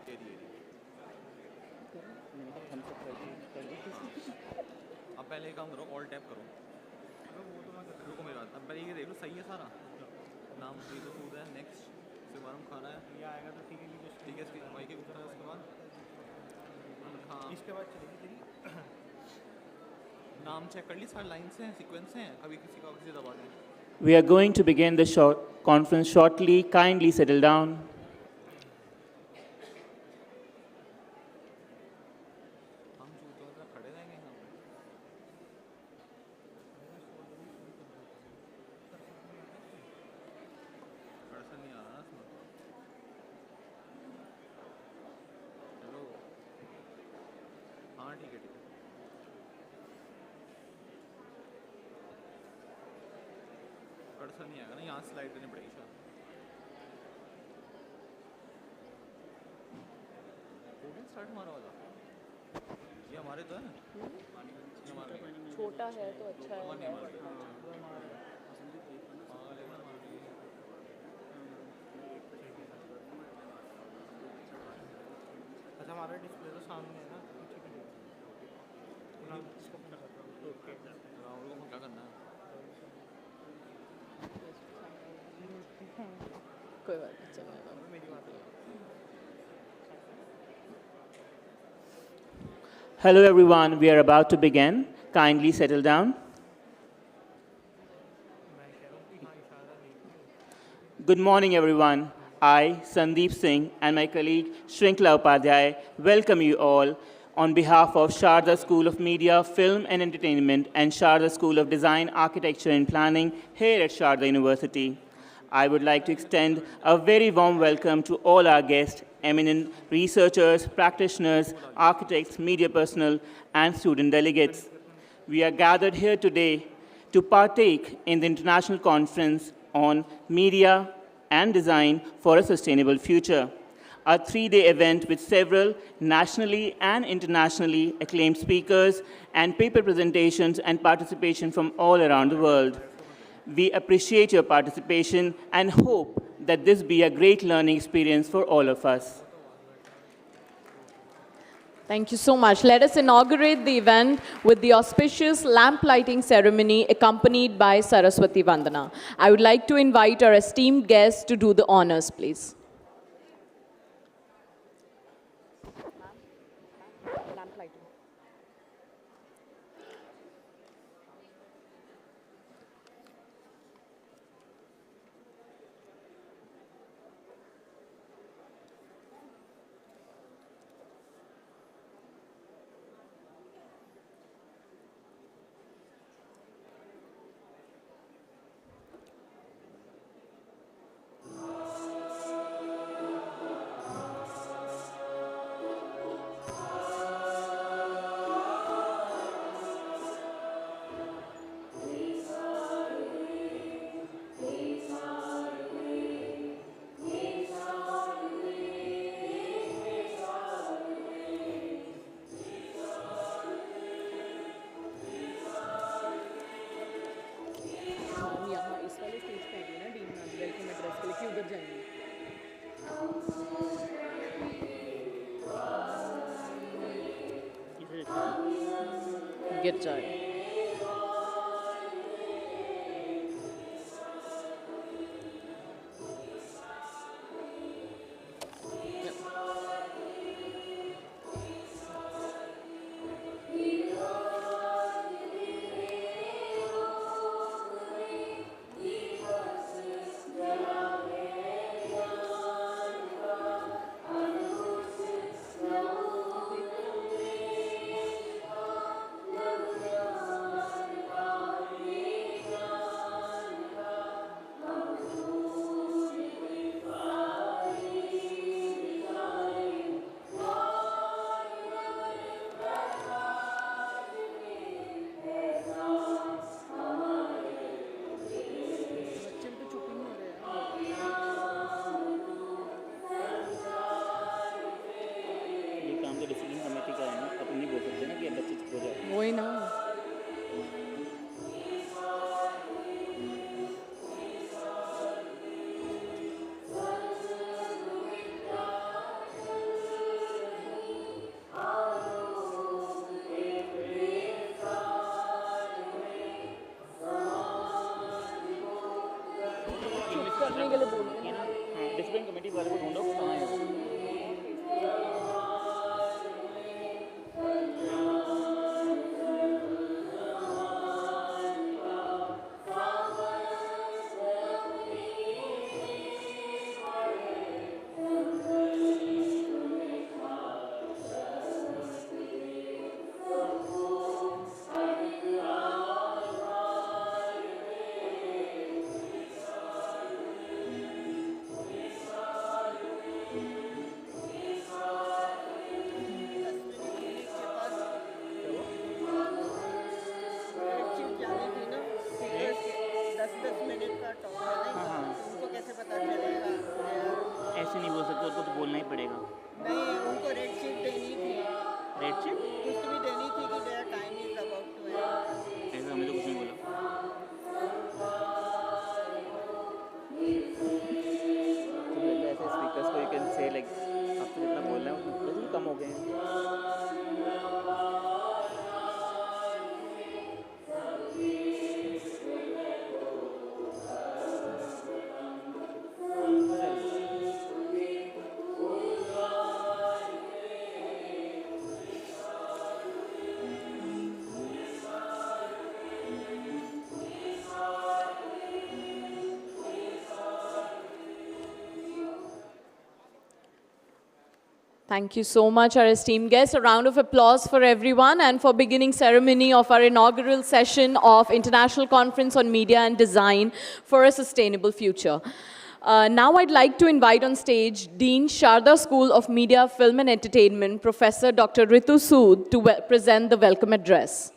अब पहले काम करो, ऑल टैप करो। रुको मेरी बात, अब पहले ये देख लो सही है सारा नाम, ये तो सूद है। नेक्स्ट इसके बाद हम खाना है, ये आएगा तो ठीक है। ठीक है, इसकी वाई के ऊपर है। उसके बाद हाँ, इसके बाद चलेगी तेरी नाम चेक कर ली, सारे लाइन से हैं, सीक्वेंस हैं, कभी किसी का किसी दबा दें। We are going to begin the conference shortly. Kindly settle down. हम जूतों में खड़े रहेंगे यहाँ पे। कर्सर नहीं आ रहा ना इसमें। चलो हाँ ठीक है। कर्सर नहीं आएगा ना, यहाँ स्लाइड देनी पड़ेगी शायद। स्टार्ट हमारा वाला ये हमारे तो है, छोटा है तो अच्छा है। अच्छा हमारा डिस्प्ले तो सामने है ना, क्या करना है? कोई बात नहीं, चलेगा। मेरी बात है। Hello everyone, we are about to begin. Kindly settle down. Good morning everyone. I, Sandeep Singh, and my colleague Shrinkla Upadhyay welcome you all on behalf of Sharda School of Media, Film and Entertainment and Sharda School of Design, Architecture and Planning here at Sharda University. I would like to extend a very warm welcome to all our guests, eminent researchers, practitioners, architects, media personnel, and student delegates. We are gathered here today to partake in the International Conference on Media and Design for a Sustainable Future, a three-day event with several nationally and internationally acclaimed speakers and paper presentations and participation from all around the world. We appreciate your participation and hope that this be a great learning experience for all of us. Thank you so much. Let us inaugurate the event with the auspicious lamp lighting ceremony accompanied by Saraswati Vandana. I would like to invite our esteemed guests to do the honors, please. Lamp lighting. Get joy. ऐसे नहीं बोल सकते, उनको तो बोलना ही पड़ेगा। नहीं, उनको रेड शीट देनी थी, रेड शीट? कुछ भी देनी थी कि their time is about to end. ऐसा हमें तो कुछ नहीं बोला। तो ऐसे स्पीकर्स को यू कैन से लाइक आपको जितना बोलना है उतना बिल्कुल कम हो गए हैं। Thank you so much, our esteemed guests. A round of applause for everyone and for beginning ceremony of our inaugural session of International Conference on Media and Design for a Sustainable Future. Now I'd like to invite on stage Dean Sharda School of Media, Film and Entertainment, Professor Dr. Ritu Sood, to present the welcome address.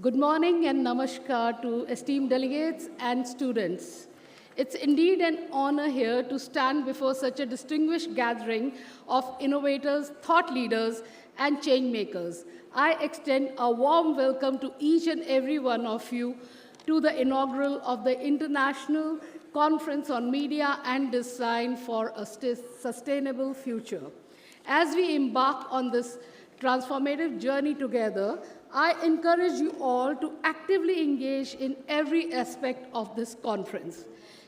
Good morning and namaskar to esteemed delegates and students. It's indeed an honor here to stand before such a distinguished gathering of innovators, thought leaders, and change makers. I extend a warm welcome to each and every one of you to the inaugural of the International Conference on Media and Design for a Sustainable Future. As we embark on this transformative journey together, I encourage you all to actively engage in every aspect of this conference.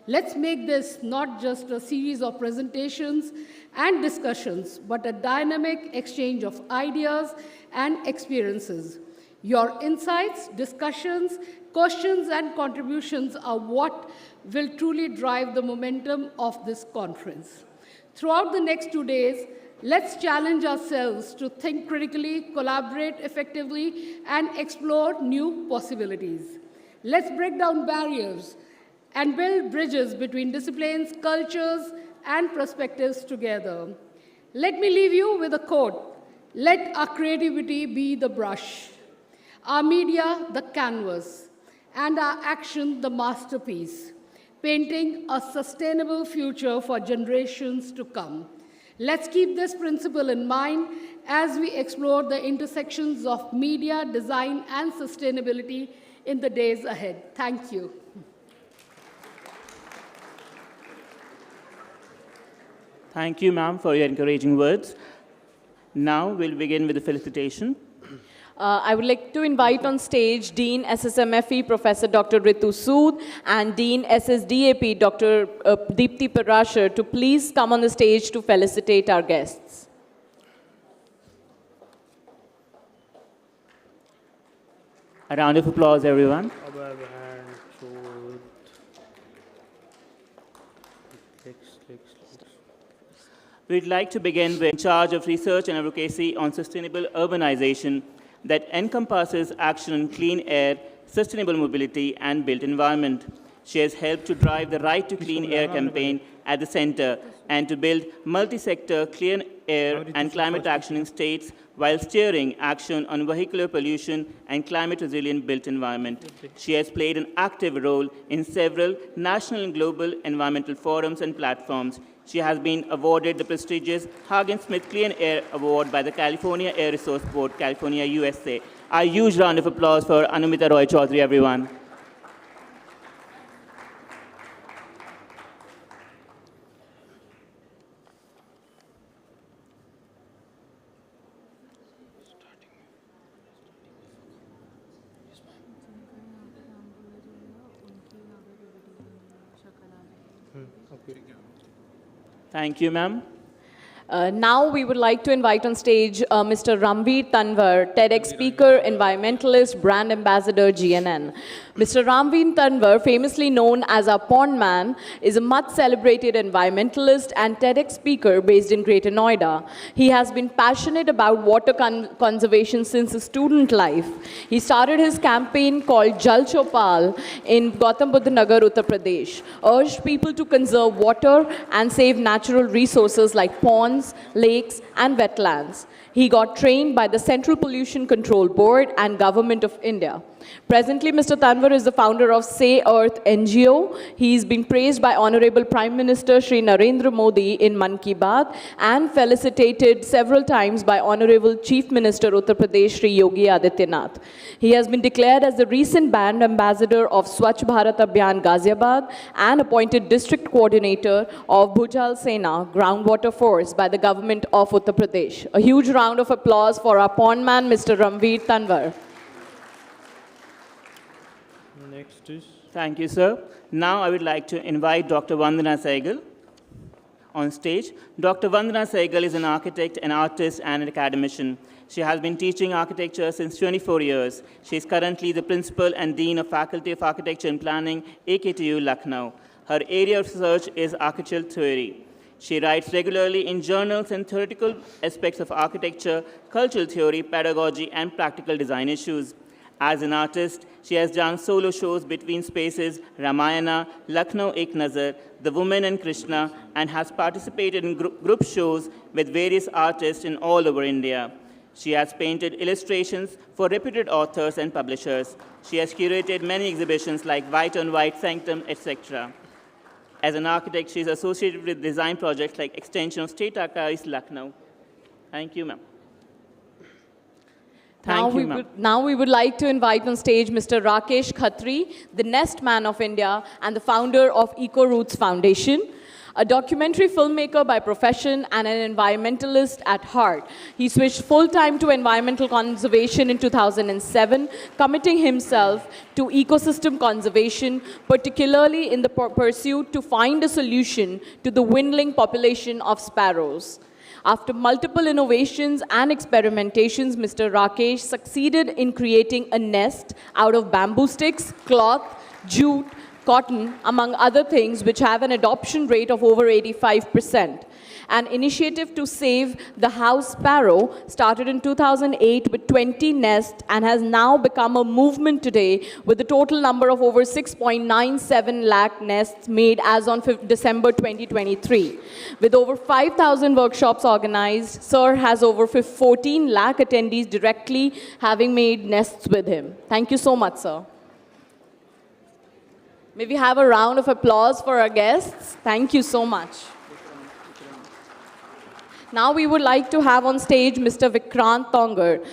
Let's make this not just a series of presentations and discussions, but a dynamic exchange of ideas and experiences. Your insights, discussions, questions, and contributions are what will truly drive the momentum of this conference. Throughout the next 2 days, let's challenge ourselves to think critically, collaborate effectively, and explore new possibilities. Let's break down barriers and build bridges between disciplines, cultures, and perspectives together. Let me leave you with a quote: let our creativity be the brush, our media the canvas, and our action the masterpiece, painting a sustainable future for generations to come. Let's keep this principle in mind as we explore the intersections of media, design, and sustainability in the days ahead. Thank you. Thank you, ma'am, for your encouraging words. Now we'll begin with the felicitation. I would like to invite on stage Dean SSMFE, Professor Dr. Ritu Sood, and Dean SSDAP, Dr. Deepti Parashar, to please come on the stage to felicitate our guests. A round of applause, everyone. We'd like to begin with in charge of research and advocacy on sustainable urbanization that encompasses action on clean air, sustainable mobility, and built environment. She has helped to drive the Right to Clean Air campaign at the center and to build multi-sector clean air and climate action in states while steering action on vehicular pollution and climate-resilient built environment. She has played an active role in several national and global environmental forums and platforms. She has been awarded the prestigious Hagen-Smith Clean Air Award by the California Air Resource Board, California, USA. A huge round of applause for Anumita Roy Chaudhary, everyone. Thank you, ma'am. Now we would like to invite on stage Mr. Ramveer Tanwar, TEDx speaker, environmentalist, brand ambassador, GNN. Mr. Ramveer Tanwar, famously known as our Pond Man, is a much celebrated environmentalist and TEDx speaker based in Greater Noida. He has been passionate about water conservation since his student life. He started his campaign called Jal Chopal in Gautam Buddha Nagar, Uttar Pradesh, urged people to conserve water and save natural resources like ponds, lakes, and wetlands. He got trained by the Central Pollution Control Board and Government of India. Presently, Mr. Tanwar is the founder of Say Earth NGO. He's been praised by Honorable Prime Minister Shri Narendra Modi in Man Ki Baat and felicitated several times by Honorable Chief Minister Uttar Pradesh Shri Yogi Adityanath. He has been declared as the recent brand ambassador of Swachh Bharat Abhiyan Ghaziabad and appointed district coordinator of Bhujal Sena Groundwater Force by the government of Uttar Pradesh. A huge round of applause for our pond man, Mr. Ramveer Tanwar. Next is Thank you, sir. Now I would like to invite Dr. Vandana Sehgal on stage. Dr. Vandana Sehgal is an architect, an artist, and an academician. She has been teaching architecture since 24 years. She is currently the principal and dean of Faculty of Architecture and Planning, AKTU, Lucknow. Her area of research is architectural theory. She writes regularly in journals and theoretical aspects of architecture, cultural theory, pedagogy, and practical design issues. As an artist, she has done solo shows between spaces, Ramayana, Lucknow Ek Nazar, The Woman and Krishna, and has participated in group shows with various artists in all over India. She has painted illustrations for reputed authors and publishers. She has curated many exhibitions like White on White, Sanctum, etc. As an architect, she is associated with design projects like Extension of State Archives, Lucknow. Thank you, ma'am. Now we would like to invite on stage Mr. Rakesh Khatri, the Nest Man of India and the founder of Eco Roots Foundation. A documentary filmmaker by profession and an environmentalist at heart. He switched full-time to environmental conservation in 2007, committing himself to ecosystem conservation, particularly in the pursuit to find a solution to the dwindling population of sparrows. After multiple innovations and experimentations, Mr. Rakesh succeeded in creating a nest out of bamboo sticks, cloth, jute, cotton, among other things, which have an adoption rate of over 85%. An initiative to save the house sparrow started in 2008 with 20 nests and has now become a movement today with a total number of over 6.97 lakh nests made as on December 2023. With over 5,000 workshops organized, Sir has over 14 lakh attendees directly having made nests with him. Thank you so much, sir. May we have a round of applause for our guests? Thank you so much. Now we would like to have on stage Mr. Vikrant Tongar,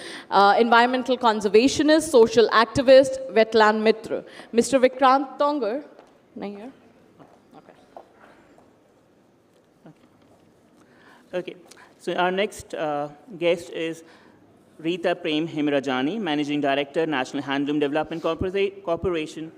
environmental conservationist, social activist, wetland mitra. Mr. Vikrant Tongar, not here? Okay. So our next guest is Rita Prem Himrajani, Managing Director, National Handloom Development Corporation.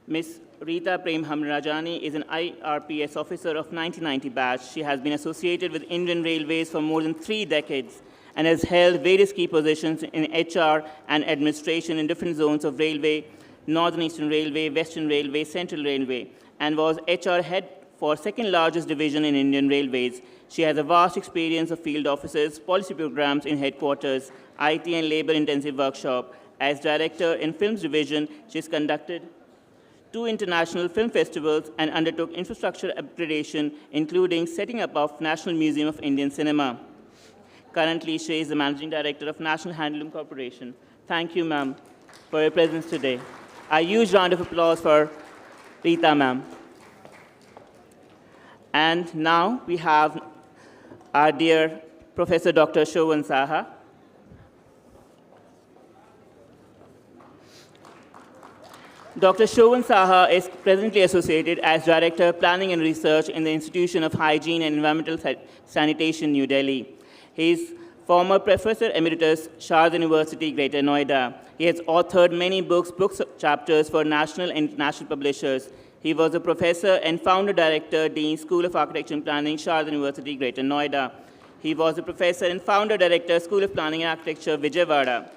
Ms. Rita Prem Himrajani is an IRPS officer of 1990 batch. She has been associated with Indian Railways for more than 3 decades and has held various key positions in HR and administration in different zones of railway, Northern Eastern Railway, Western Railway, Central Railway, and was HR head for second largest division in Indian Railways. She has a vast experience of field offices, policy programs in headquarters, IT and labor-intensive workshop. As director in Films Division, she has conducted 2 international film festivals and undertook infrastructure upgradation, including setting up of National Museum of Indian Cinema. Currently, she is the Managing Director of National Handloom Corporation. Thank you, ma'am, for your presence today. A huge round of applause for Rita, ma'am. And now we have our dear Professor Dr. Shovan Saha. Dr. Shovan Saha is presently associated as Director, Planning and Research in the Institution of Hygiene and Environmental Sanitation, New Delhi. He is former Professor Emeritus, Sharda University, Greater Noida. He has authored many book chapters for national and international publishers. He was a professor and founder director, Dean, School of Architecture and Planning, Sharda University, Greater Noida. He was a professor and founder director, School of Planning and Architecture, Vijayawada.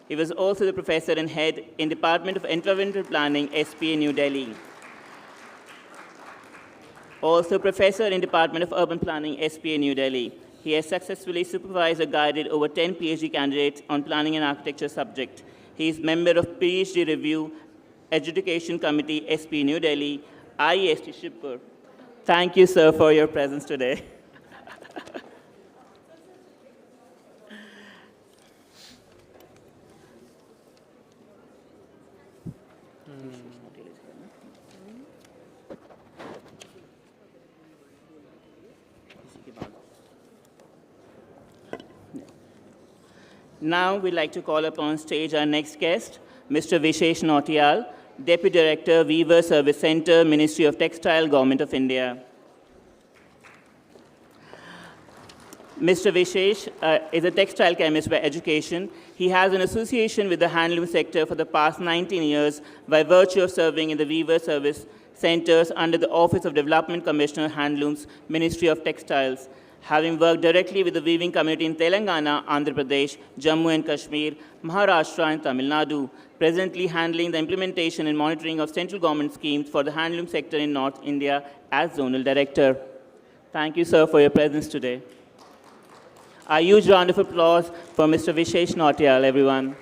He was also the professor and head in Department of Environmental Planning, SPA, New Delhi. Also professor in Department of Urban Planning, SPA, New Delhi. He has successfully supervised or guided over 10 PhD candidates on planning and architecture subject. He is member of PhD Review Adjudication Committee, SP, New Delhi, IEST Shipur. Thank you, sir, for your presence today. Now we'd like to call upon stage our next guest, Mr. Vishesh Nautiyal, Deputy Director, Weaver Service Center, Ministry of Textile, Government of India. Mr. Vishesh is a textile chemist by education. He has an association with the handloom sector for the past 19 years by virtue of serving in the Weaver Service Centers under the Office of Development Commissioner Handlooms, Ministry of Textiles. Having worked directly with the weaving community in Telangana, Andhra Pradesh, Jammu and Kashmir, Maharashtra and Tamil Nadu, presently handling the implementation and monitoring of central government schemes for the handloom sector in North India as Zonal Director. Thank you, sir, for your presence today. A huge round of applause for Mr. Vishesh Nautiyal, everyone.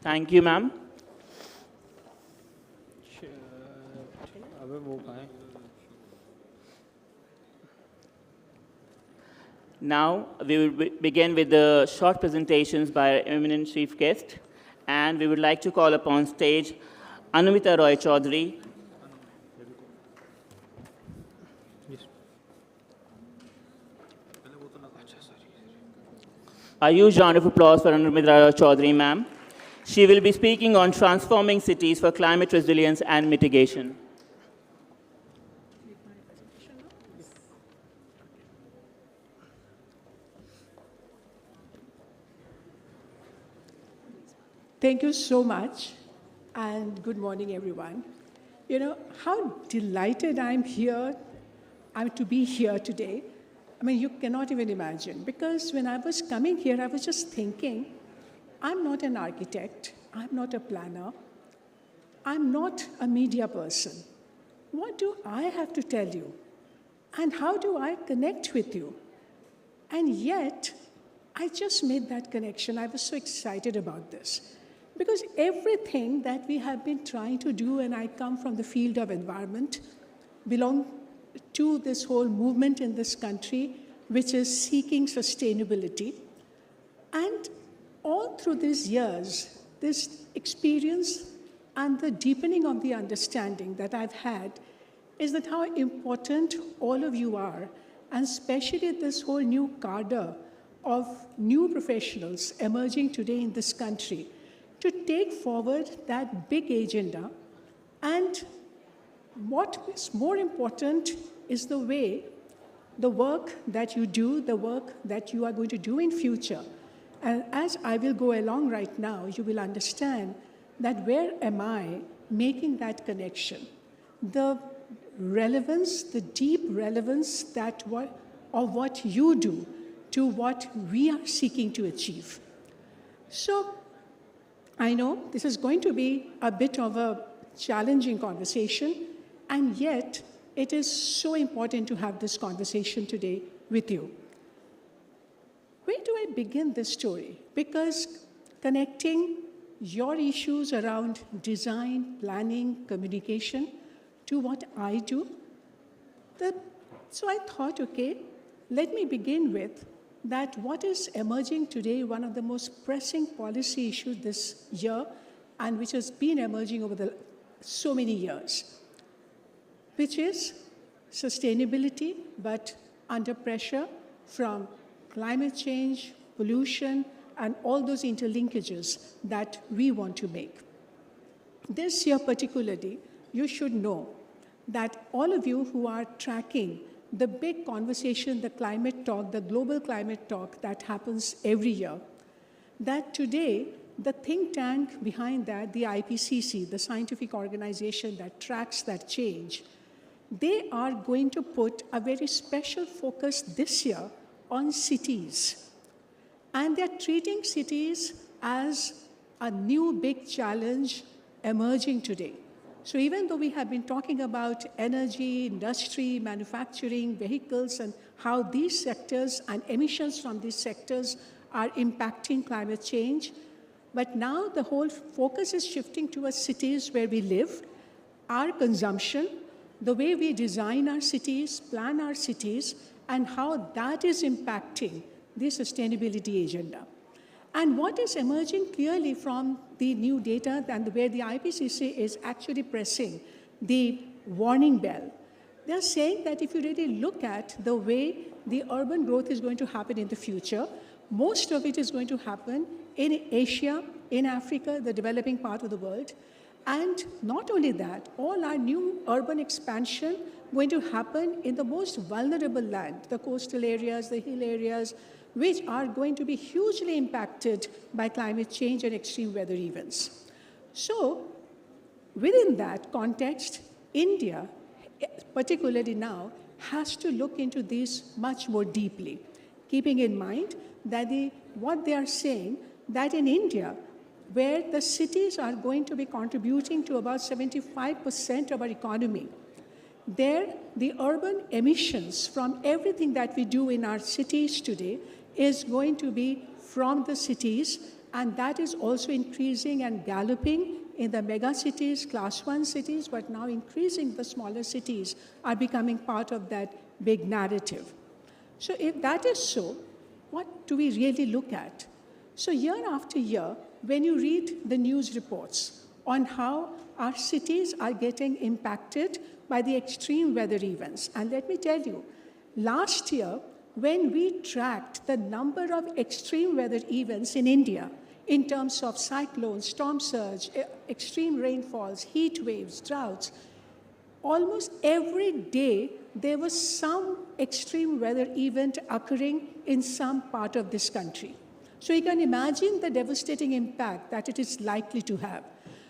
Thank you, ma'am. अबे वो कहाँ है? Now, we will begin with the short presentations by our eminent chief guest, and we would like to call upon stage Anumita Roy Chaudhary. A huge round of applause for Anumita Roy Chaudhary, ma'am. She will be speaking on transforming cities for climate resilience and mitigation. Thank you so much, and good morning, everyone. You know, how delighted I'm to be here today. I mean, you cannot even imagine, because when I was coming here, I was just thinking, I'm not an architect, I'm not a planner, I'm not a media person. What do I have to tell you? And how do I connect with you? And yet, I just made that connection. I was so excited about this. Because everything that we have been trying to do, and I come from the field of environment, belong to this whole movement in this country, which is seeking sustainability. And all through these years, this experience and the deepening of the understanding that I've had is that how important all of you are, and especially this whole new cadre of new professionals emerging today in this country, to take forward that big agenda. And what is more important is the way, the work that you do, the work that you are going to do in future. And as I will go along right now, you will understand that where am I making that connection? The relevance, the deep relevance of what you do to what we are seeking to achieve. So, I know this is going to be a bit of a challenging conversation, and yet it is so important to have this conversation today with you. Where do I begin this story? Because connecting your issues around design, planning, communication to what I do, so I thought, okay, let me begin with that what is emerging today, one of the most pressing policy issues this year, and which has been emerging over so many years, which is sustainability, but under pressure from climate change, pollution, and all those interlinkages that we want to make. This year particularly, you should know that all of you who are tracking the big conversation, the climate talk, the global climate talk that happens every year, that today the think tank behind that, the IPCC, the scientific organization that tracks that change, they are going to put a very special focus this year on cities. And they're treating cities as a new big challenge emerging today. So even though we have been talking about energy, industry, manufacturing, vehicles, and how these sectors and emissions from these sectors are impacting climate change, but now the whole focus is shifting towards cities where we live, our consumption, the way we design our cities, plan our cities, and how that is impacting the sustainability agenda. And what is emerging clearly from the new data and where the IPCC is actually pressing the warning bell, they're saying that if you really look at the way the urban growth is going to happen in the future, most of it is going to happen in Asia, in Africa, the developing part of the world. And not only that, all our new urban expansion going to happen in the most vulnerable land, the coastal areas, the hill areas, which are going to be hugely impacted by climate change and extreme weather events. So within that context, India, particularly now, has to look into this much more deeply, keeping in mind that what they are saying, that in India, where the cities are going to be contributing to about 75% of our economy, there the urban emissions from everything that we do in our cities today is going to be from the cities, and that is also increasing and galloping in the mega cities, class 1 cities, but now increasing the smaller cities are becoming part of that big narrative. So if that is so, what do we really look at? So year after year, when you read the news reports on how our cities are getting impacted by the extreme weather events, and let me tell you, last year, when we tracked the number of extreme weather events in India in terms of cyclones, storm surge, extreme rainfalls, heat waves, droughts, almost every day there was some extreme weather event occurring in some part of this country. So you can imagine the devastating impact that it is likely to have.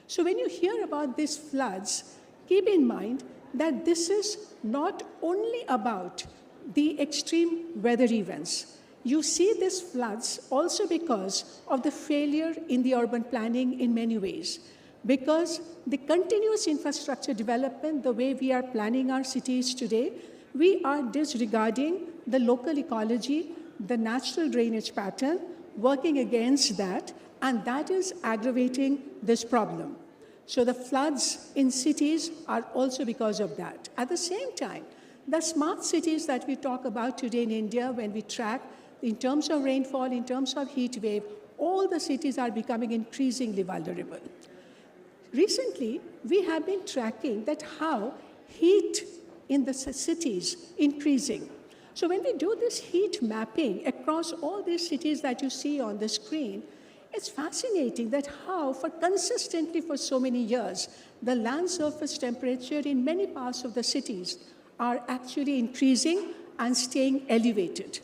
So when you hear about these floods, keep in mind that this is not only about the extreme weather events. You see these floods also because of the failure in the urban planning in many ways. Because the continuous infrastructure development, the way we are planning our cities today, we are disregarding the local ecology, the natural drainage pattern, working against that, and that is aggravating this problem. So the floods in cities are also because of that. At the same time, the smart cities that we talk about today in India, when we track in terms of rainfall, in terms of heat wave, all the cities are becoming increasingly vulnerable. Recently, we have been tracking that how heat in the cities increasing. So when we do this heat mapping across all these cities that you see on the screen, it's fascinating that how consistently for so many years, the land surface temperature in many parts of the cities are actually increasing and staying elevated.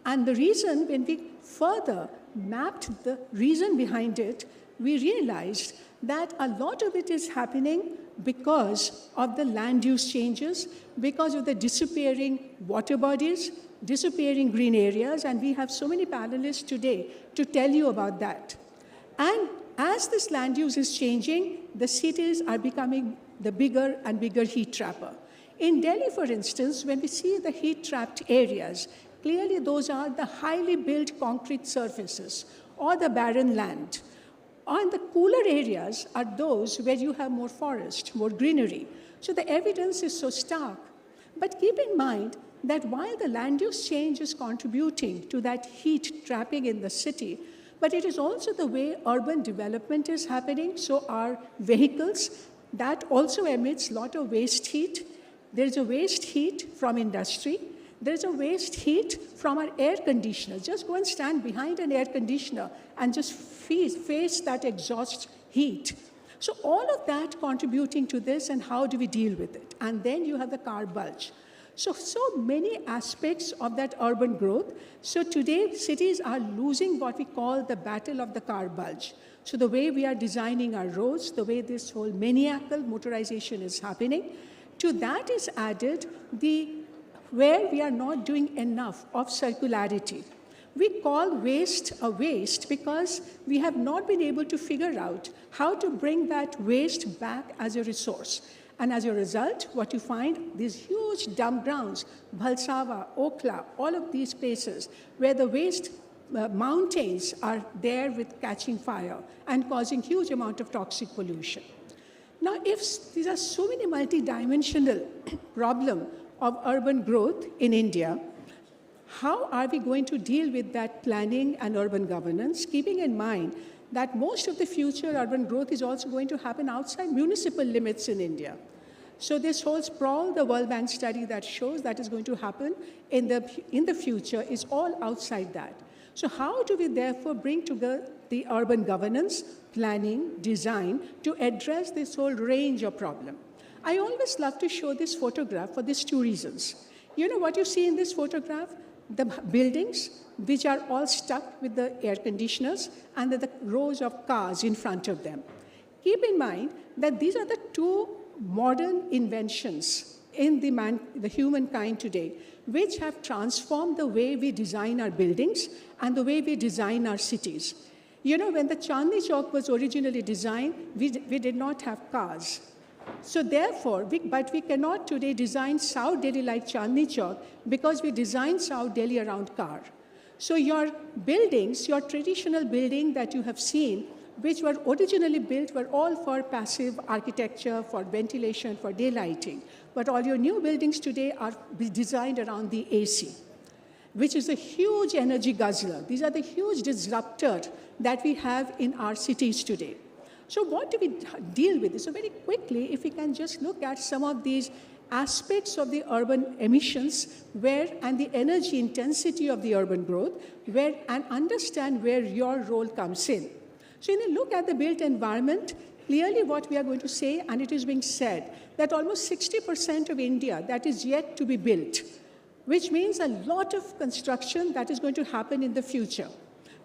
And the reason, when we further mapped the reason behind it, we realized that a lot of it is happening because of the land use changes, because of the disappearing water bodies, disappearing green areas, and we have so many panelists today to tell you about that. And as this land use is changing, the cities are becoming the bigger and bigger heat trapper. In Delhi, for instance, when we see the heat-trapped areas, clearly those are the highly built concrete surfaces or the barren land. And the cooler areas are those where you have more forest, more greenery. So the evidence is so stark. But keep in mind that while the land use change is contributing to that heat trapping in the city, but it is also the way urban development is happening. So our vehicles, that also emits a lot of waste heat. There's a waste heat from industry. There's a waste heat from our air conditioners. Just go and stand behind an air conditioner and just face that exhaust heat. So all of that contributing to this, and how do we deal with it? And then you have the car bulge. So many aspects of that urban growth. So today, cities are losing what we call the battle of the car bulge. So the way we are designing our roads, the way this whole maniacal motorization is happening, to that is added where we are not doing enough of circularity. We call waste a waste because we have not been able to figure out how to bring that waste back as a resource. And as a result, what you find, these huge dump grounds, Bhalsava, Okhla, all of these places where the waste mountains are there with catching fire and causing huge amount of toxic pollution. Now, if these are so many multidimensional problem of urban growth in India, how are we going to deal with that planning and urban governance, keeping in mind that most of the future urban growth is also going to happen outside municipal limits in India? So this whole sprawl, the World Bank study that shows that is going to happen in the future is all outside that. So how do we therefore bring together the urban governance, planning, design to address this whole range of problem? I always love to show this photograph for these two reasons. You know what you see in this photograph? The buildings, which are all stuck with the air conditioners, and the rows of cars in front of them. Keep in mind that these are the two modern inventions in the humankind today, which have transformed the way we design our buildings and the way we design our cities. You know, when the Chandni Chowk was originally designed, we did not have cars. So therefore, but we cannot today design South Delhi like Chandni Chowk because we design South Delhi around car. So your buildings, your traditional building that you have seen, which were originally built, were all for passive architecture, for ventilation, for daylighting. But all your new buildings today are designed around the AC, which is a huge energy guzzler. These are the huge disruptors that we have in our cities today. So what do we deal with this? So very quickly, if we can just look at some of these aspects of the urban emissions and the energy intensity of the urban growth, and understand where your role comes in. So when you look at the built environment, clearly what we are going to say, and it is being said, that almost 60% of India that is yet to be built, which means a lot of construction that is going to happen in the future.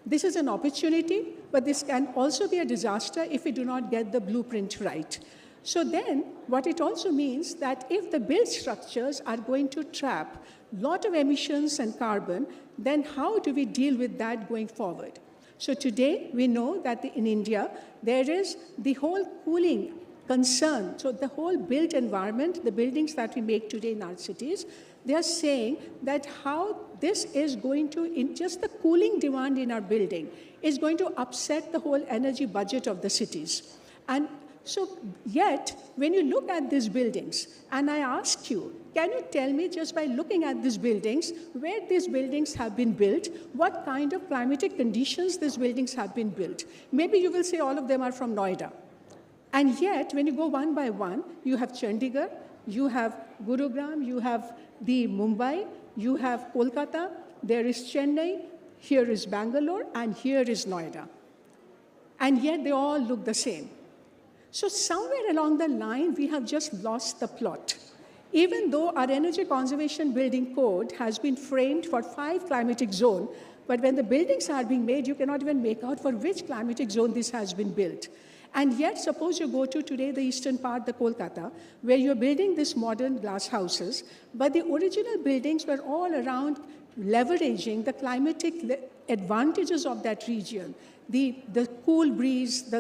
This is an opportunity, but this can also be a disaster if we do not get the blueprint right. So then, what it also means that if the built structures are going to trap a lot of emissions and carbon, then how do we deal with that going forward? So today, we know that in India, there is the whole cooling concern. So the whole built environment, the buildings that we make today in our cities, they are saying that how this is going to, in just the cooling demand in our building, is going to upset the whole energy budget of the cities. And so yet, when you look at these buildings, and I ask you, can you tell me just by looking at these buildings, where these buildings have been built, what kind of climatic conditions these buildings have been built? Maybe you will say all of them are from Noida. And yet, when you go one by one, you have Chandigarh, you have Gurugram, you have the Mumbai, you have Kolkata, there is Chennai, here is Bangalore, and here is Noida. And yet, they all look the same. So somewhere along the line, we have just lost the plot. Even though our energy conservation building code has been framed for 5 climatic zones, but when the buildings are being made, you cannot even make out for which climatic zone this has been built. And yet, suppose you go to today the eastern part, the Kolkata, where you're building these modern glass houses, but the original buildings were all around leveraging the climatic advantages of that region, the cool breeze,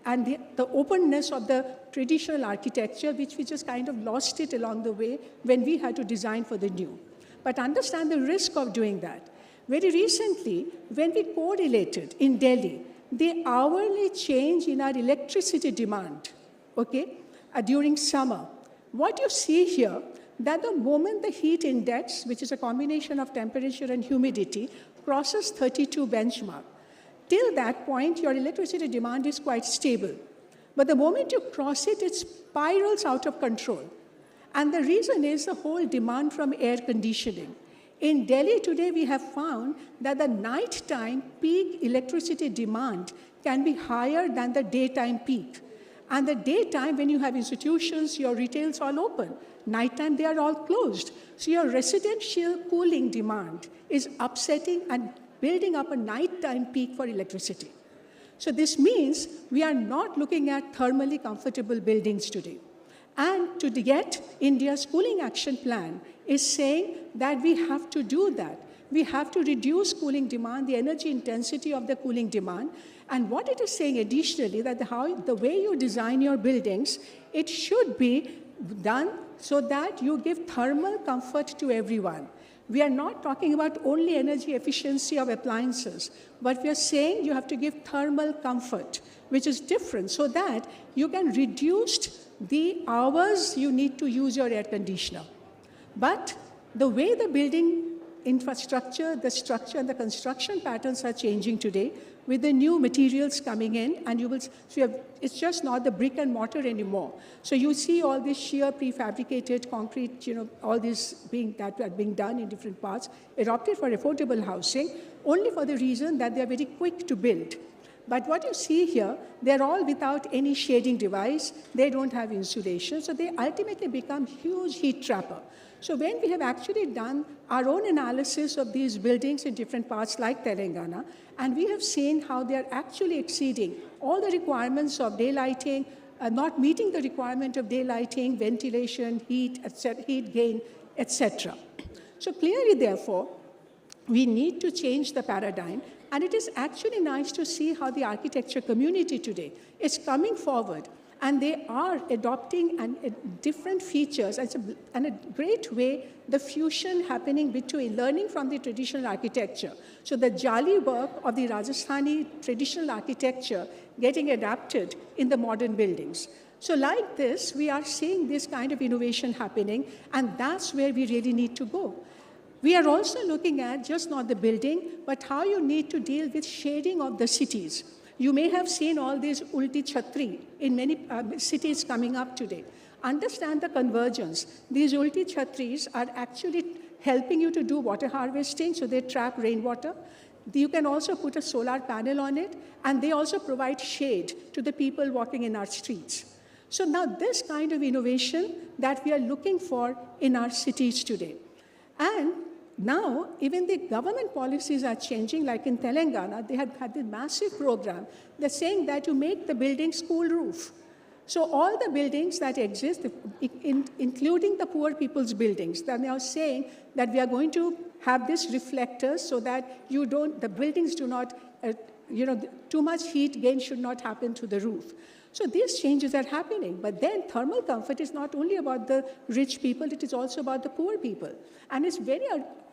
and the openness of the traditional architecture, which we just kind of lost it along the way when we had to design for the new. But understand the risk of doing that. Very recently, when we correlated in Delhi, the hourly change in our electricity demand, during summer, what you see here, that the moment the heat index, which is a combination of temperature and humidity, crosses 32 benchmark, till that point, your electricity demand is quite stable. But the moment you cross it, it spirals out of control. And the reason is the whole demand from air conditioning. In Delhi today, we have found that the nighttime peak electricity demand can be higher than the daytime peak. And the daytime, when you have institutions, your retail's all open. Nighttime, they are all closed. So your residential cooling demand is upsetting and building up a nighttime peak for electricity. So this means we are not looking at thermally comfortable buildings today. And to get India's cooling action plan is saying that we have to do that. We have to reduce cooling demand, the energy intensity of the cooling demand. And what it is saying additionally, that the way you design your buildings, it should be done so that you give thermal comfort to everyone. We are not talking about only energy efficiency of appliances, but we are saying you have to give thermal comfort, which is different, so that you can reduce the hours you need to use your air conditioner. But the way the building infrastructure, the structure, and the construction patterns are changing today, with the new materials coming in, and it's just not the brick and mortar anymore. So you see all this sheer prefabricated concrete, all this being done in different parts, adopted for affordable housing, only for the reason that they're very quick to build. But what you see here, they're all without any shading device. They don't have insulation, so they ultimately become huge heat trapper. So when we have actually done our own analysis of these buildings in different parts like Telangana, and we have seen how they are actually exceeding all the requirements of daylighting, not meeting the requirement of daylighting, ventilation, heat, heat gain, etc. So clearly, therefore, we need to change the paradigm. And it is actually nice to see how the architecture community today is coming forward, and they are adopting different features and a great way, the fusion happening between learning from the traditional architecture. So the Jali work of the Rajasthani traditional architecture getting adapted in the modern buildings. So like this, we are seeing this kind of innovation happening, and that's where we really need to go. We are also looking at just not the building, but how you need to deal with shading of the cities. You may have seen all these ulti chhatri in many cities coming up today. Understand the convergence. These ulti chhatris are actually helping you to do water harvesting, so they trap rainwater. You can also put a solar panel on it, and they also provide shade to the people walking in our streets. So now this kind of innovation that we are looking for in our cities today. And now, even the government policies are changing, like in Telangana, they have had this massive program. They're saying that you make the building school roof. So all the buildings that exist, including the poor people's buildings, they're now saying that we are going to have this reflectors so that the buildings do not, too much heat gain should not happen to the roof. So these changes are happening. But then thermal comfort is not only about the rich people, it is also about the poor people. And it's very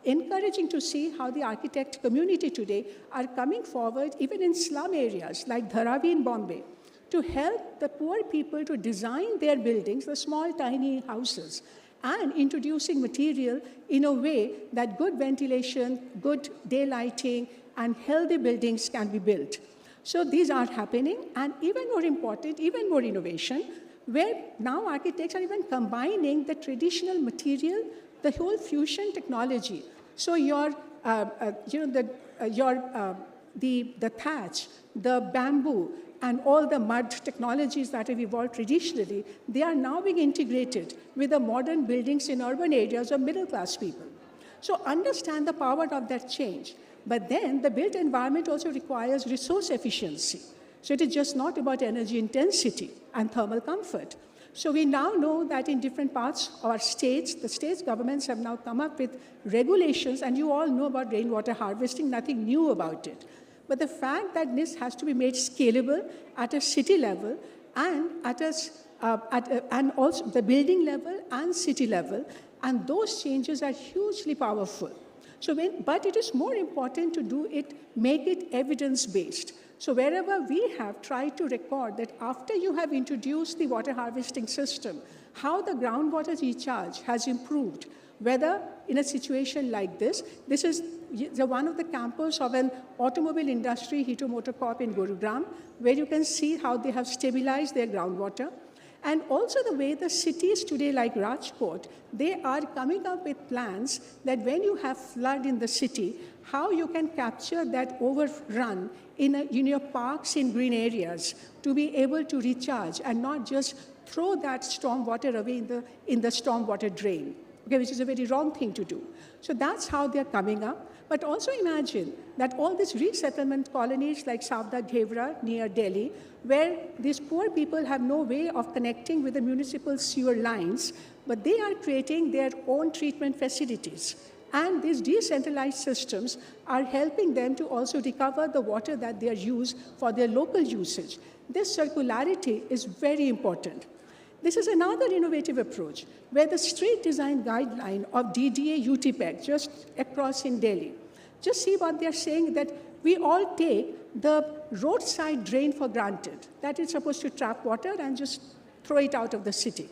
encouraging to see how the architect community today are coming forward, even in slum areas like Dharavi in Bombay, to help the poor people to design their buildings, the small, tiny houses, and introducing material in a way that good ventilation, good daylighting, and healthy buildings can be built. So these are happening, and even more important, even more innovation, where now architects are even combining the traditional material, the whole fusion technology. So the thatch, the bamboo, and all the mud technologies that have evolved traditionally, they are now being integrated with the modern buildings in urban areas of middle-class people. So understand the power of that change. But then the built environment also requires resource efficiency. So it is just not about energy intensity and thermal comfort. So we now know that in different parts of our states, the states governments have now come up with regulations, and you all know about rainwater harvesting, nothing new about it. But the fact that this has to be made scalable at a city level and and also the building level and city level, and those changes are hugely powerful. But it is more important to make it evidence-based. So wherever we have tried to record that after you have introduced the water harvesting system, how the groundwater recharge has improved, whether in a situation like this is one of the campus of an automobile industry, Hito Motor Corp in Gurugram, where you can see how they have stabilized their groundwater. And also the way the cities today, like Rajkot, they are coming up with plans that when you have flood in the city, how you can capture that overrun in your parks in green areas to be able to recharge and not just throw that storm water away in the storm water drain, okay, which is a very wrong thing to do. So that's how they're coming up. But also imagine that all these resettlement colonies like Sharda Ghevra near Delhi, where these poor people have no way of connecting with the municipal sewer lines, but they are creating their own treatment facilities. And these decentralized systems are helping them to also recover the water that they use for their local usage. This circularity is very important. This is another innovative approach where the street design guideline of DDA UTPEC just across in Delhi. Just see what they're saying, that we all take the roadside drain for granted, that it's supposed to trap water and just throw it out of the city.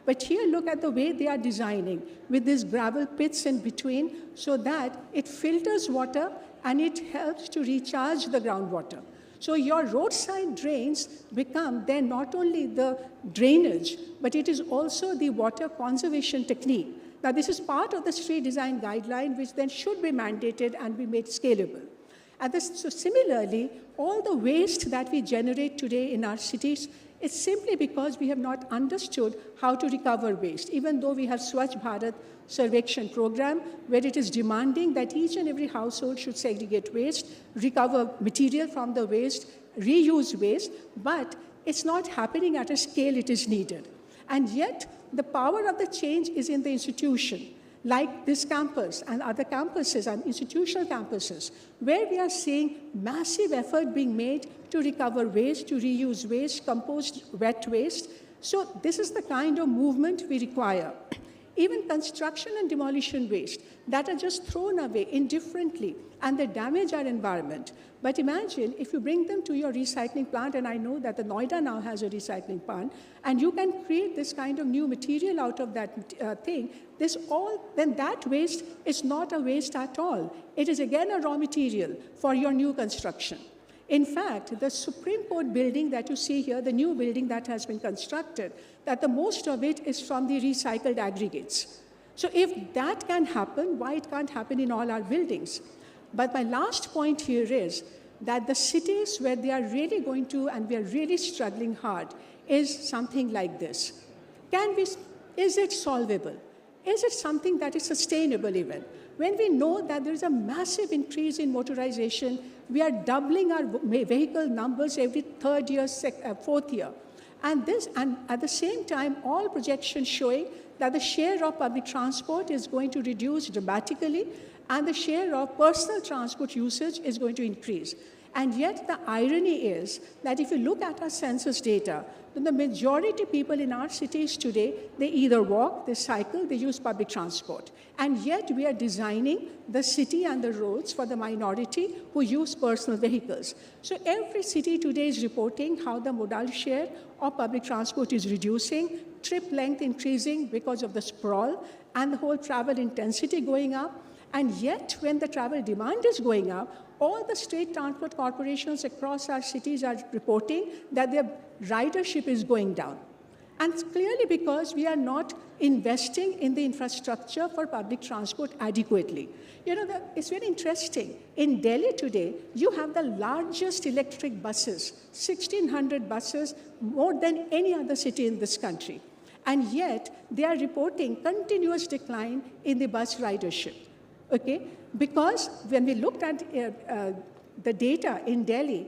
But here, look at the way they are designing with these gravel pits in between so that it filters water and it helps to recharge the groundwater. So your roadside drains become then not only the drainage, but it is also the water conservation technique. Now, this is part of the street design guideline, which then should be mandated and be made scalable. So similarly, all the waste that we generate today in our cities is simply because we have not understood how to recover waste, even though we have Swachh Bharat Sarvekshan program, where it is demanding that each and every household should segregate waste, recover material from the waste, reuse waste, but it's not happening at a scale it is needed. And yet, the power of the change is in the institution, like this campus and other campuses and institutional campuses, where we are seeing massive effort being made to recover waste, to reuse waste, compost wet waste. So this is the kind of movement we require. Even construction and demolition waste that are just thrown away indifferently and they damage our environment. But imagine if you bring them to your recycling plant, and I know that the Noida now has a recycling plant, and you can create this kind of new material out of that thing, then that waste is not a waste at all. It is again a raw material for your new construction. In fact, the Supreme Court building that you see here, the new building that has been constructed, that the most of it is from the recycled aggregates. So if that can happen, why it can't happen in all our buildings? But my last point here is that the cities where they are really going to, and we are really struggling hard, is something like this. Is it solvable? Is it something that is sustainable even? When we know that there is a massive increase in motorization, we are doubling our vehicle numbers every third year, fourth year. And at the same time, all projections showing that the share of public transport is going to reduce dramatically, and the share of personal transport usage is going to increase. And yet the irony is that if you look at our census data, then the majority of people in our cities today, they either walk, they cycle, they use public transport. And yet we are designing the city and the roads for the minority who use personal vehicles. So every city today is reporting how the modal share of public transport is reducing, trip length increasing because of the sprawl, and the whole travel intensity going up. And yet, when the travel demand is going up, all the state transport corporations across our cities are reporting that their ridership is going down. And it's clearly because we are not investing in the infrastructure for public transport adequately. You know, it's very interesting. In Delhi today, you have the largest electric buses, 1,600 buses, more than any other city in this country. And yet, they are reporting continuous decline in the bus ridership. Okay? Because when we looked at the data in Delhi,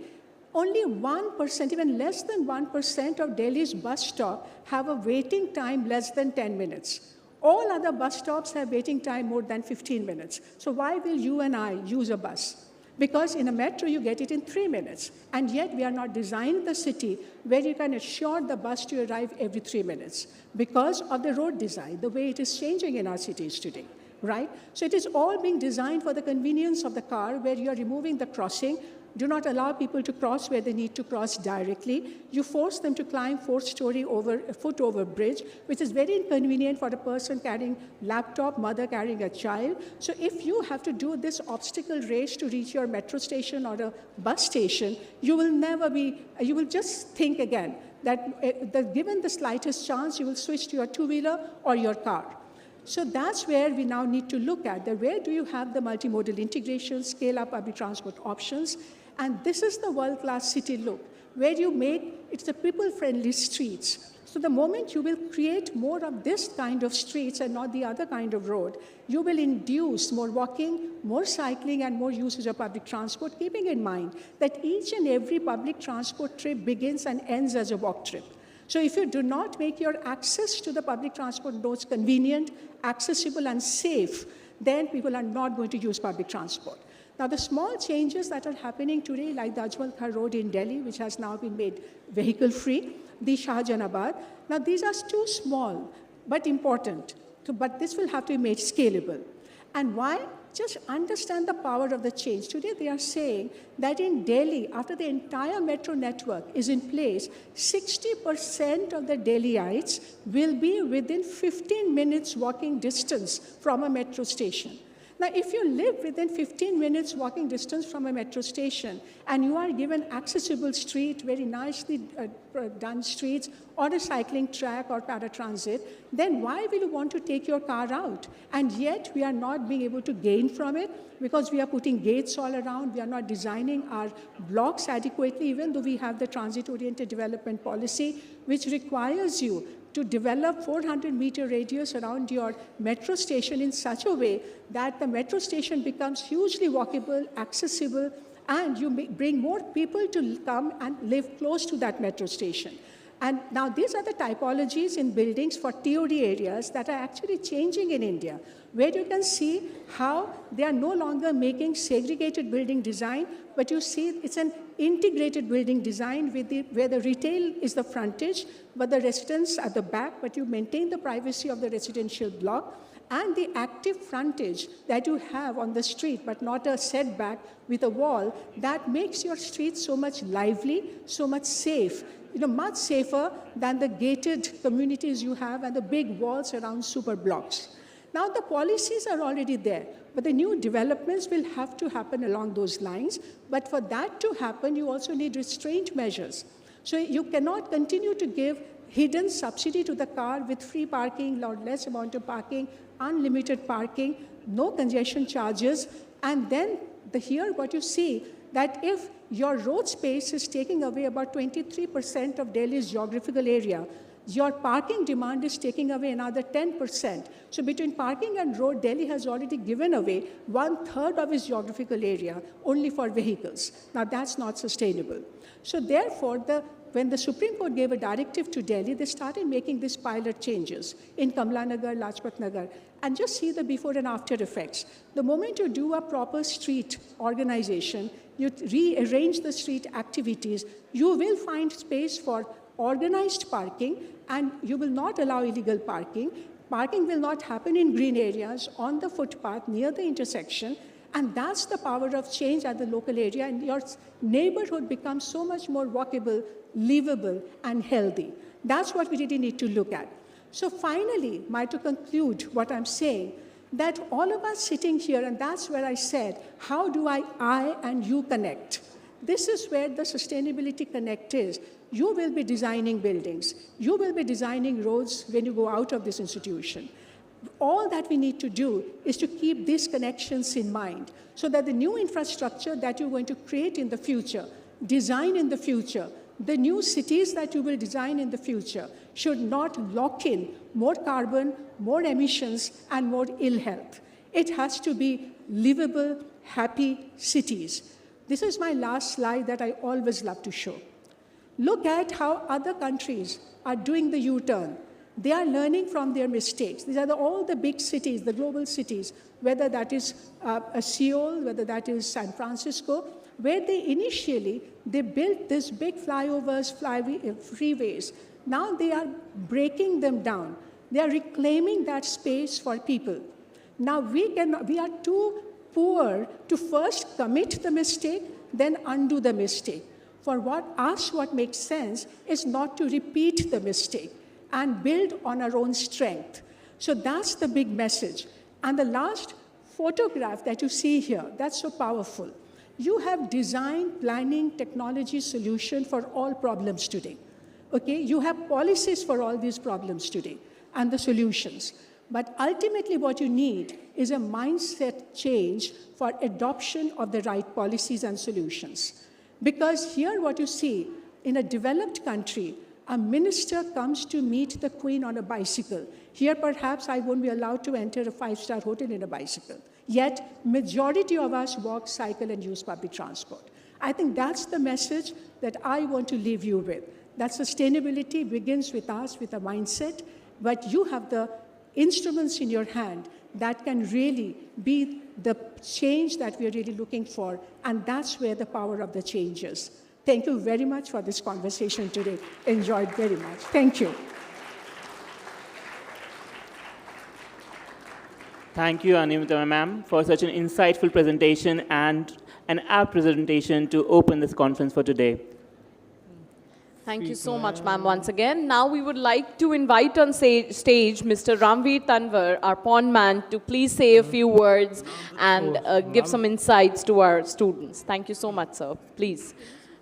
only 1%, even less than 1% of Delhi's bus stop have a waiting time less than 10 minutes. All other bus stops have waiting time more than 15 minutes. So why will you and I use a bus? Because in a metro, you get it in 3 minutes. And yet, we are not designing the city where you can assure the bus to arrive every 3 minutes because of the road design, the way it is changing in our cities today. Right? So it is all being designed for the convenience of the car, where you are removing the crossing. Do not allow people to cross where they need to cross directly. You force them to climb foot over bridge, which is very inconvenient for a person carrying laptop, mother carrying a child. So if you have to do this obstacle race to reach your metro station or a bus station, you will just think again that given the slightest chance, you will switch to your two-wheeler or your car. So that's where we now need to look at where do you have the multimodal integration, scale up public transport options, and this is the world-class city look, where you make it's the people-friendly streets. So the moment you will create more of this kind of streets and not the other kind of road, you will induce more walking, more cycling, and more usage of public transport, keeping in mind that each and every public transport trip begins and ends as a walk trip. So if you do not make your access to the public transport nodes convenient, accessible, and safe, then people are not going to use public transport. Now, the small changes that are happening today, like the Ajmal Khar Road in Delhi, which has now been made vehicle-free, the Shahjahanabad, now these are too small, but important. But this will have to be made scalable. And why? Just understand the power of the change. Today, they are saying that in Delhi, after the entire metro network is in place, 60% of the Delhiites will be within 15 minutes walking distance from a metro station. Now, if you live within 15 minutes walking distance from a metro station and you are given accessible street, very nicely done streets, or a cycling track or paratransit, then why will you want to take your car out? And yet, we are not being able to gain from it because we are putting gates all around. We are not designing our blocks adequately, even though we have the transit-oriented development policy, which requires you to develop 400-meter radius around your metro station in such a way that the metro station becomes hugely walkable, accessible, and you bring more people to come and live close to that metro station. And now these are the typologies in buildings for TOD areas that are actually changing in India, where you can see how they are no longer making segregated building design, but you see it's an integrated building design where the retail is the frontage, but the residents at the back, but you maintain the privacy of the residential block, and the active frontage that you have on the street, but not a setback with a wall, that makes your street so much lively, so much safe, much safer than the gated communities you have and the big walls around super blocks. Now, the policies are already there, but the new developments will have to happen along those lines. But for that to happen, you also need restraint measures. So you cannot continue to give hidden subsidy to the car with free parking, or less amount of parking, unlimited parking, no congestion charges, and then here what you see, that if your road space is taking away about 23% of Delhi's geographical area, your parking demand is taking away another 10%. So between parking and road, Delhi has already given away 1/3 of its geographical area only for vehicles. Now, that's not sustainable. So therefore, when the Supreme Court gave a directive to Delhi, they started making these pilot changes in Kamla Nagar, Lajpat Nagar, and just see the before and after effects. The moment you do a proper street organization, you rearrange the street activities, you will find space for organized parking, and you will not allow illegal parking. Parking will not happen in green areas, on the footpath, near the intersection, and that's the power of change at the local area, and your neighborhood becomes so much more walkable, livable, and healthy. That's what we really need to look at. So finally, to conclude what I'm saying, that all of us sitting here, and that's where I said, how do I and you connect? This is where the sustainability connect is. You will be designing buildings. You will be designing roads when you go out of this institution. All that we need to do is to keep these connections in mind so that the new infrastructure that you're going to create in the future, design in the future, the new cities that you will design in the future should not lock in more carbon, more emissions, and more ill health. It has to be livable, happy cities. This is my last slide that I always love to show. Look at how other countries are doing the U-turn. They are learning from their mistakes. These are all the big cities, the global cities, whether that is Seoul, whether that is San Francisco, where they built these big flyovers, freeways. Now they are breaking them down. They are reclaiming that space for people. Now we are too poor to first commit the mistake, then undo the mistake. For what makes sense is not to repeat the mistake and build on our own strength. So that's the big message. And the last photograph that you see here, that's so powerful. You have design, planning, technology solution for all problems today. Okay, you have policies for all these problems today and the solutions. But ultimately what you need is a mindset change for adoption of the right policies and solutions. Because here what you see, in a developed country, a minister comes to meet the queen on a bicycle. Here perhaps I won't be allowed to enter a five-star hotel in a bicycle. Yet majority of us walk, cycle, and use public transport. I think that's the message that I want to leave you with. That sustainability begins with us, with a mindset, but you have the instruments in your hand that can really be the change that we're really looking for, and that's where the power of the change is. Thank you very much for this conversation today. Enjoyed very much. Thank you. Thank you, Animita ma'am, for such an insightful presentation and an apt presentation to open this conference for today. Thank you so much, ma'am, once again. Now we would like to invite on stage Mr. Ramveer Tanwar, our pond man, to please say a few words and give some insights to our students. Thank you so much, sir. Please.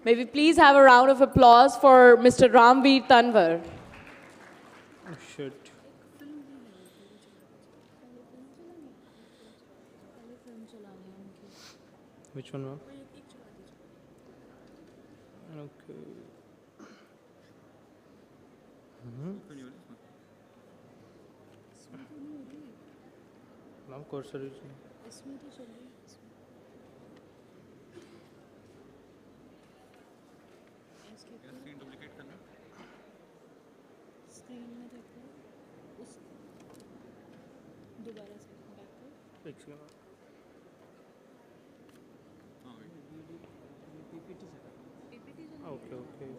May we please have a round of applause for Mr. Ramveer Tanwar. Oh, shit. Which one, ma'am? Okay. Ma'am, cursor is एक second. Okay, okay.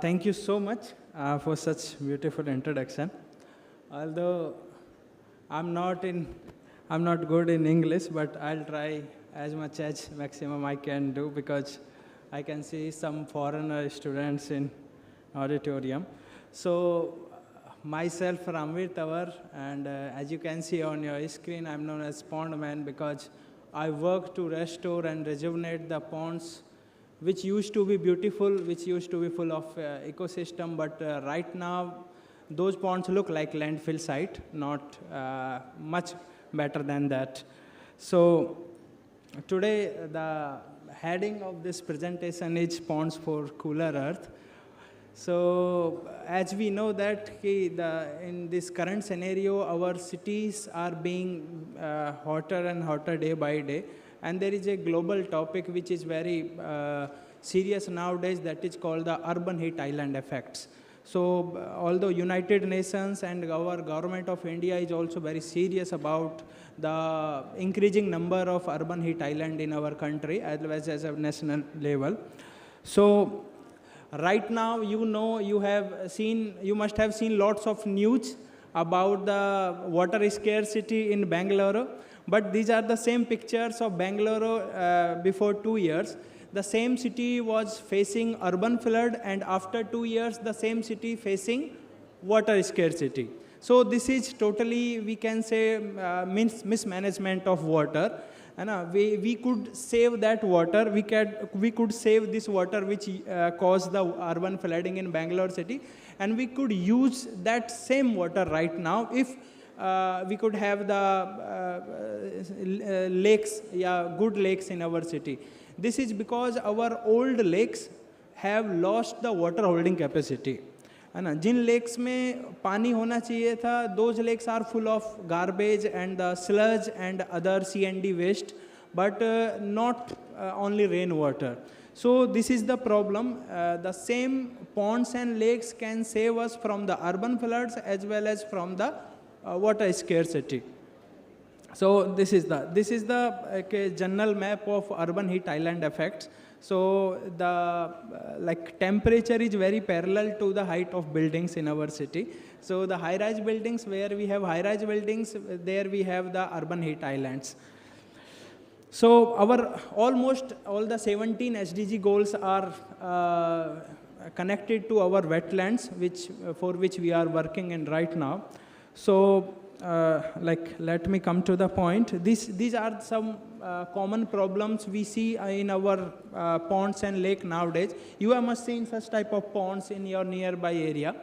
Thank you so much for such beautiful introduction. Although I'm not good in English, but I'll try as much as maximum I can do, because I can see some foreigner students in auditorium. So myself, Ramveer Tanwar, and as you can see on your screen, I'm known as Pond Man because I work to restore and rejuvenate the ponds which used to be beautiful, which used to be full of ecosystem, but right now those ponds look like landfill site, not much better than that. So today the heading of this presentation is Ponds for Cooler Earth. So as we know that in this current scenario, our cities are being hotter and hotter day by day. And there is a global topic which is very serious nowadays, that is called the urban heat island effects. So although United Nations and our government of India is also very serious about the increasing number of urban heat island in our country as well as a national level. So right now, you must have seen lots of news about the water scarcity in Bangalore. But these are the same pictures of Bangalore before 2 years. The same city was facing urban flood, and after 2 years, the same city facing water scarcity. So this is totally, we can say, mismanagement of water. And we could save that water. We could save this water which caused the urban flooding in Bangalore city, and we could use that same water right now if we could have the lakes, good lakes in our city. This is because our old lakes have lost the water holding capacity. है ना, जिन lakes में पानी होना चाहिए था, those lakes are full of garbage and the sludge and other C&D waste, but not only rainwater. So this is the problem. The same ponds and lakes can save us from the urban floods as well as from the water scarcity. So this is the general map of urban heat island effects. So the temperature is very parallel to the height of buildings in our city. So the high-rise buildings, where we have high-rise buildings, there we have the urban heat islands. So our almost all the 17 SDG goals are connected to our wetlands, for which we are working in right now. So let me come to the point. These are some common problems we see in our ponds and lake nowadays. You must seen such type of ponds in your nearby area.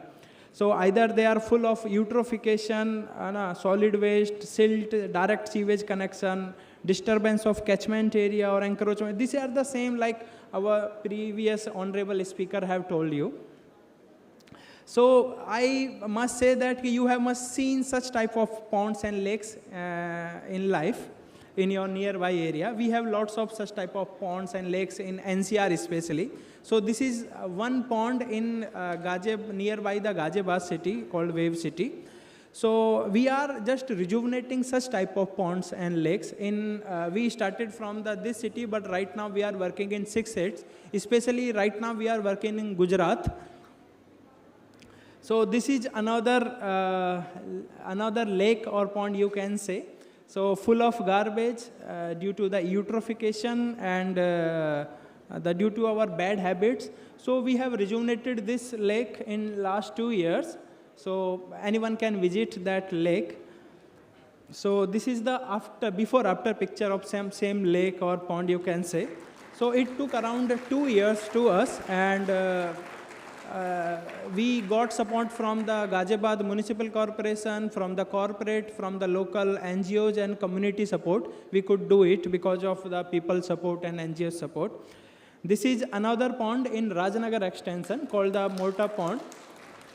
So either they are full of eutrophication, solid waste, silt, direct sewage connection, disturbance of catchment area or encroachment. These are the same like our previous honorable speaker have told you. So I must say that you must seen such type of ponds and lakes in life in your nearby area. We have lots of such type of ponds and lakes in NCR especially. So this is one pond in nearby the Ghaziabad city called Wave City. So we are just rejuvenating such type of ponds and lakes. We started from this city, but right now we are working in 6 states. Especially right now we are working in Gujarat. So this is another lake or pond you can say. So full of garbage due to the eutrophication and due to our bad habits. So we have rejuvenated this lake in last 2 years. So anyone can visit that lake. So this is the before after picture of same lake or pond you can say. So it took around 2 years to us, and we got support from the Ghaziabad Municipal Corporation, from the corporate, from the local NGOs and community support. We could do it because of the people support and NGO support. This is another pond in Rajnagar extension called the Morta Pond.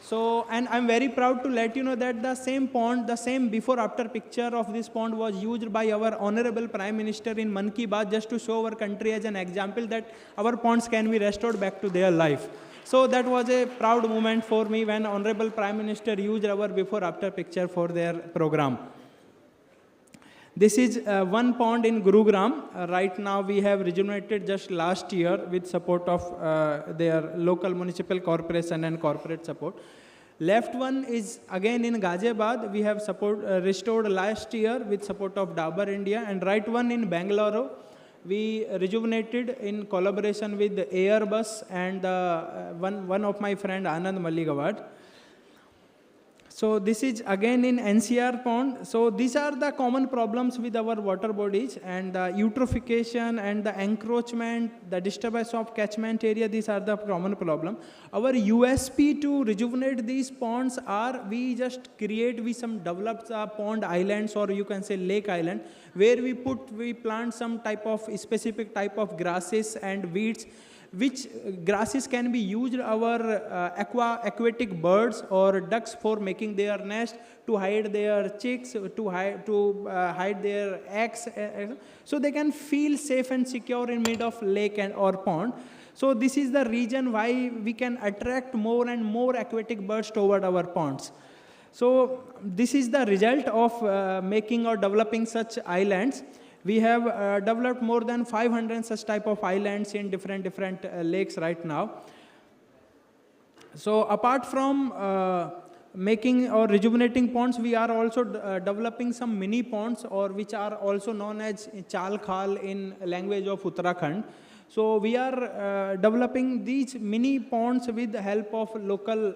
So, and I'm very proud to let you know that the same pond, the same before-after picture of this pond was used by our Honorable Prime Minister in Mann Ki Baat, just to show our country as an example that our ponds can be restored back to their life. So that was a proud moment for me when Honorable Prime Minister used our before-after picture for their program. This is one pond in Gurugram. Right now we have rejuvenated just last year with support of their local municipal corporation and corporate support. Left one is again in Ghaziabad. We have restored last year with support of Dabur India. And right one in Bangalore, we rejuvenated in collaboration with Airbus and one of my friend Anand Malligawad. So this is again in NCR pond. So these are the common problems with our water bodies, and the eutrophication and the encroachment, the disturbance of catchment area, these are the common problem. Our USP to rejuvenate these ponds are we developed pond islands, or you can say lake island, where we plant some type of specific type of grasses and weeds, which grasses can be used our aquatic birds or ducks for making their nest, to hide their chicks, to hide their eggs, so they can feel safe and secure in mid of lake or pond. So this is the reason why we can attract more and more aquatic birds toward our ponds. So this is the result of making or developing such islands. We have developed more than 500 such type of islands in different lakes right now. So apart from making or rejuvenating ponds, we are also developing some mini ponds, or which are also known as Chal Khal in language of Uttarakhand. So we are developing these mini ponds with the help of local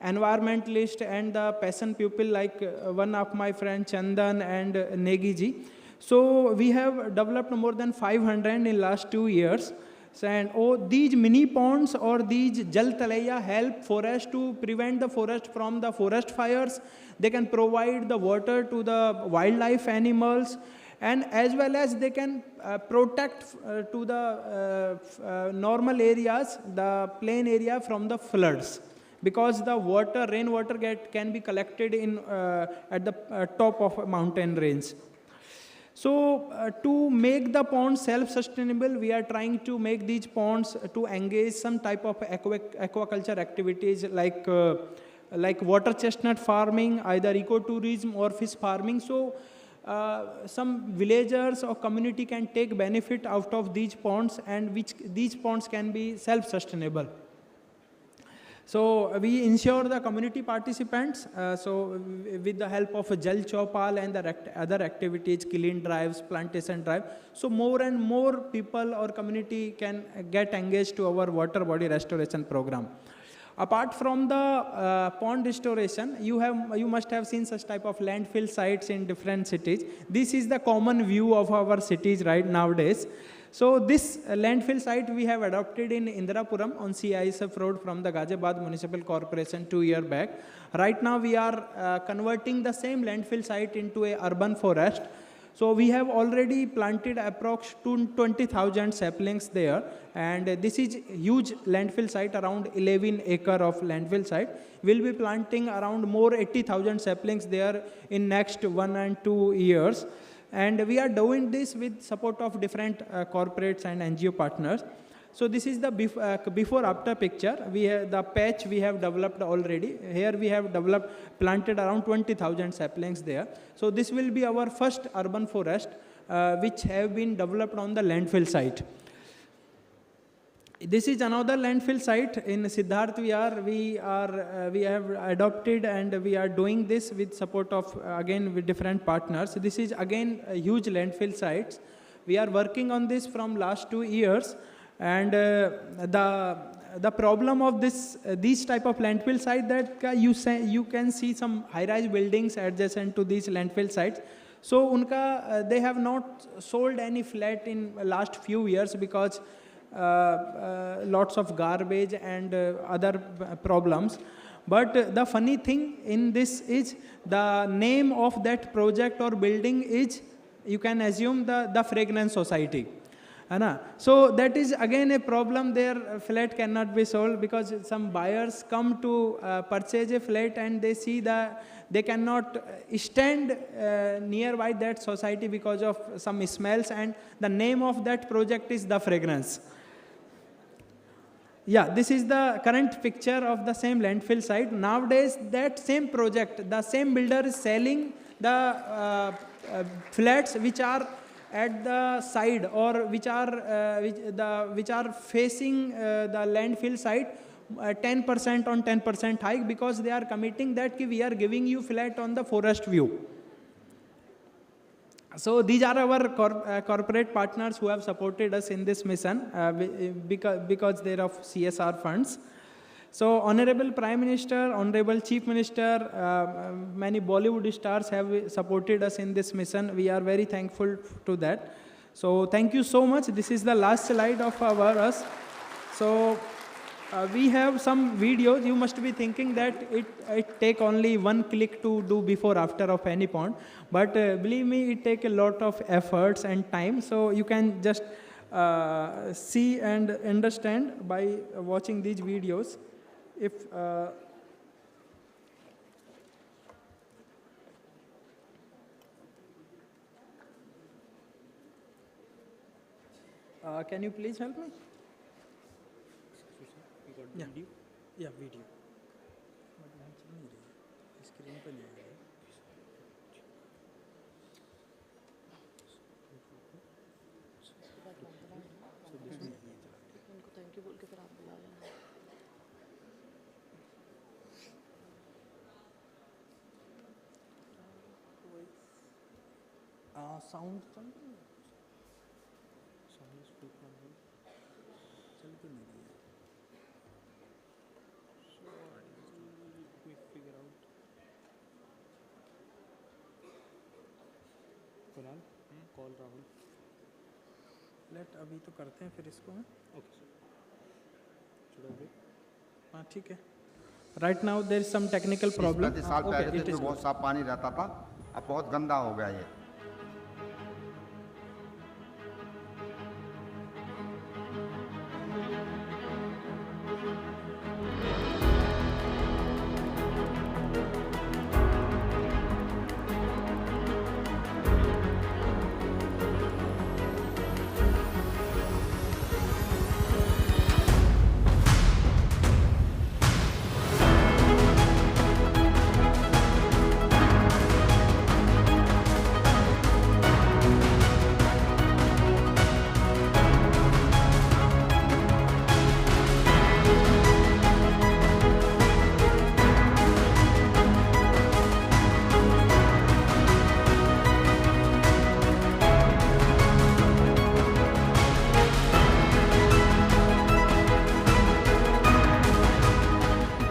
environmentalist and the peasant people like one of my friends Chandan and Negi ji. So we have developed more than 500 in last 2 years. And these mini ponds or these Jal Talaiya help forest to prevent the forest from the forest fires. They can provide the water to the wildlife animals, and as well as they can protect to the normal areas, the plain area, from the floods. Because the rainwater can be collected at the top of a mountain range. So to make the ponds self-sustainable, we are trying to make these ponds to engage some type of aquaculture activities like water chestnut farming, either ecotourism or fish farming. So some villagers or community can take benefit out of these ponds, and these ponds can be self-sustainable. So we ensure the community participants. With the help of a Jal Chaupal and the other activities, clean drives, plantation drive, so more and more people or community can get engaged to our water body restoration program. Apart from the pond restoration, you must have seen such type of landfill sites in different cities. This is the common view of our cities right nowadays. So this landfill site we have adopted in Indirapuram on CISF road from the Ghaziabad Municipal Corporation 2 years back. Right now we are converting the same landfill site into a urban forest. So we have already planted approx 20,000 saplings there, and this is huge landfill site, around 11 acre of landfill site. We'll be planting around more 80,000 saplings there in next 1 and 2 years. And we are doing this with support of different corporates and NGO partners. So this is the before after picture. We have the patch we have developed already. Here we have planted around 20,000 saplings there. So this will be our first urban forest which have been developed on the landfill site. This is another landfill site in Siddharth. We have adopted, and we are doing this with support of again with different partners. This is again a huge landfill sites. We are working on this from last 2 years, and the problem of these type of landfill site that you can see some high-rise buildings adjacent to these landfill sites. So they have not sold any flat in last few years because lots of garbage and other problems. But the funny thing in this is the name of that project or building is, you can assume, the Fragrance Society. So that is again a problem. Their flat cannot be sold because some buyers come to purchase a flat and they see that they cannot stand nearby that society because of some smells, and the name of that project is the Fragrance. Yeah, this is the current picture of the same landfill site. Nowadays, that same project, the same builder is selling the flats which are at the side or which are facing the landfill site, 10% on 10% hike, because they are committing that we are giving you flat on the forest view. So these are our corporate partners who have supported us in this mission because they are of CSR funds. So Honorable Prime Minister, Honorable Chief Minister, many Bollywood stars have supported us in this mission. We are very thankful to that. So thank you so much. This is the last slide of us. So we have some videos. You must be thinking that it take only 1 click to do before after of any pond, but believe me, it take a lot of efforts and time. So you can just see and understand by watching these videos. If can you please help me? Yeah. Yeah, video. Sound call Rahul late अभी तो करते हैं फिर इसको. Okay हाँ ठीक है. Right now there is some technical problem. साल पहले तो बहुत साफ पानी रहता था, अब बहुत गंदा हो गया ये.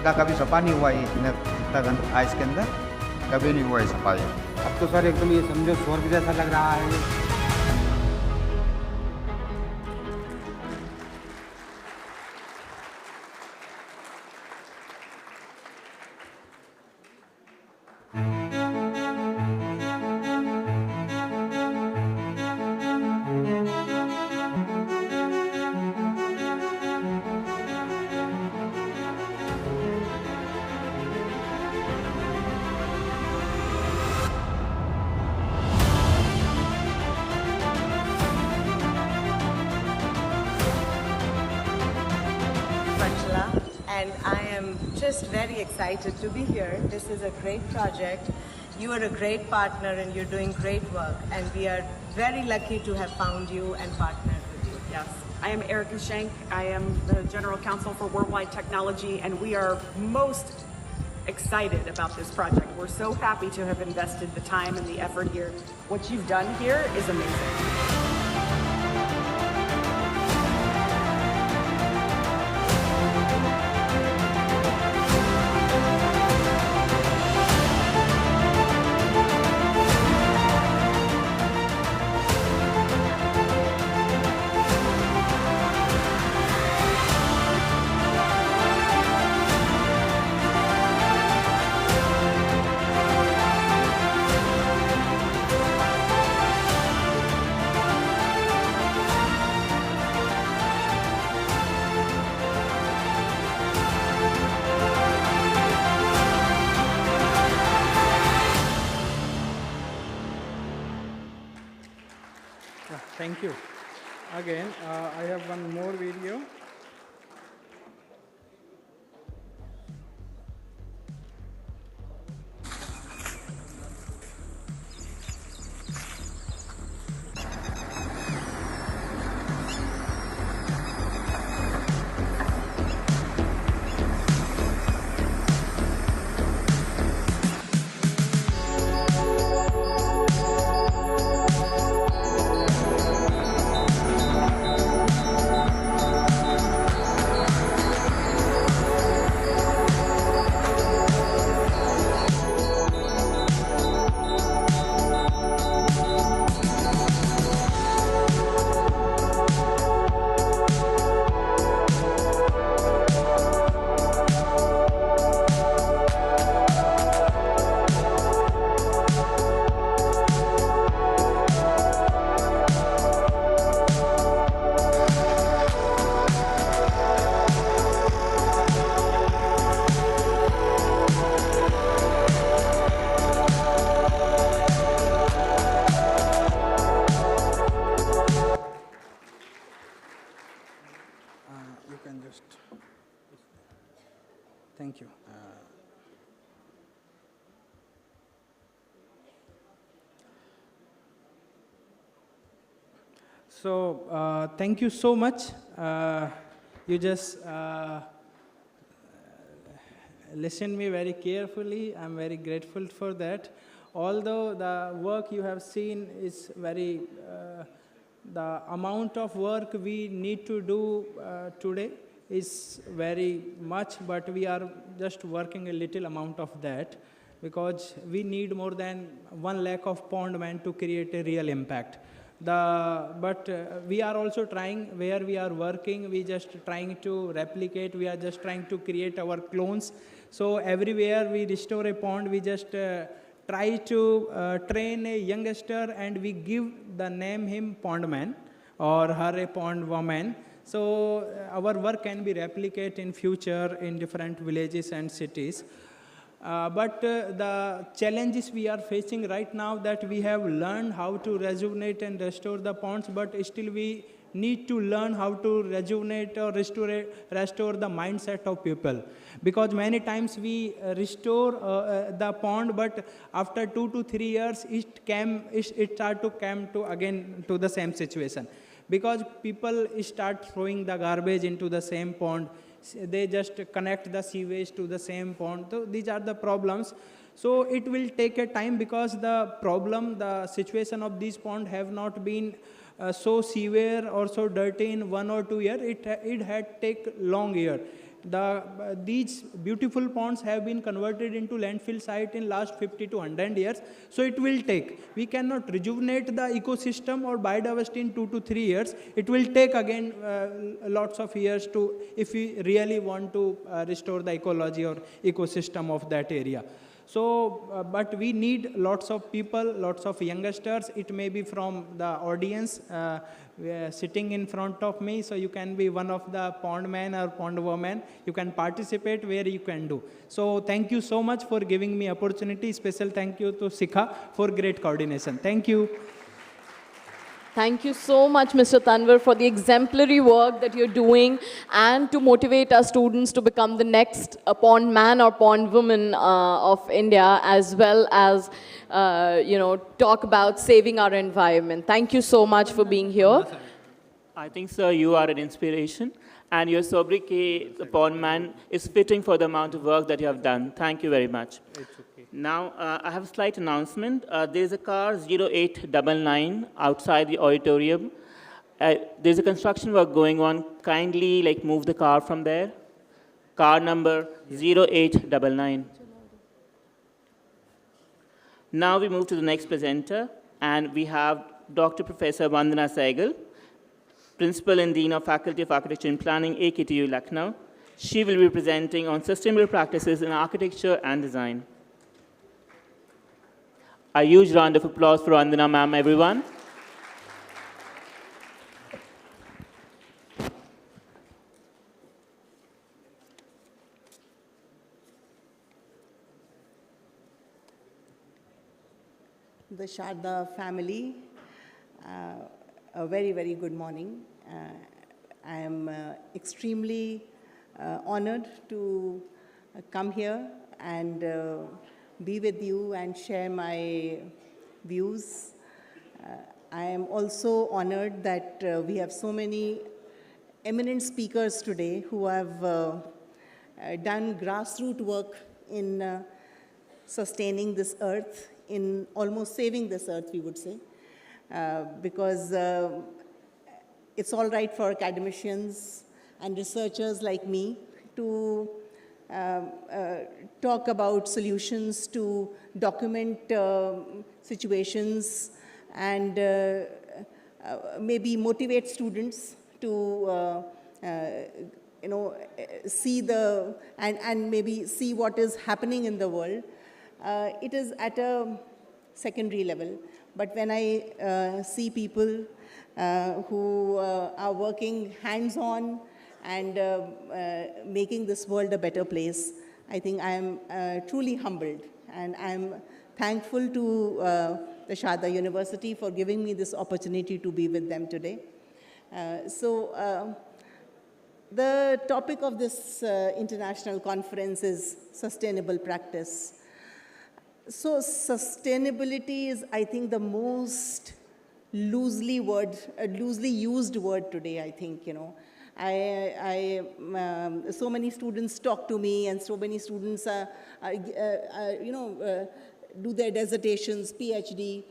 था, कभी सफा नहीं हुआ, ये इतना गंद था इसके अंदर, कभी नहीं हुआ ये सफाई। अब तो सर एकदम ये समझो स्वर्ग जैसा लग रहा है। And I am just very excited to be here. This is a great project. You are a great partner and you're doing great work. And we are very lucky to have found you and partnered with you. Yes. I am Erica Schenk. I am the General Counsel for Worldwide Technology, and we are most excited about this project. We're so happy to have invested the time and the effort here. What you've done here is amazing. Thank you. Again, I have one more video. Thank you. Thank you so much. You just listened me very carefully. I'm very grateful for that. Although the work you have seen is very, the amount of work we need to do today is very much, but we are just working a little amount of that because we need more than 1 lakh of pond man to create a real impact. But we are also trying, where we are working, we just trying to replicate, we are just trying to create our clones. So everywhere we restore a pond, we just try to train a youngster and we give the name him pond man or her a pond woman. So our work can be replicated in future in different villages and cities. But the challenges we are facing right now that we have learned how to rejuvenate and restore the ponds, but still we need to learn how to rejuvenate or restore the mindset of people. Because many times we restore the pond, but after 2 to 3 years, it start to come to again to the same situation. Because people start throwing the garbage into the same pond, they just connect the sewage to the same pond. So these are the problems. So it will take a time because the situation of these ponds have not been so severe or so dirty in 1 or 2 years. It had take long year. These beautiful ponds have been converted into landfill site in last 50 to 100 years. So it will take. We cannot rejuvenate the ecosystem or biodiversity in 2 to 3 years. It will take again lots of years to, if we really want to restore the ecology or ecosystem of that area. So, but we need lots of people, lots of youngsters. It may be from the audience sitting in front of me. So you can be one of the pond men or pond woman. You can participate where you can do. So thank you so much for giving me opportunity. Special thank you to Sikha for great coordination. Thank you. Thank you so much, Mr. Tanwar, for the exemplary work that you're doing and to motivate our students to become the next pond man or pond woman of India, as well as, talk about saving our environment. Thank you so much for being here. I think, sir, you are an inspiration, and your sobriquet, the pond man, is fitting for the amount of work that you have done. Thank you very much. It's okay. Now, I have a slight announcement. There's a car 0899 outside the auditorium. There's a construction work going on. Kindly move the car from there. Car number 0899. Now we move to the next presenter, and we have Dr. Professor Vandana Sehgal, Principal and Dean of Faculty of Architecture and Planning, AKTU, Lucknow. She will be presenting on sustainable practices in architecture and design. A huge round of applause for Vandana ma'am, everyone. The Sharda family, a very, very good morning. I am extremely honored to come here and be with you and share my views. I am also honored that we have so many eminent speakers today who have done grassroots work in sustaining this earth, in almost saving this earth, we would say, because it's all right for academicians and researchers like me to talk about solutions, to document situations, and maybe motivate students to see and maybe see what is happening in the world. It is at a secondary level, but when I see people who are working hands-on and making this world a better place, I think I am truly humbled, and I am thankful to the Sharda University for giving me this opportunity to be with them today. The topic of this international conference is sustainable practice. So sustainability is, I think, the most loosely used word today, I think, so many students talk to me, and so many students do their dissertations, PhD,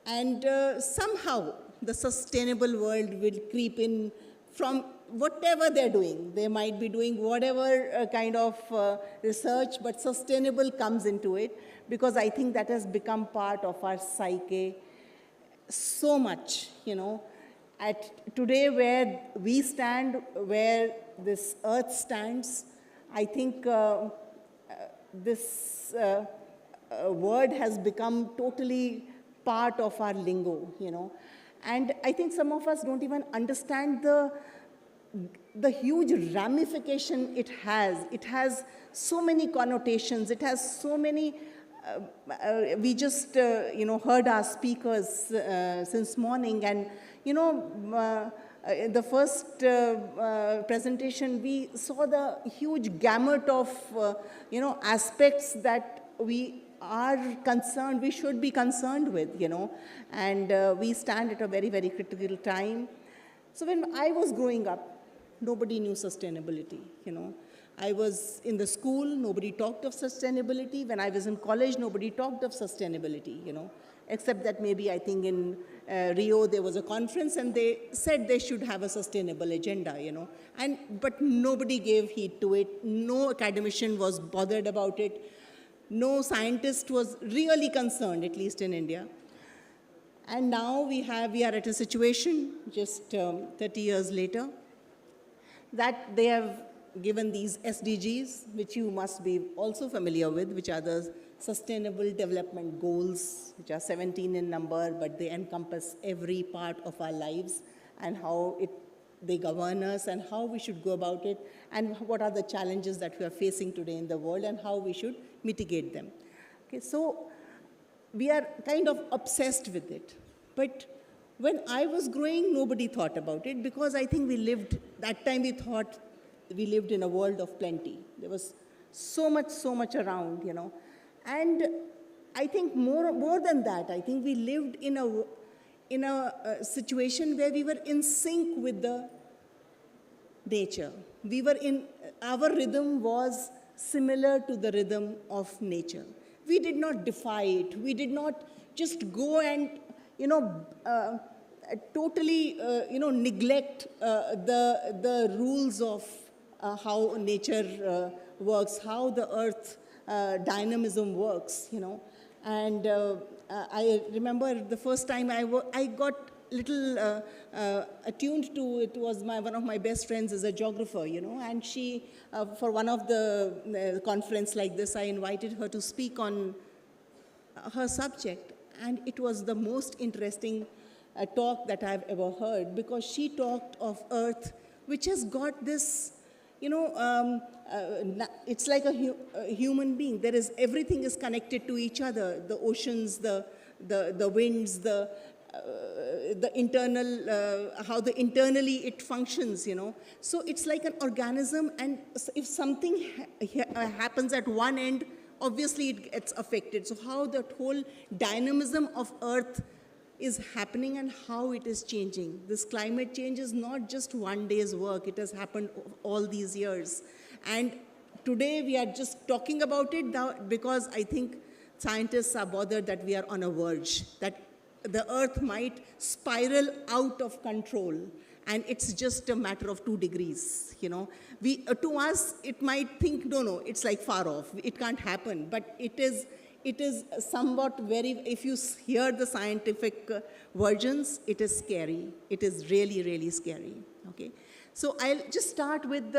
and somehow the sustainable world will creep in from whatever they're doing. They might be doing whatever kind of research, but sustainable comes into it, because I think that has become part of our psyche so much, At today, where we stand, where this earth stands, I think this word has become totally part of our lingo, And I think some of us don't even understand the huge ramification it has. It has so many connotations. It has so many. We just, heard our speakers since morning, and in the first presentation, we saw the huge gamut of, aspects that we are concerned, we should be concerned with, and we stand at a very, very critical time. So when I was growing up, nobody knew sustainability, I was in the school, nobody talked of sustainability. When I was in college, nobody talked of sustainability, except that maybe I think in Rio there was a conference and they said they should have a sustainable agenda, but nobody gave heed to it. No academician was bothered about it. No scientist was really concerned, at least in India. And now we are at a situation, just 30 years later, that they have given these SDGs, which you must be also familiar with, which are the Sustainable Development Goals, which are 17 in number, but they encompass every part of our lives and how they govern us and how we should go about it and what are the challenges that we are facing today in the world and how we should mitigate them. Okay, so we are kind of obsessed with it. But when I was growing, nobody thought about it because I think that time we thought we lived in a world of plenty. There was so much around, And I think more than that, I think we lived in a situation where we were in sync with the nature. Our rhythm was similar to the rhythm of nature. We did not defy it. We did not just go and, totally, neglect the rules of how nature works, how the earth dynamism works, And I remember the first time I got little attuned to it was one of my best friends is a geographer, and she, for one of the conference like this, I invited her to speak on her subject, and it was the most interesting talk that I've ever heard because she talked of Earth, which has got this, it's like a human being. Everything is connected to each other. The oceans, the winds, the internal, how internally it functions, So it's like an organism, and if something happens at one end, obviously it gets affected. So how that whole dynamism of Earth is happening and how it is changing. This climate change is not just one day's work. It has happened all these years. And today we are just talking about it because I think scientists are bothered that we are on a verge, that the Earth might spiral out of control. And it's just a matter of 2 degrees, To us, it might think, no, it's like far off. It can't happen. But it is somewhat if you hear the scientific versions, it is scary. It is really, really scary, okay? So I'll just start with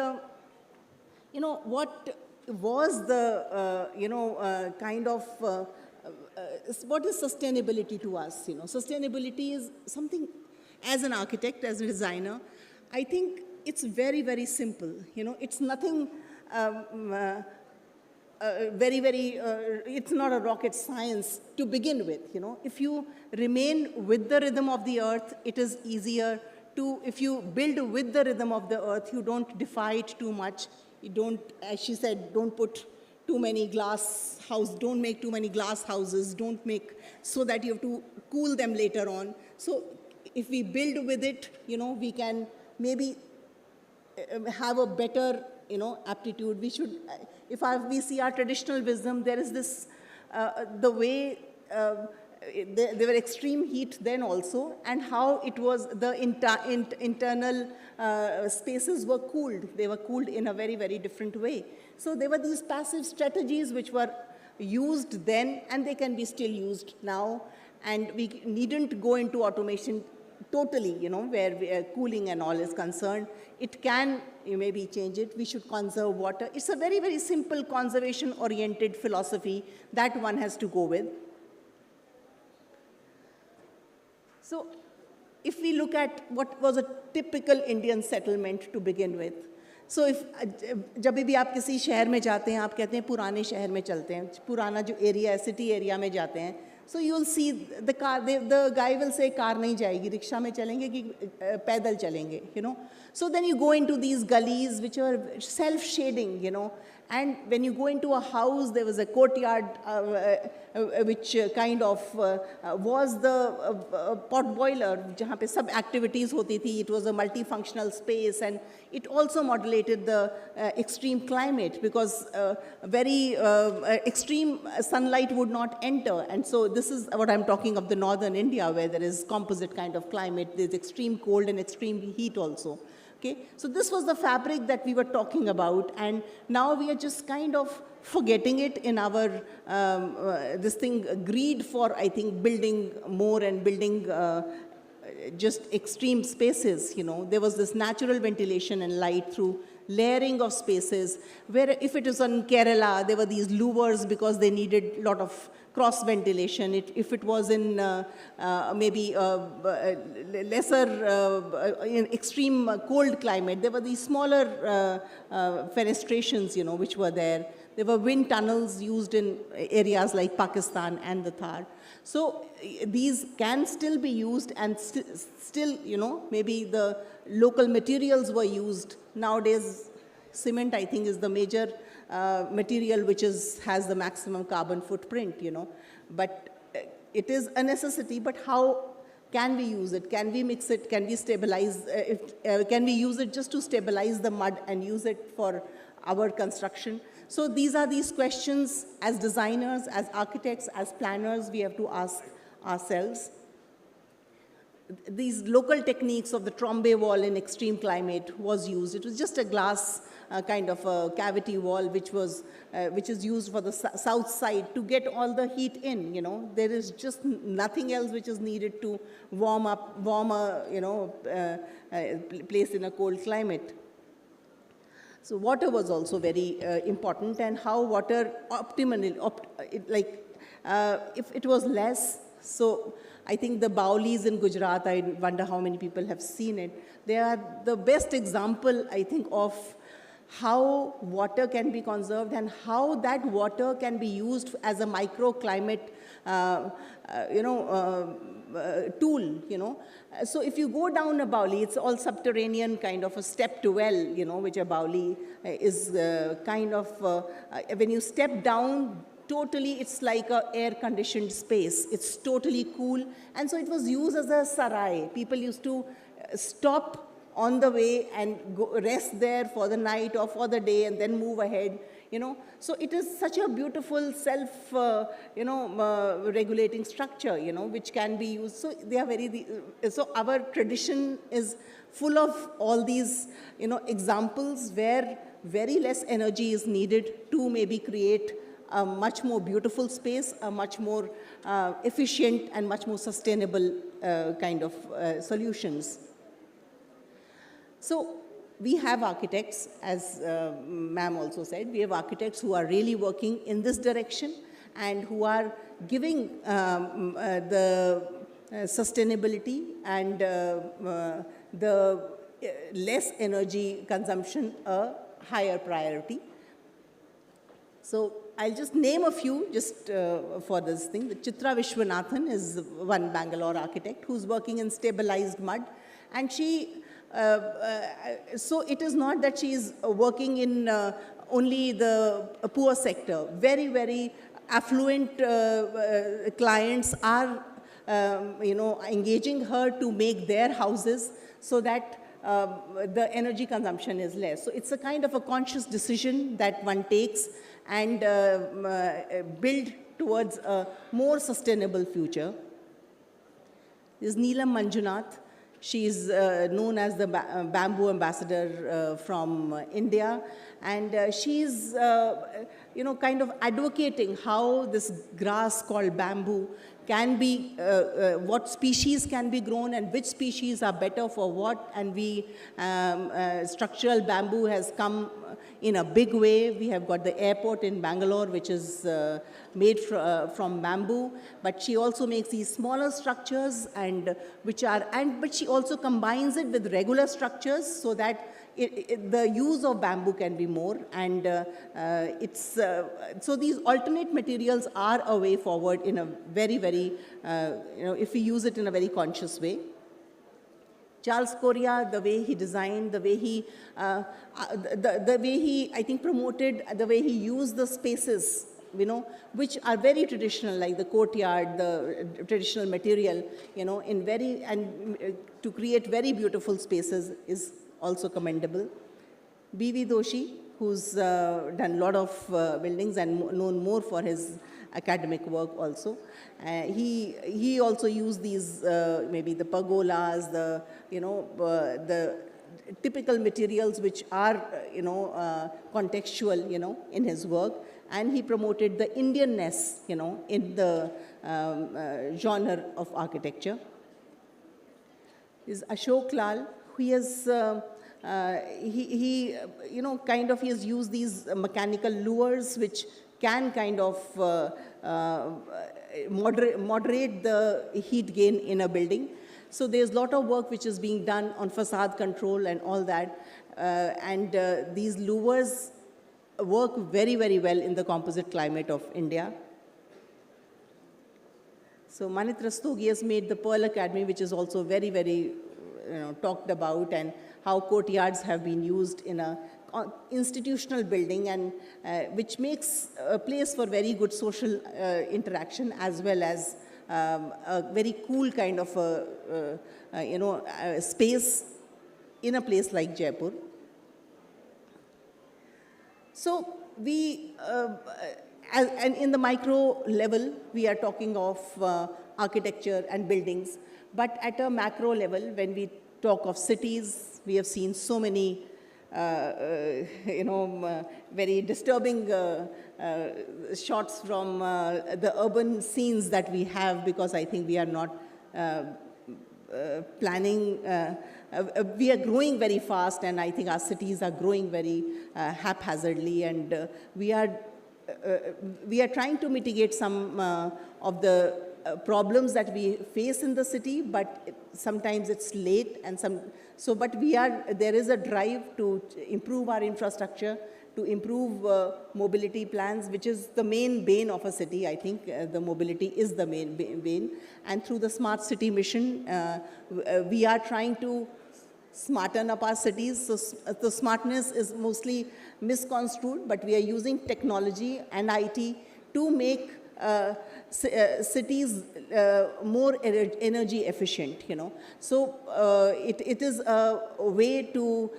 what was the, what is sustainability to us, Sustainability is something, as an architect, as a designer, I think it's very, very simple, It's nothing... it's not a rocket science to begin with, If you remain with the rhythm of the earth, it is easier if you build with the rhythm of the earth, you don't defy it too much. You don't, as she said, don't put too many don't make too many glass houses, don't make so that you have to cool them later on. So if we build with it, we can maybe have a better, aptitude. We should, we see our traditional wisdom, there is this, the way there were extreme heat then also, and how it was the internal spaces were cooled. They were cooled in a very, very different way. So there were these passive strategies which were used then, and they can be still used now. And we needn't go into automation totally, where cooling and all is concerned. It can maybe change it. We should conserve water. It's a very, very simple conservation-oriented philosophy that one has to go with. So if we look at what was a typical Indian settlement to begin with, so जब भी आप किसी शहर में जाते हैं, आप कहते हैं पुराने शहर में चलते हैं, पुराना जो एरिया है, सिटी एरिया में जाते हैं, so you'll see the guy will say car नहीं जाएगी, रिक्शा में चलेंगे कि पैदल चलेंगे, So then you go into these gullies which are self-shading, And when you go into a house, there was a courtyard which kind of was the pot boiler, jahan pe sab activities hoti thi. It was a multifunctional space, and it also modulated the extreme climate, because very extreme sunlight would not enter. And so this is what I'm talking of, the northern India, where there is composite kind of climate. There's extreme cold and extreme heat also. Okay, so this was the fabric that we were talking about, and now we are just kind of forgetting it in our this thing, greed for, I think, building more and building just extreme spaces. You know, there was this natural ventilation and light through layering of spaces, where if it is on Kerala, there were these louvers because they needed a lot of cross ventilation. If it was in maybe lesser, in extreme cold climate, there were these smaller fenestrations, you know, which were there. There were wind tunnels used in areas like Pakistan and the Thar. So these can still be used, and still, you know, maybe the local materials were used. Nowadays, cement, I think, is the major material which has the maximum carbon footprint, you know. But it is a necessity, but how can we use it? Can we mix it? Can we stabilize? Can we use it just to stabilize the mud and use it for our construction? So these are these questions as designers, as architects, as planners, we have to ask ourselves. These local techniques of the trombe wall in extreme climate was used. It was just a glass kind of a cavity wall which is used for the south side to get all the heat in, you know. There is just nothing else which is needed to warm a, you know, place in a cold climate. So water was also very important, and how water optimally, if it was less, so I think the Baolis in Gujarat, I wonder how many people have seen it. They are the best example, I think, of how water can be conserved and how that water can be used as a microclimate, tool, you know. So if you go down a Baoli, it's all subterranean kind of a stepped well, you know, which a Baoli is kind of, when you step down, totally it's like a air-conditioned space. It's totally cool. And so it was used as a sarai. People used to stop on the way and go rest there for the night or for the day and then move ahead, you know. So it is such a beautiful self, regulating structure, you know, which can be used. So they are so our tradition is full of all these, you know, examples where very less energy is needed to maybe create a much more beautiful space, a much more efficient and much more sustainable kind of solutions. So we have architects, as ma'am also said, we have architects who are really working in this direction and who are giving the sustainability and the less energy consumption a higher priority. So I'll just name a few just for this thing. The Chitra Vishwanathan is one Bangalore architect who's working in stabilized mud, and she so it is not that she is working in only the poor sector. Very, very affluent clients are, engaging her to make their houses so that the energy consumption is less. So it's a kind of a conscious decision that one takes and build towards a more sustainable future. There's Neelam Manjunath. She is known as the bamboo ambassador from India, and she's, kind of advocating how this grass called bamboo can be, what species can be grown and which species are better for what, and structural bamboo has come in a big way. We have got the airport in Bangalore, which is made from bamboo, but she also makes these smaller structures but she also combines it with regular structures so that the use of bamboo can be more, and so these alternate materials are a way forward in a very, very, if we use it in a very conscious way. Charles Correa, the way he designed, the way he, the way he, I think, promoted, the way he used the spaces, which are very traditional, like the courtyard, the traditional material, in very, and to create very beautiful spaces is also commendable. B.V. Doshi, who's done a lot of buildings and known more for his academic work also. He also used these, maybe the pergolas, the typical materials which are, contextual, in his work. And he promoted the Indianness, in the genre of architecture. Is Ashok Lal, who has, he has used these mechanical lures which can kind of moderate the heat gain in a building. So there's a lot of work which is being done on facade control and all that. These lures work very, very well in the composite climate of India. So Manit Rastogi has made the Pearl Academy, which is also very, very talked about, and how courtyards have been used in a institutional building, and which makes a place for very good social interaction, as well as a very cool kind of a space in a place like Jaipur. So we, and in the micro level, we are talking of architecture and buildings. But at a macro level, when we talk of cities, we have seen so many, very disturbing shots from the urban scenes that we have, because I think we are not planning. We are growing very fast, and I think our cities are growing very haphazardly, and we are trying to mitigate some of the problems that we face in the city, but sometimes it's late, and but there is a drive to improve our infrastructure, to improve mobility plans, which is the main bane of a city. I think the mobility is the main bane. And through the Smart City mission, we are trying to smarten up our cities. So the smartness is mostly misconstrued, but we are using technology and IT to make cities more energy efficient, So it is a way to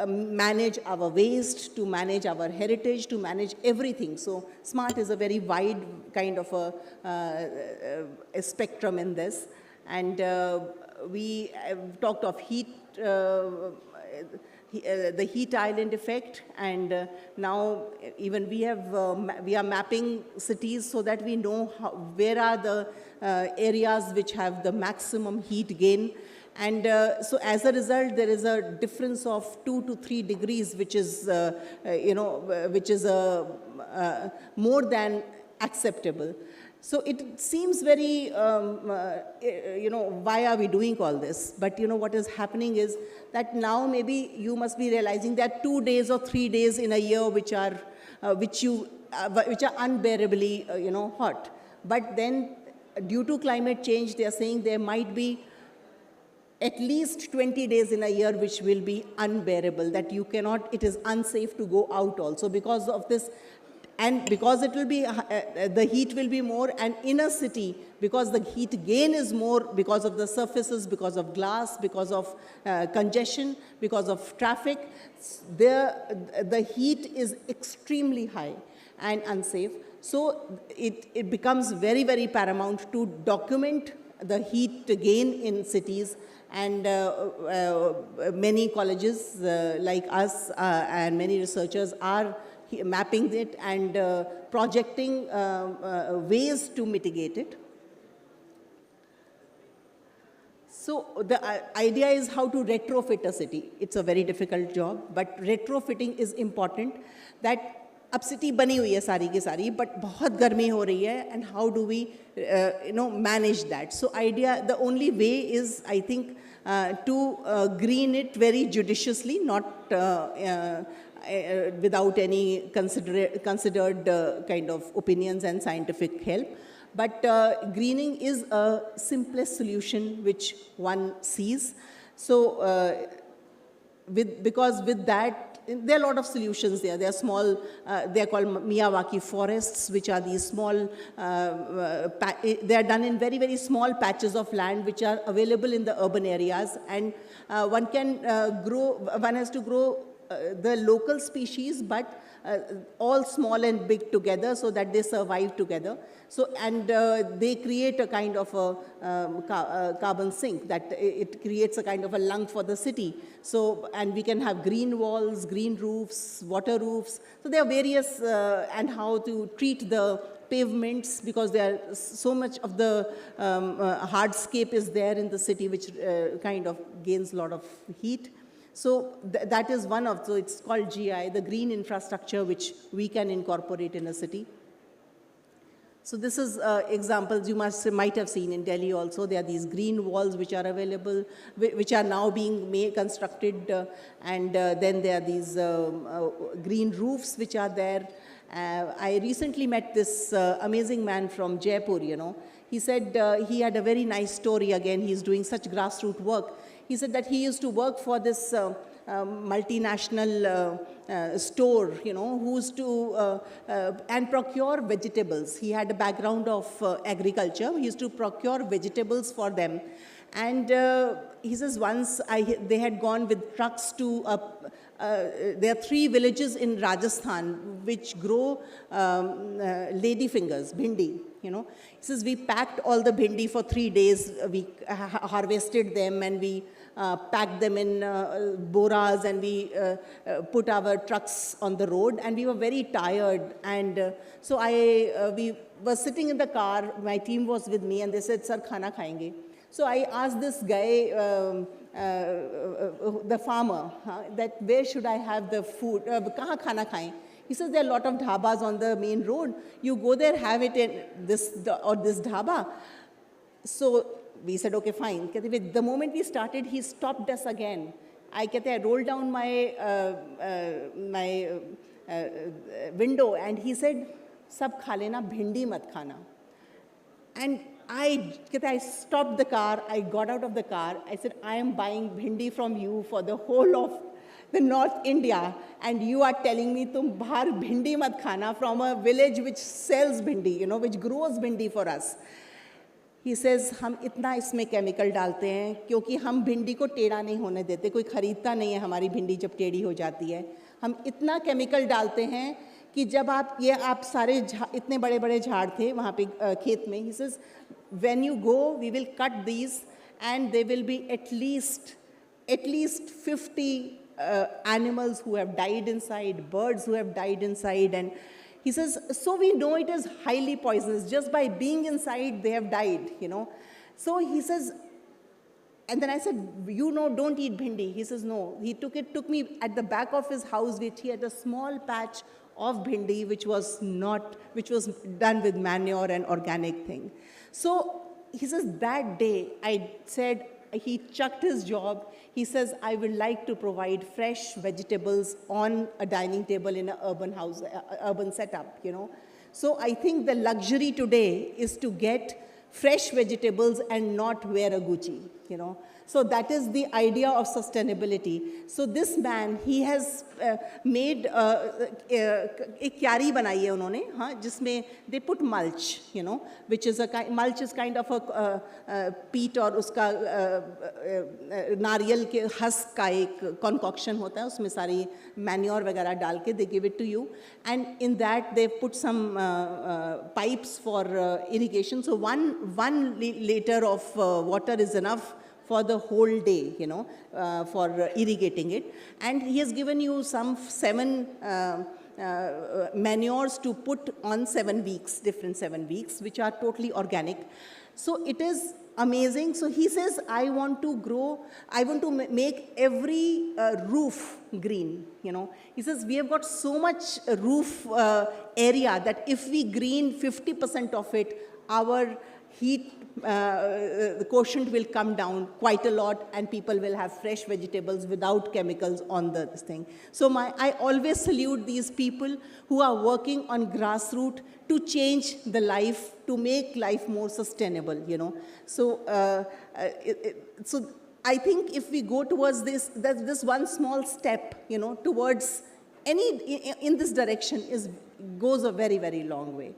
manage our waste, to manage our heritage, to manage everything. So smart is a very wide kind of a spectrum in this. And we talked of heat, the heat island effect, and now even we are mapping cities so that we know where are the areas which have the maximum heat gain. And so as a result, there is a difference of 2 to 3 degrees, which is, which is more than acceptable. So it seems very, why are we doing all this? But what is happening is that now maybe you must be realizing that 2 days or 3 days in a year which are unbearably, hot. But then due to climate change, they are saying there might be at least 20 days in a year which will be unbearable, that you cannot, it is unsafe to go out also because of this. And because it will be, the heat will be more, and in a city, because the heat gain is more because of the surfaces, because of glass, because of congestion, because of traffic, the heat is extremely high and unsafe. So it becomes very, very paramount to document the heat gain in cities. And many colleges like us and many researchers are mapping it and projecting ways to mitigate it. So the idea is how to retrofit a city. It's a very difficult job, but retrofitting is important. That अब city बनी हुई है सारी की सारी, but बहुत गर्मी हो रही है, and how do we manage that? So the only way is, I think, to green it very judiciously, not without any considered kind of opinions and scientific help. But greening is a simplest solution which one sees. So because with that, there are a lot of solutions there. There are small, they are called Miyawaki forests, which are these small, they are done in very, very small patches of land which are available in the urban areas. And one has to grow the local species, but all small and big together so that they survive together. So, and they create a kind of a carbon sink, that it creates a kind of a lung for the city. So, and we can have green walls, green roofs, water roofs. So there are various, and how to treat the pavements, because there are so much of the hardscape is there in the city, which kind of gains a lot of heat. So that is one of, so it's called GI, the green infrastructure, which we can incorporate in a city. So this is examples you might have seen in Delhi also. There are these green walls which are available, which are now being constructed, and then there are these green roofs which are there. I recently met this amazing man from Jaipur, you know. He said he had a very nice story again. He's doing such grassroots work. He said that he used to work for this multinational store, you know, who used to and procure vegetables. He had a background of agriculture. He used to procure vegetables for them. And he says once they had gone with trucks to, there are 3 villages in Rajasthan which grow lady fingers, bhindi, you know. He says we packed all the bhindi for 3 days. We harvested them and we packed them in boras, and we put our trucks on the road, and we were very tired. And so we were sitting in the car, my team was with me, and they said, "Sir, khana khayenge." So I asked this guy, the farmer, that where should I have the food, kahan khana khaye? He says there are a lot of dhabas on the main road. You go there, have it in this dhaba. So we said, okay, fine. The moment we started, he stopped us again. I rolled down my window, and he said, "Sab kha lena, bhindi mat khana." And I stopped the car. I got out of the car. I said, "I am buying bhindi from you for the whole of the North India, and you are telling me tum bahar bhindi mat khana from a village which sells bhindi, you know, which grows bhindi for us." He says, हम इतना इसमें chemical डालते हैं क्योंकि हम भिंडी को टेढ़ा नहीं होने देते, कोई खरीदता नहीं है हमारी भिंडी जब टेढ़ी हो जाती है. हम इतना केमिकल डालते हैं कि जब आप सारे इतने बड़े बड़े झाड़ थे वहाँ पे खेत में. He says, when you go, we will cut these, and there will be at least 50 animals who have died inside, birds who have died inside. And he says, so we know it is highly poisonous. Just by being inside, they have died, you know. So he says, and then I said, you know, don't eat bhindi. He says, no. He took me at the back of his house, which he had a small patch of bhindi, which was done with manure and organic thing. So he says, that day, I said, he chucked his job. He says, I would like to provide fresh vegetables on a dining table in an urban house, urban setup, you know. So I think the luxury today is to get fresh vegetables and not wear a Gucci, you know. So that is the idea of sustainability. So this man, he has made एक क्यारी बनाई है उन्होंने, हाँ, जिसमें they put mulch, you know, which is mulch is kind of a peat और उसका नारियल के हस्क का एक concoction होता है, उसमें सारी manure वगैरह डाल के they give it to you, and in that they put some pipes for irrigation. So one liter of water is enough for the whole day, you know, for irrigating it. And he has given you some 7 manures to put on 7 weeks, different 7 weeks, which are totally organic. So it is amazing. So he says, I want to make every roof green, you know. He says, we have got so much roof area that if we green 50% of it, our heat the quotient will come down quite a lot, and people will have fresh vegetables without chemicals on this thing. So I always salute these people who are working on grassroots to change the life, to make life more sustainable, you know. So, so I think if we go towards this one small step, you know, towards in this direction goes a very, very long way.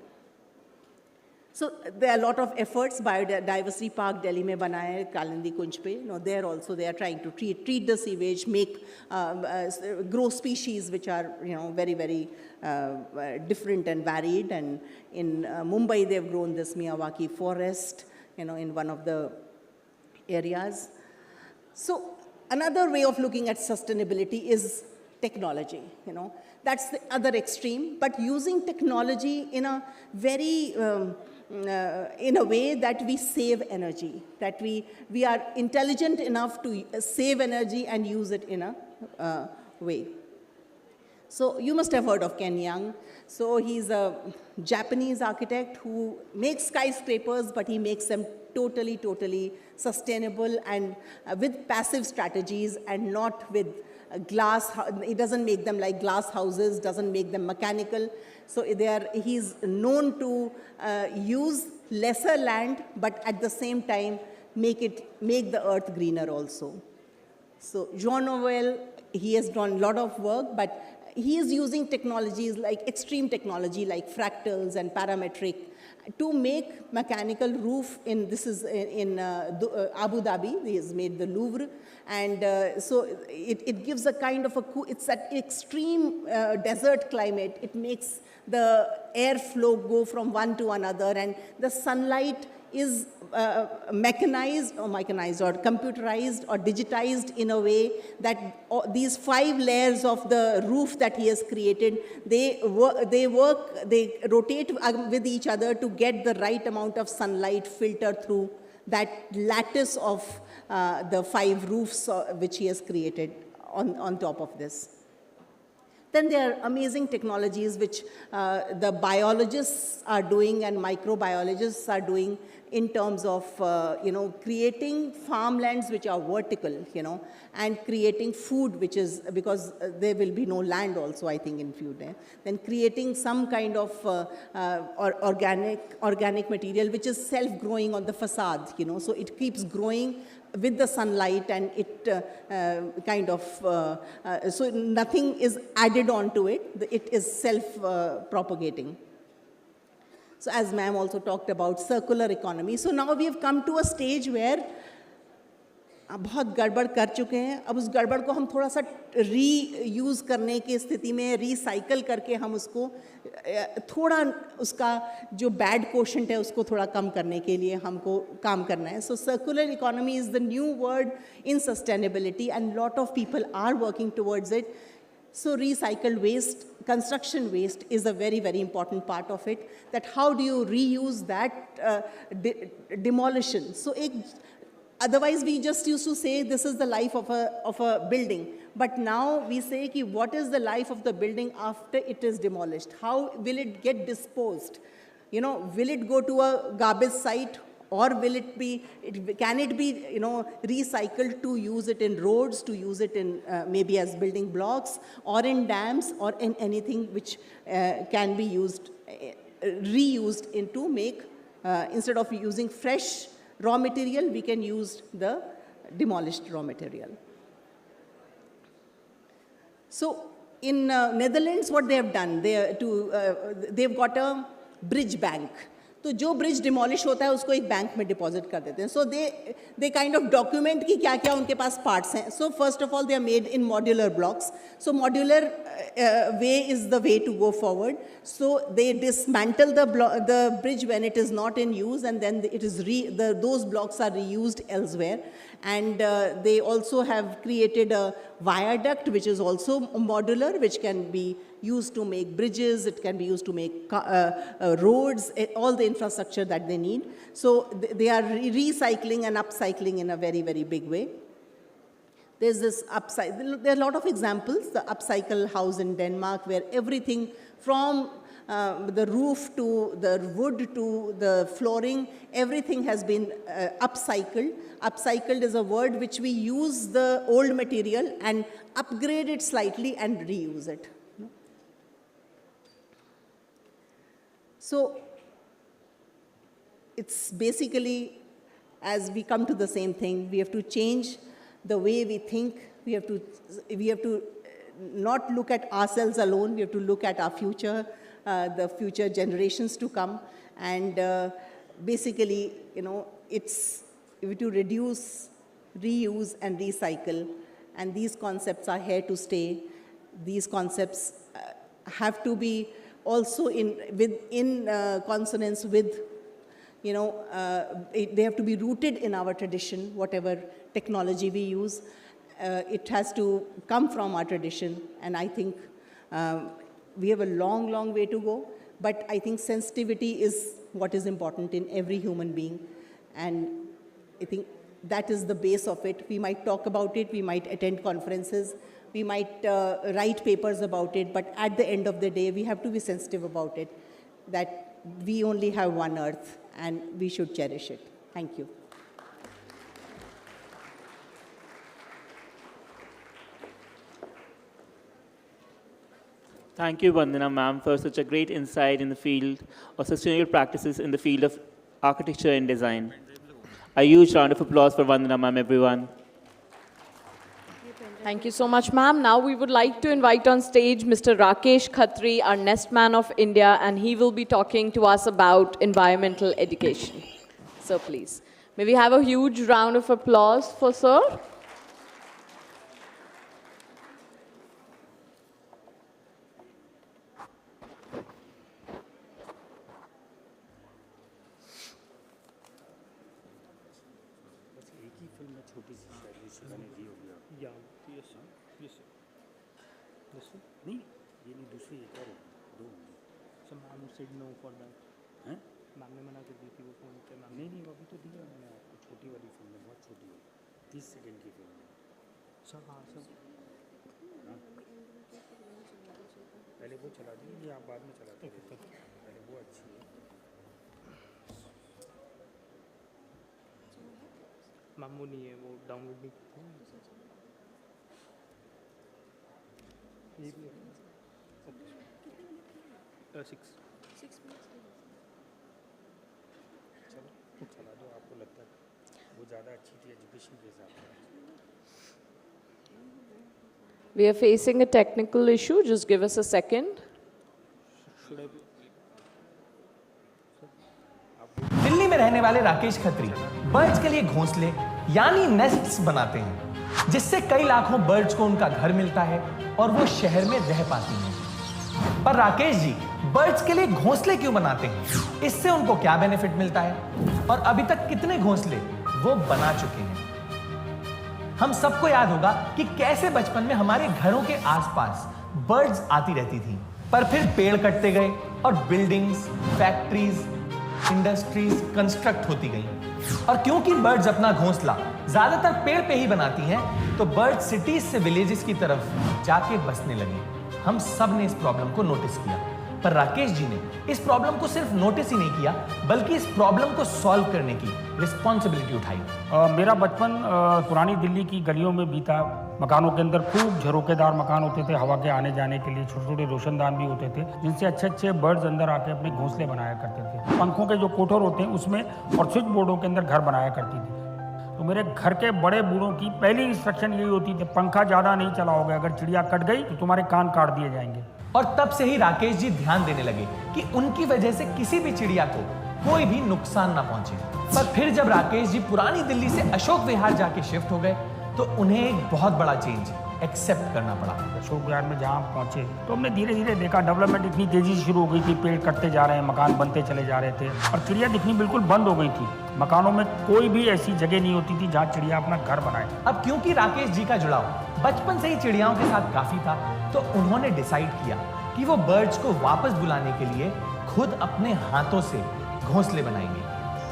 So there are a lot of efforts. Biodiversity Park Delhi mein bana hai, Kalindi Kunj pe. You know, there also they are trying to treat the sewage, grow species which are, you know, very, very different and varied. And in Mumbai, they've grown this Miyawaki forest, you know, in one of the areas. So another way of looking at sustainability is technology, you know. That's the other extreme, but using technology in a very in a way that we save energy, that we are intelligent enough to save energy and use it in a way. So you must have heard of Ken Young. So he's a Japanese architect who makes skyscrapers, but he makes them totally, totally sustainable and with passive strategies and not with glass. It doesn't make them like glass houses, doesn't make them mechanical. So he's known to use lesser land, but at the same time make the earth greener also. So Jean Nouvel, he has done a lot of work, but he is using technologies like extreme technology like fractals and parametric to make mechanical roof this is in Abu Dhabi. He has made the Louvre. And so it gives a kind of it's that extreme desert climate. It makes the airflow go from one to another, and the sunlight is mechanized or computerized or digitized in a way that these 5 layers of the roof that he has created, they rotate with each other to get the right amount of sunlight filtered through that lattice of the 5 roofs which he has created on top of this. Then there are amazing technologies which the biologists are doing and microbiologists are doing in terms of, you know, creating farmlands which are vertical, you know, and creating food which is, because there will be no land also, I think, in food. Then creating some kind of organic material which is self-growing on the facade, you know, so it keeps growing with the sunlight, and it so nothing is added onto it. It is self-propagating. So as ma'am also talked about circular economy. So now we have come to a stage where बहुत गड़बड़ कर चुके हैं. अब उस गड़बड़ को हम थोड़ा सा रीयूज़ करने की स्थिति में रीसाइकल करके हम उसको थोड़ा उसका जो बैड कोशेंट है उसको थोड़ा कम करने के लिए हमको काम करना है. So circular economy is the new word in sustainability, and lot of people are working towards it. So recycled waste, construction waste is a very, very important part of it. That how do you reuse that demolition? So otherwise, we just used to say this is the life of a building. But now we say ki what is the life of the building after it is demolished? How will it get disposed? You know, will it go to a garbage site, or will can it be, you know, recycled to use it in roads, to use it in maybe as building blocks, or in dams, or in anything which can be used, reused into make, instead of using fresh raw material, we can use the demolished raw material. So in Netherlands, what they have done, they've got a bridge bank. तो जो bridge demolish होता है उसको एक bank में deposit कर देते हैं. So they kind of document कि क्या क्या उनके पास पार्ट्स हैं. So first of all they are made in modular blocks. So modular way is the way to go forward. So they dismantle the bridge when it is not in use, and then it is those blocks are reused elsewhere. And they also have created a viaduct which is also modular, which can be used to make bridges, it can be used to make roads, all the infrastructure that they need. So they are recycling and upcycling in a very, very big way. There's this there are a lot of examples. The upcycle house in Denmark, where everything from the roof to the wood to the flooring, everything has been upcycled. Upcycled is a word which we use the old material and upgrade it slightly and reuse it. So it's basically, as we come to the same thing, we have to change the way we think. We have to not look at ourselves alone. We have to look at our future, the future generations to come. And basically, it's to reduce, reuse, and recycle. And these concepts are here to stay. These concepts have to be also in consonance with, they have to be rooted in our tradition, whatever technology we use. It has to come from our tradition, and I think we have a long, long way to go, but I think sensitivity is what is important in every human being, and I think that is the base of it. We might talk about it, we might attend conferences, we might write papers about it, but at the end of the day, we have to be sensitive about it, that we only have one earth, and we should cherish it. Thank you. Thank you, Vandana ma'am, for such a great insight in the field of sustainable practices in the field of architecture and design. A huge round of applause for Vandana ma'am, everyone. Thank you so much, ma'am. Now we would like to invite on stage Mr. Rakesh Khatri, our Nest Man of India, and he will be talking to us about environmental education. So please, may we have a huge round of applause for sir? No for that हैं ma'am ने मना कर दी थी वो phone पे ma'am नहीं अभी तो दिया मैंने आपको छोटी वाली फिल्म है बहुत छोटी है 30 सेकंड की फिल्म है सर हाँ सर पहले वो चला दी या आप बाद में चलाते हैं पहले वो अच्छी है मैम वो नहीं है वो डाउनलोड नहीं करते 6 चलो चला दो आपको लगता है वो ज़्यादा अच्छी थी एजुकेशन के हिसाब से We are facing a technical issue. Just give us a second. Delhi में रहने वाले राकेश खत्री बर्ड्स के लिए घोंसले यानी नेस्ट्स बनाते हैं, जिससे कई लाखों बर्ड्स को उनका घर मिलता है और वो शहर में रह पाती हैं। पर राकेश जी बर्ड्स के लिए घोंसले क्यों बनाते हैं? इससे उनको क्या बेनिफिट मिलता है? और अभी तक कितने घोंसले वो बना चुके हैं? हम सबको याद होगा कि कैसे बचपन में हमारे घरों के आसपास बर्ड्स आती रहती थी, पर फिर पेड़ कटते गए और बिल्डिंग्स, फैक्ट्रीज, इंडस्ट्रीज कंस्ट्रक्ट होती गई। और क्योंकि बर्ड्स अपना घोंसला ज्यादातर पेड़ पे ही बनाती हैं, तो बर्ड सिटीज से विलेजेस की तरफ जाके बसने लगे। हम सब ने इस प्रॉब्लम को नोटिस किया, पर राकेश जी ने इस प्रॉब्लम को सिर्फ नोटिस ही नहीं किया, बल्कि इस प्रॉब्लम को सॉल्व करने की रिस्पॉन्सिबिलिटी उठाई। मेरा बचपन पुरानी दिल्ली की गलियों में बीता। मकानों के अंदर खूब झरोकेदार मकान होते थे, हवा के आने जाने के लिए छोटे छोटे रोशनदान भी होते थे, जिनसे अच्छे अच्छे बर्ड्स अंदर आके अपने घोंसले बनाया करते थे। पंखों के जो कोठर होते हैं उसमें और स्विच बोर्डों के अंदर घर बनाया करती थी। तो मेरे घर के बड़े बूढ़ों की पहली इंस्ट्रक्शन यही होती थी, पंखा ज़्यादा नहीं चलाओगे, अगर चिड़िया कट गई तो तुम्हारे कान काट दिए जाएंगे। और तब से ही राकेश जी ध्यान देने लगे कि उनकी वजह से किसी भी चिड़िया को कोई भी नुकसान ना पहुंचे। पर फिर जब राकेश जी पुरानी दिल्ली से अशोक विहार जाके शिफ्ट हो गए, तो उन्हें एक बहुत बड़ा चेंज एक्सेप्ट करना पड़ा। अशोक विहार में जहाँ पहुँचे तो हमने धीरे धीरे देखा डेवलपमेंट इतनी तेजी से शुरू हो गई थी, पेड़ कटते जा रहे हैं, मकान बनते चले जा रहे थे और चिड़िया दिखनी बिल्कुल बंद हो गई थी। मकानों में कोई भी ऐसी जगह नहीं होती थी जहाँ चिड़िया अपना घर बनाए। अब क्योंकि राकेश जी का जुड़ाव बचपन से ही चिड़ियाओं के साथ काफी था, तो उन्होंने डिसाइड किया कि वो बर्ड्स को वापस बुलाने के लिए खुद अपने हाथों से घोंसले बनाएंगे।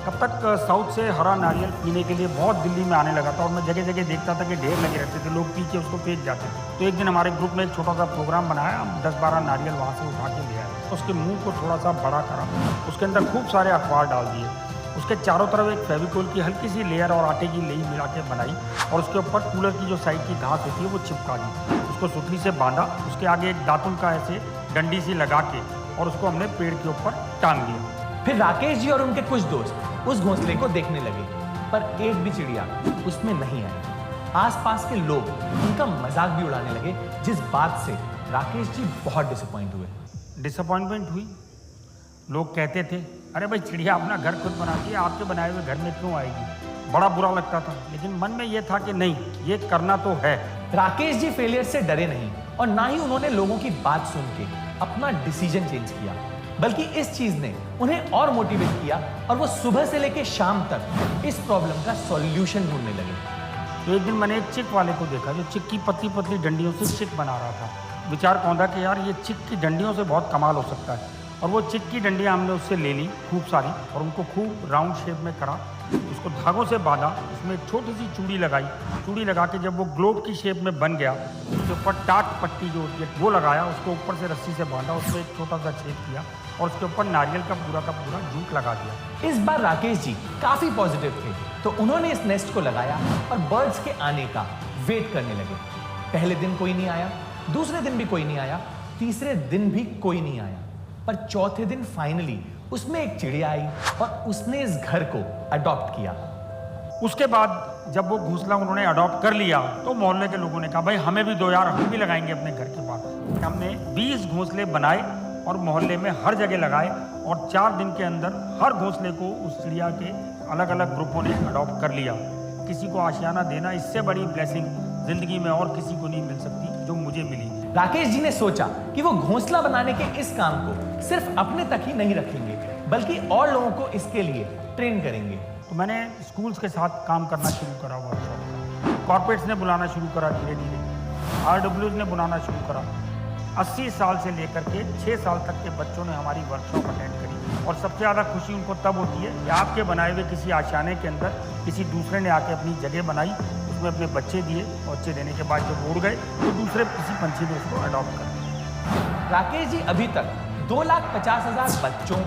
तब तक साउथ से हरा नारियल पीने के लिए बहुत दिल्ली में आने लगा था और मैं जगह जगह देखता था कि ढेर लगे रहते थे, लोग पी के उसको फेंक जाते थे। तो एक दिन हमारे ग्रुप में एक छोटा सा प्रोग्राम बनाया, हम 10-12 नारियल वहाँ से उठा के ले आए, उसके मुंह को थोड़ा सा बड़ा करा, उसके अंदर खूब सारे अखबार डाल दिए, उसके चारों तरफ एक फेविकोल की हल्की सी लेयर और आटे की लेई मिला के बनाई और उसके ऊपर कूलर की जो साइड की घास होती है वो चिपका दी, उसको सुतली से बांधा, उसके आगे एक दातुन का ऐसे डंडी सी लगा के और उसको हमने पेड़ के ऊपर टांग दिया। फिर राकेश जी और उनके कुछ दोस्त उस घोंसले को देखने लगे, पर एक भी चिड़िया उसमें नहीं आई। आसपास के लोग उनका मजाक भी उड़ाने लगे, जिस बात से राकेश जी बहुत डिसअपॉइंट हुए। डिसअपॉइंटमेंट हुई। लोग कहते थे अरे भाई चिड़िया अपना घर खुद बनाती है, आपके बनाए हुए घर में क्यों आएगी। बड़ा बुरा लगता था, लेकिन मन में ये था कि नहीं, ये करना तो है। राकेश जी फेलियर से डरे नहीं और ना ही उन्होंने लोगों की बात सुन के अपना डिसीजन चेंज किया, बल्कि इस चीज ने उन्हें और मोटिवेट किया और वो सुबह से लेकर शाम तक इस प्रॉब्लम का सॉल्यूशन ढूंढने लगे। तो एक दिन मैंने एक चिक वाले को देखा जो चिक की पतली पतली डंडियों से चिक बना रहा था। विचार कौन था कि यार ये चिक की डंडियों से बहुत कमाल हो सकता है, और वो चिक की डंडियाँ हमने उससे ले ली खूब सारी और उनको खूब राउंड शेप में करा, उसको धागों से बांधा, उसमें एक छोटी सी चूड़ी लगाई। चूड़ी लगा के जब वो ग्लोब की शेप में बन गया, उसके ऊपर टाट पट्टी जो होती है वो लगाया, उसको ऊपर से रस्सी से बांधा, उसमें एक छोटा सा छेद किया और उसके ऊपर नारियल का पूरा जूट लगा दिया। इस बार राकेश जी काफी पॉजिटिव थे, तो उन्होंने इस नेस्ट को लगाया और बर्ड्स के आने का वेट करने लगे। पहले दिन कोई नहीं आया, दूसरे दिन भी कोई नहीं आया, तीसरे दिन भी कोई नहीं आया, पर चौथे दिन फाइनली उसमें एक चिड़िया आई और उसने इस घर को अडॉप्ट किया। उसके बाद जब वो घोंसला उन्होंने अडॉप्ट कर लिया तो मोहल्ले के लोगों ने कहा भाई हमें भी दो यार, हम भी लगाएंगे अपने घर के बाहर। हमने 20 घोंसले बनाए और मोहल्ले में हर जगह लगाए और 4 दिन के अंदर हर घोंसले को उस चिड़िया के अलग अलग ग्रुपों ने अडॉप्ट कर लिया। किसी को आशियाना देना, इससे बड़ी ब्लेसिंग जिंदगी में और किसी को नहीं मिल सकती जो मुझे मिली। राकेश जी ने सोचा कि वो घोंसला बनाने के इस काम को सिर्फ अपने तक ही नहीं रखेंगे, बल्कि और लोगों को इसके लिए ट्रेन करेंगे। तो मैंने स्कूल्स के साथ काम करना शुरू करा, वर्कशॉप कॉर्पोरेट्स ने बुलाना शुरू करा, धीरे धीरे RWs ने बुलाना शुरू करा। 80 साल से लेकर के 6 साल तक के बच्चों ने हमारी वर्कशॉप अटेंड करी और सबसे ज़्यादा खुशी उनको तब होती है कि आपके बनाए हुए किसी आशियाने के अंदर किसी दूसरे ने आके अपनी जगह बनाई, उसमें अपने बच्चे दिए और बच्चे देने के बाद जब उड़ गए तो दूसरे किसी पंछी ने उसको अडॉप्ट कर लिया। राकेश जी अभी तक 2,50,000 बच्चों,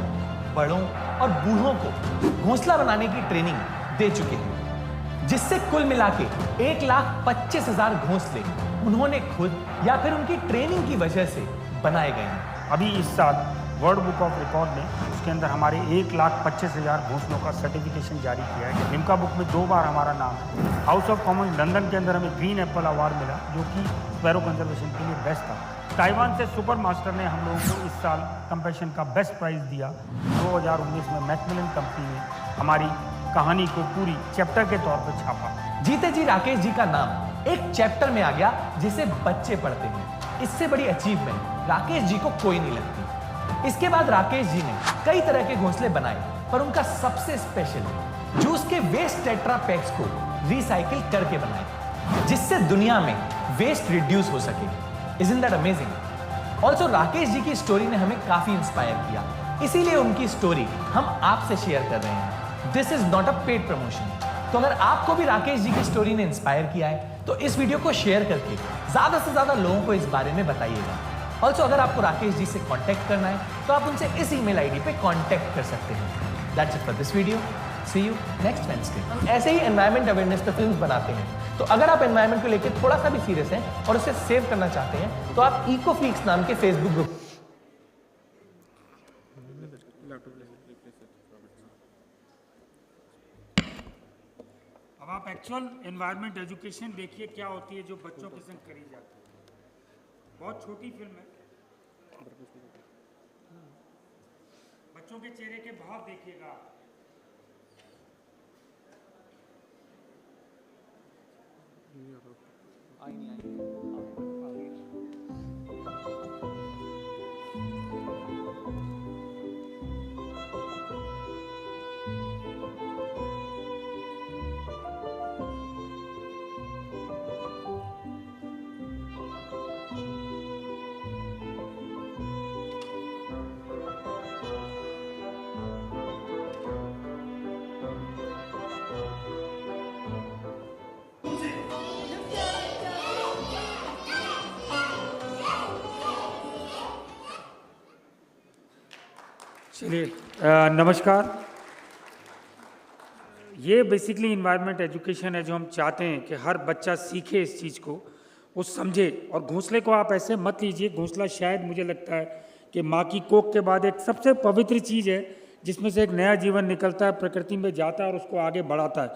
बड़ों और बूढ़ों को घोंसला बनाने की ट्रेनिंग दे चुके हैं, जिससे कुल मिला के 1,25,000 घोंसले उन्होंने खुद या फिर उनकी ट्रेनिंग की वजह से बनाए गए हैं। अभी इस साल वर्ल्ड बुक ऑफ रिकॉर्ड ने उसके अंदर हमारे 1,25,000 घोंसलों का सर्टिफिकेशन जारी किया है। लिम्का बुक में 2 बार हमारा नाम है। हाउस ऑफ कॉमन्स लंदन के अंदर हमें ग्रीन एप्पल अवार्ड मिला, जो कि स्पैरो कंजर्वेशन के लिए बेस्ट था। ताइवान से सुपर मास्टर ने हम लोगों को इस साल कंपैशन का बेस्ट प्राइज़ दिया। 2019 में मैकमिलन कंपनी ने हमारी कहानी को पूरी चैप्टर के तौर पर छापा। जीते जी राकेश जी का नाम एक चैप्टर में आ गया जिसे बच्चे पढ़ते हैं। इससे बड़ी अचीवमेंट राकेश जी को कोई नहीं लगती। इसके बाद राकेश जी ने कई तरह के घोंसले बनाए, पर उनका सबसे स्पेशल जूस के वेस्ट टेट्रा पैक्स को रिसाइकिल करके बनाए, जिससे दुनिया में वेस्ट रिड्यूस हो सके। Isn't that amazing? Also, Rakesh ji की स्टोरी ने हमें काफी इंस्पायर किया, इसीलिए उनकी स्टोरी हम आपसे शेयर कर रहे हैं। This is not a paid promotion. तो अगर आपको भी राकेश जी की स्टोरी ने इंस्पायर किया है तो इस वीडियो को शेयर करके ज्यादा से ज्यादा लोगों को इस बारे में बताइएगा। ऑल्सो अगर आपको राकेश जी से कांटेक्ट करना है तो आप उनसे इस ईमेल आईडी पे कांटेक्ट कर सकते हैं। That's it for this video. See you next Wednesday. हम ऐसे ही एनवायरमेंट अवेयरनेस पे फिल्म्स बनाते हैं, तो अगर आप एनवायरमेंट को लेकर थोड़ा सा भी सीरियस हैं और उसे सेव करना चाहते हैं तो आप इको फ्रीक्स नाम के फेसबुक ग्रुप अब आप एक्चुअल एनवायरमेंट एजुकेशन देखिए क्या होती है जो बच्चों के संग करी जाती है। बहुत छोटी फिल्म है, बच्चों के चेहरे के भाव देखिएगा। चलिए नमस्कार। ये बेसिकली इन्वायरमेंट एजुकेशन है जो हम चाहते हैं कि हर बच्चा सीखे इस चीज़ को, वो समझे। और घोंसले को आप ऐसे मत लीजिए, घोंसला शायद मुझे लगता है कि माँ की कोख के बाद एक सबसे पवित्र चीज़ है जिसमें से एक नया जीवन निकलता है, प्रकृति में जाता है और उसको आगे बढ़ाता है।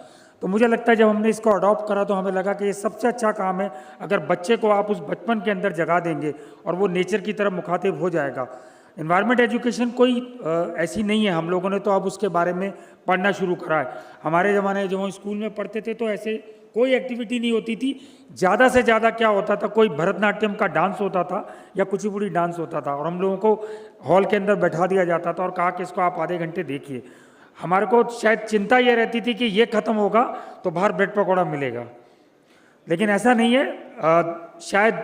तो मुझे लगता है जब हमने इसको अडॉप्ट करा तो हमें लगा कि ये सबसे अच्छा काम है। अगर बच्चे को आप उस बचपन के अंदर जगा देंगे और वो नेचर की तरफ मुखातिब हो जाएगा। इन्वायरमेंट एजुकेशन कोई ऐसी नहीं है, हम लोगों ने तो अब उसके बारे में पढ़ना शुरू करा है। हमारे ज़माने जब हम स्कूल में पढ़ते थे तो ऐसे कोई एक्टिविटी नहीं होती थी। ज़्यादा से ज़्यादा क्या होता था, कोई भरतनाट्यम का डांस होता था या कुचिपुड़ी डांस होता था और हम लोगों को हॉल के अंदर बैठा दिया जाता था और कहा कि इसको आप आधे घंटे देखिए। हमारे को शायद चिंता ये रहती थी कि ये ख़त्म होगा तो बाहर ब्रेड पकौड़ा मिलेगा, लेकिन ऐसा नहीं है। शायद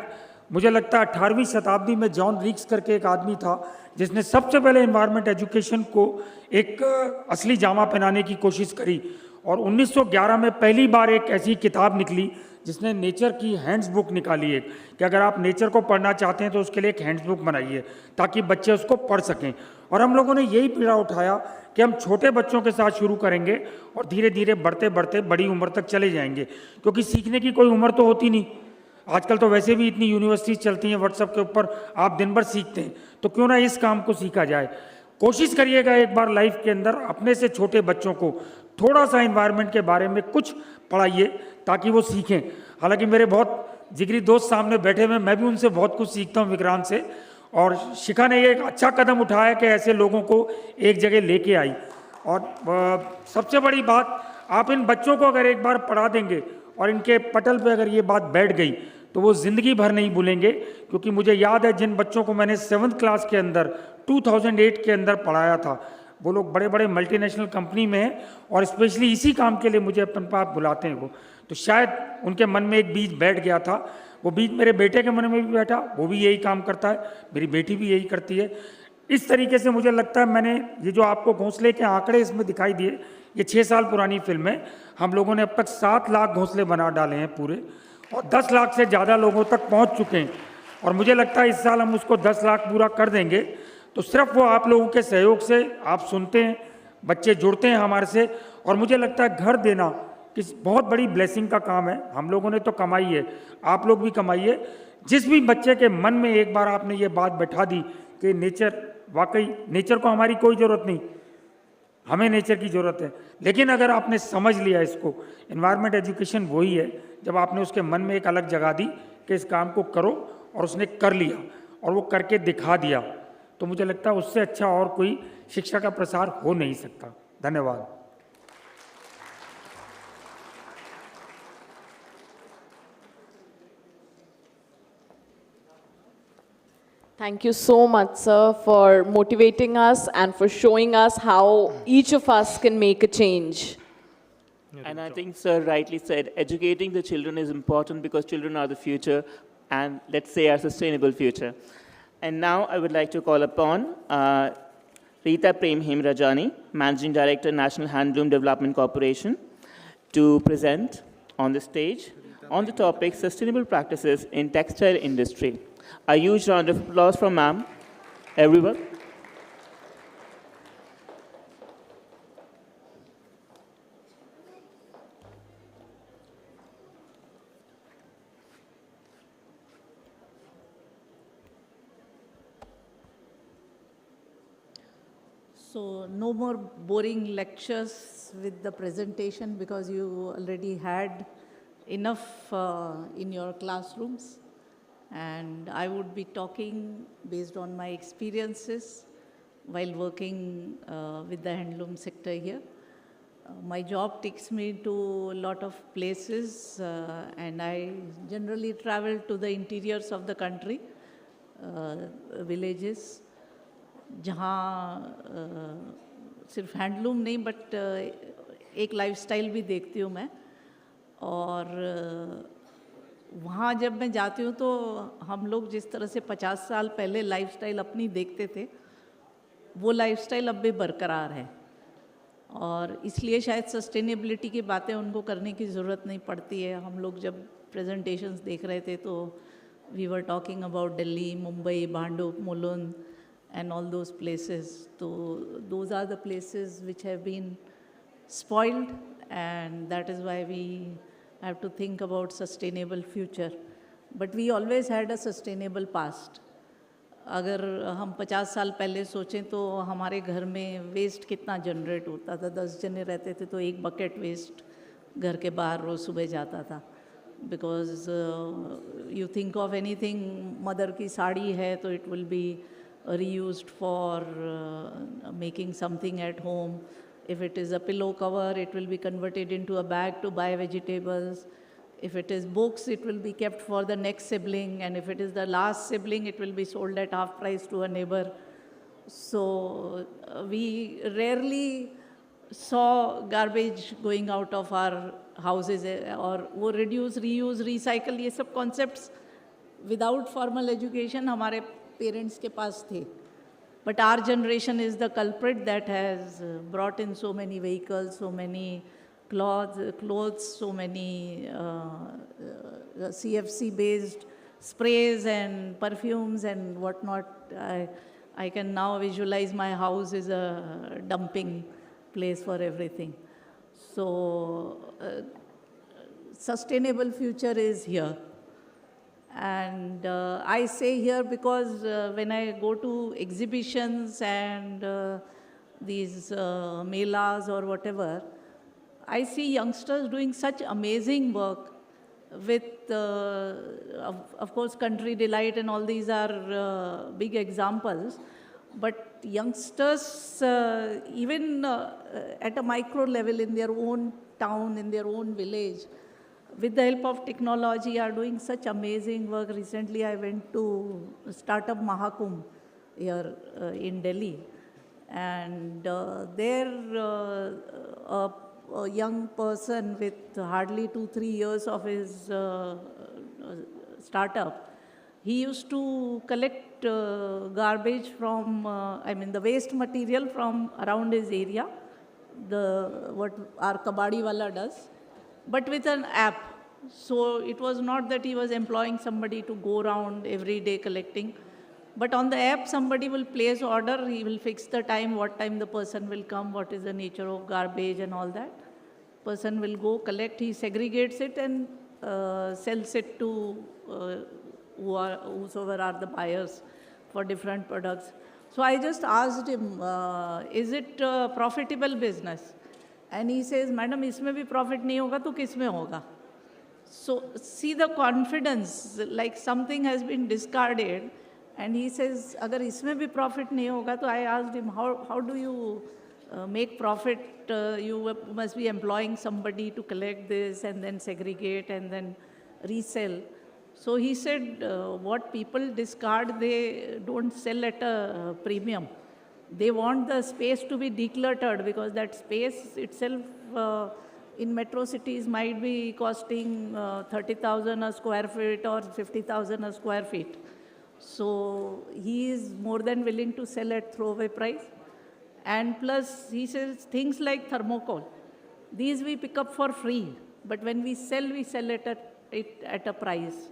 मुझे लगता है 18वीं शताब्दी में जॉन रीक्स करके एक आदमी था जिसने सबसे पहले इन्वायरमेंट एजुकेशन को एक असली जामा पहनाने की कोशिश करी और 1911 में पहली बार एक ऐसी किताब निकली जिसने नेचर की हैंड्स बुक निकाली एक, कि अगर आप नेचर को पढ़ना चाहते हैं तो उसके लिए एक हैंड्स बुक बनाइए ताकि बच्चे उसको पढ़ सकें। और हम लोगों ने यही पीड़ा उठाया कि हम छोटे बच्चों के साथ शुरू करेंगे और धीरे धीरे बढ़ते बढ़ते बड़ी उम्र तक चले जाएंगे, क्योंकि सीखने की कोई उम्र तो होती नहीं। आजकल तो वैसे भी इतनी यूनिवर्सिटीज चलती हैं, व्हाट्सएप के ऊपर आप दिन भर सीखते हैं, तो क्यों ना इस काम को सीखा जाए। कोशिश करिएगा एक बार लाइफ के अंदर अपने से छोटे बच्चों को थोड़ा सा इन्वायरमेंट के बारे में कुछ पढ़ाइए ताकि वो सीखें। हालांकि मेरे बहुत जिगरी दोस्त सामने बैठे हुए, मैं भी उनसे बहुत कुछ सीखता हूँ विक्रांत से, और शिखा ने ये एक अच्छा कदम उठाया कि ऐसे लोगों को एक जगह लेके आई। और सबसे बड़ी बात, आप इन बच्चों को अगर एक बार पढ़ा देंगे और इनके पटल पे अगर ये बात बैठ गई तो वो ज़िंदगी भर नहीं भूलेंगे। क्योंकि मुझे याद है जिन बच्चों को मैंने 7th क्लास के अंदर 2008 के अंदर पढ़ाया था, वो लोग बड़े बड़े मल्टीनेशनल कंपनी में हैं और स्पेशली इसी काम के लिए मुझे अपन पास बुलाते हैं वो। तो शायद उनके मन में एक बीज बैठ गया था, वो बीज मेरे बेटे के मन में भी बैठा, वो भी यही काम करता है, मेरी बेटी भी यही करती है। इस तरीके से मुझे लगता है मैंने ये जो आपको घोंसले के आंकड़े इसमें दिखाई दिए, ये 6 साल पुरानी फिल्म है। हम लोगों ने अब तक 7 लाख घोंसले बना डाले हैं पूरे, और 10 लाख से ज़्यादा लोगों तक पहुंच चुके हैं। और मुझे लगता है इस साल हम उसको 10 लाख पूरा कर देंगे। तो सिर्फ वो आप लोगों के सहयोग से, आप सुनते हैं, बच्चे जुड़ते हैं हमारे से, और मुझे लगता है घर देना किस बहुत बड़ी ब्लेसिंग का काम है। हम लोगों ने तो कमाई है, आप लोग भी कमाइए। जिस भी बच्चे के मन में एक बार आपने ये बात बैठा दी कि नेचर, वाकई नेचर को हमारी कोई ज़रूरत नहीं, हमें नेचर की ज़रूरत है, लेकिन अगर आपने समझ लिया इसको, एनवायरनमेंट एजुकेशन वही है जब आपने उसके मन में एक अलग जगह दी कि इस काम को करो, और उसने कर लिया और वो करके दिखा दिया, तो मुझे लगता है उससे अच्छा और कोई शिक्षा का प्रसार हो नहीं सकता। धन्यवाद। Thank you so much, sir, for motivating us and for showing us how each of us can make a change. And I think sir rightly said, educating the children is important because children are the future, and let's say our sustainable future. And now I would like to call upon Rita Prem Hemrajani, Managing Director, National Handloom Development Corporation, to present on the stage on the topic Sustainable Practices in Textile Industry. A huge round of applause from ma'am, everyone. So no more boring lectures with the presentation because you already had enough in your classrooms. And I would be talking based on my experiences while working with the handloom sector here. My job takes me to a lot of places and I generally travel to the interiors of the country, villages, जहाँ सिर्फ handloom नहीं but एक lifestyle भी देखती हूँ मैं। और वहाँ जब मैं जाती हूँ तो हम लोग जिस तरह से 50 साल पहले लाइफस्टाइल अपनी देखते थे, वो लाइफस्टाइल अब भी बरकरार है। और इसलिए शायद सस्टेनेबिलिटी की बातें उनको करने की ज़रूरत नहीं पड़ती है। हम लोग जब प्रेजेंटेशंस देख रहे थे तो we were talking about Delhi, Mumbai, Bhandup, Mulund and all those places. So those are the places which have been spoiled, and that is why we have to think about sustainable future. But we always had a sustainable past. अगर हम 50 साल पहले सोचें तो हमारे घर में waste कितना जनरेट होता था। 10 जने रहते थे तो एक बकेट वेस्ट घर के बाहर रोज़ सुबह जाता था. Because you think of anything, mother की साड़ी है तो it will be reused for making something at home. If it is a pillow cover, it will be converted into a bag to buy vegetables. If it is books, it will be kept for the next sibling. And if it is the last sibling, it will be sold at half price to a neighbor. So we rarely saw garbage going out of our houses, or वो reduce, reuse, recycle, ये सब concepts without formal education हमारे parents के पास थे. But our generation is the culprit that has brought in so many vehicles, so many clothes, so many CFC-based sprays and perfumes and whatnot. I can now visualize my house is a dumping place for everything. So, sustainable future is here. And I say here because when I go to exhibitions and these melas or whatever, I see youngsters doing such amazing work with, of course, Country Delight and all these are big examples. But youngsters, even at a micro level in their own town, in their own village, with the help of technology, are doing such amazing work. Recently, I went to Startup Mahakumbh here in Delhi. And there, a young person with hardly 2-3 years of his startup, he used to collect garbage from, the waste material from around his area, what our kabadi wala does, but with an app. So it was not that he was employing somebody to go around every day collecting, but on the app somebody will place order, he will fix the time, what time the person will come, what is the nature of garbage and all that. Person will go collect, he segregates it and sells it to whosoever are the buyers for different products. So I just asked him, is it a profitable business? And he says, Madam, इसमें भी profit नहीं होगा तो किस में होगा? So see the confidence, like something has been discarded, and he says, अगर इसमें भी profit नहीं होगा तो I asked him, how do you make profit? You must be employing somebody to collect this and then segregate and then resell. So he said, what people discard, they don't sell at a premium. They want the space to be decluttered because that space itself in metro cities might be costing 30,000 a square feet or 50,000 a square feet. So he is more than willing to sell at throwaway price. And plus, he says things like thermocol. These we pick up for free, but when we sell it at a price.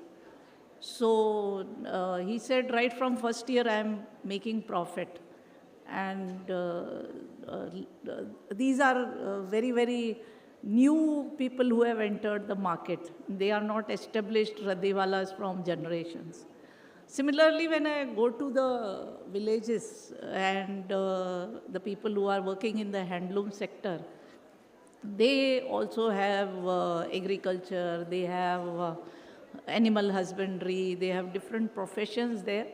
So he said, right from first year, I am making profit. And these are very, very new people who have entered the market. They are not established radhiwalas from generations. Similarly, when I go to the villages and the people who are working in the handloom sector, they also have agriculture, they have animal husbandry, they have different professions there.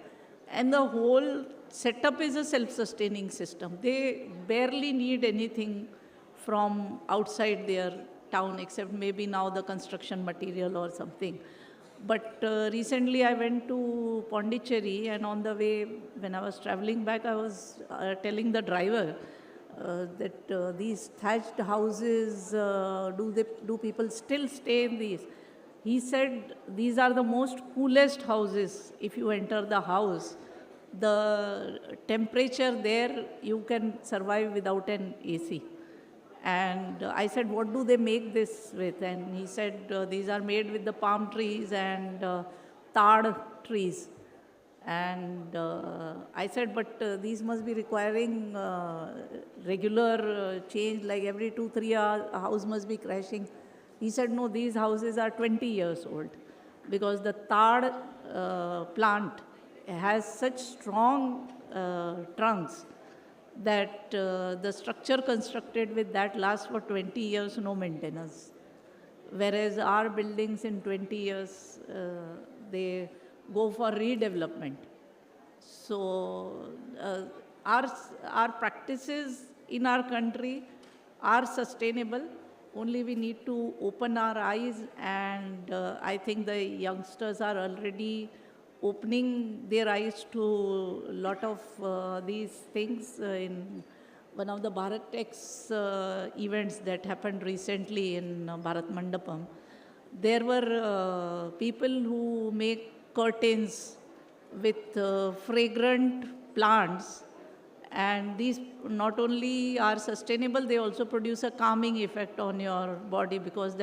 And the whole setup is a self-sustaining system. They barely need anything from outside their town, except maybe now the construction material or something. But recently I went to Pondicherry, and on the way, when I was traveling back, I was telling the driver that these thatched houses, do people still stay in these? He said, these are the most coolest houses. If you enter the house, the temperature there, you can survive without an AC. And I said, what do they make this with? And he said, these are made with the palm trees and tar trees. And I said, but these must be requiring regular change, like every 2-3 hours, a house must be crashing. He said, no, these houses are 20 years old because the tar plant has such strong trunks that the structure constructed with that lasts for 20 years, no maintenance. whereas our buildings in 20 years, they go for redevelopment. So our practices in our country are sustainable. Only we need to open our eyes, and I think the youngsters are already opening their eyes to a lot of these things. In one of the Bharat events that happened recently in Bharat Mandapam, there were people who make curtains with fragrant plants, and these not only are sustainable, they also produce a calming effect on your body, because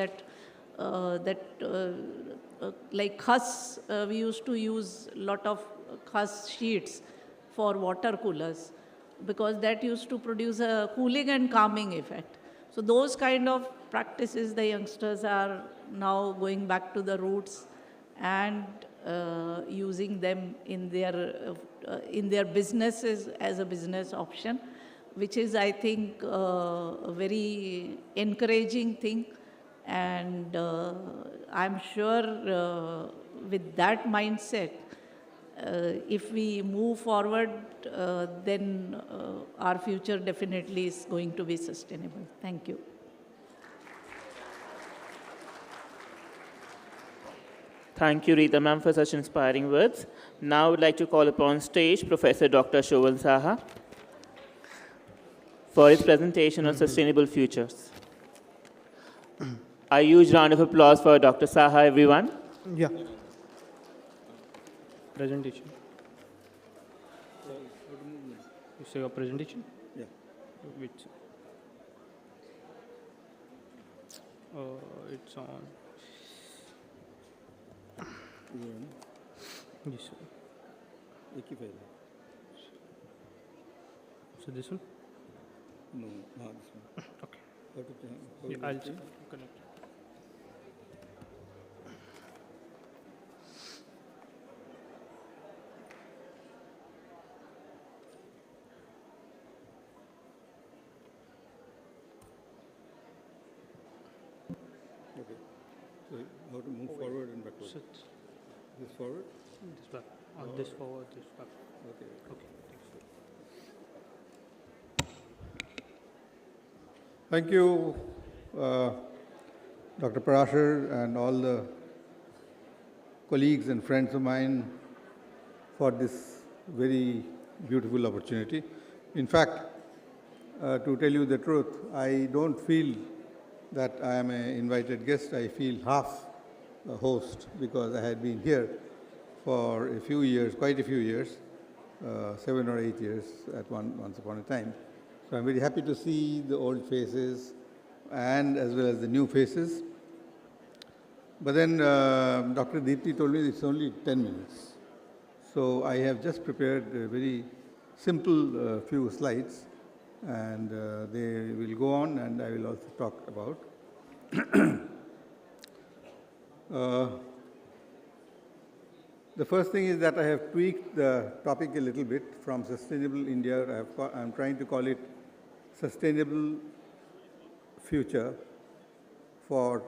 like khas, we used to use a lot of khas sheets for water coolers, because that used to produce a cooling and calming effect. So those kind of practices, the youngsters are now going back to the roots and using them in their businesses as a business option, which is, I think, a very encouraging thing. And I'm sure with that mindset, if we move forward, then our future definitely is going to be sustainable. Thank you. Thank you, Rita ma'am, for such inspiring words. Now I would like to call upon stage Professor Dr. Shoval Saha for his presentation on sustainable futures. A huge round of applause for Dr. Saha, everyone. Yeah. Presentation. You say your presentation? Yeah. Which? It's on. Yes, sir. So this one? No, not this one. Okay. How to I'll change? connect. Okay. So how to move forward and backward? Sit. This forward? This back. This forward, this back. Okay. Okay. Thank you, Dr. Parashar and all the colleagues and friends of mine for this very beautiful opportunity. In fact, to tell you the truth, I don't feel that I am an invited guest. I feel half a host, because I had been here for a few years, quite a few years, 7 or 8 years at once upon a time. So I'm very happy to see the old faces and as well as the new faces. But then Dr. Deepti told me it's only 10 minutes. So I have just prepared a very simple few slides, and they will go on, and I will also talk about. The first thing is that I have tweaked the topic a little bit from Sustainable India. I'm trying to call it Sustainable Future for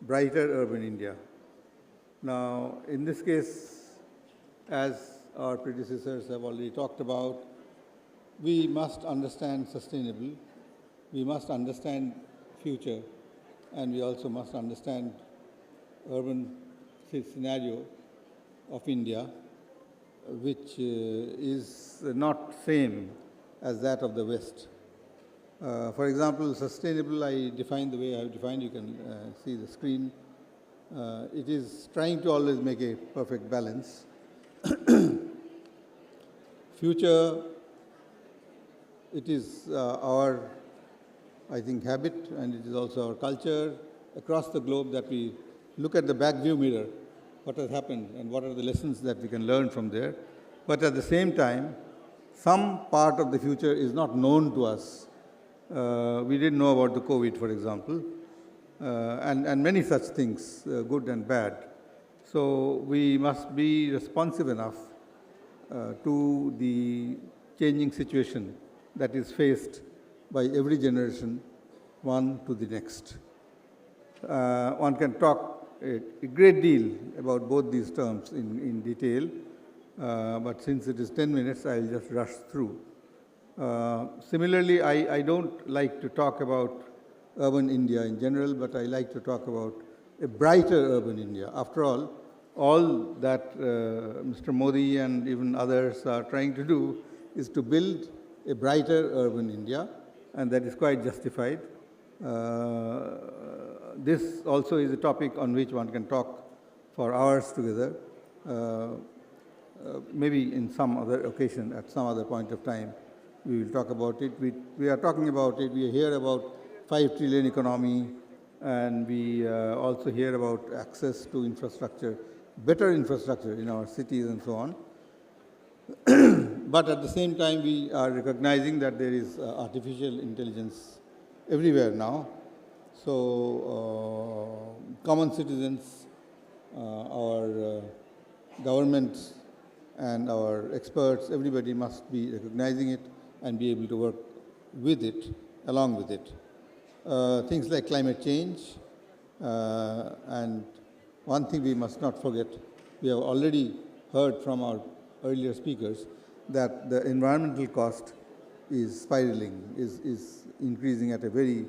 Brighter Urban India. Now, in this case, as our predecessors have already talked about, we must understand sustainable, we must understand future, and we also must understand urban scenario of India, which is not same as that of the West. For example, sustainable, I define the way I have defined, you can see the screen. It is trying to always make a perfect balance. Future, it is our, I think, habit, and it is also our culture across the globe that we look at the back view mirror, what has happened and what are the lessons that we can learn from there. But at the same time, some part of the future is not known to us. We didn't know about the COVID, for example, and many such things, good and bad. So we must be responsive enough to the changing situation that is faced by every generation, one to the next. one can talk a great deal about both these terms in detail, but since it is 10 minutes, I'll just rush through. Similarly, I don't like to talk about urban India in general, but I like to talk about a brighter urban India. After all that Mr. Modi and even others are trying to do is to build a brighter urban India, and that is quite justified. This also is a topic on which one can talk for hours together, maybe in some other occasion, at some other point of time, we will talk about it. We are talking about it, we hear about 5 trillion economy, and we also hear about access to infrastructure, better infrastructure in our cities and so on. But at the same time, we are recognizing that there is artificial intelligence everywhere now. So common citizens, our governments and our experts, everybody must be recognizing it and be able to work with it, along with it. Things like climate change, and one thing we must not forget, we have already heard from our earlier speakers that the environmental cost is spiraling, is increasing at a very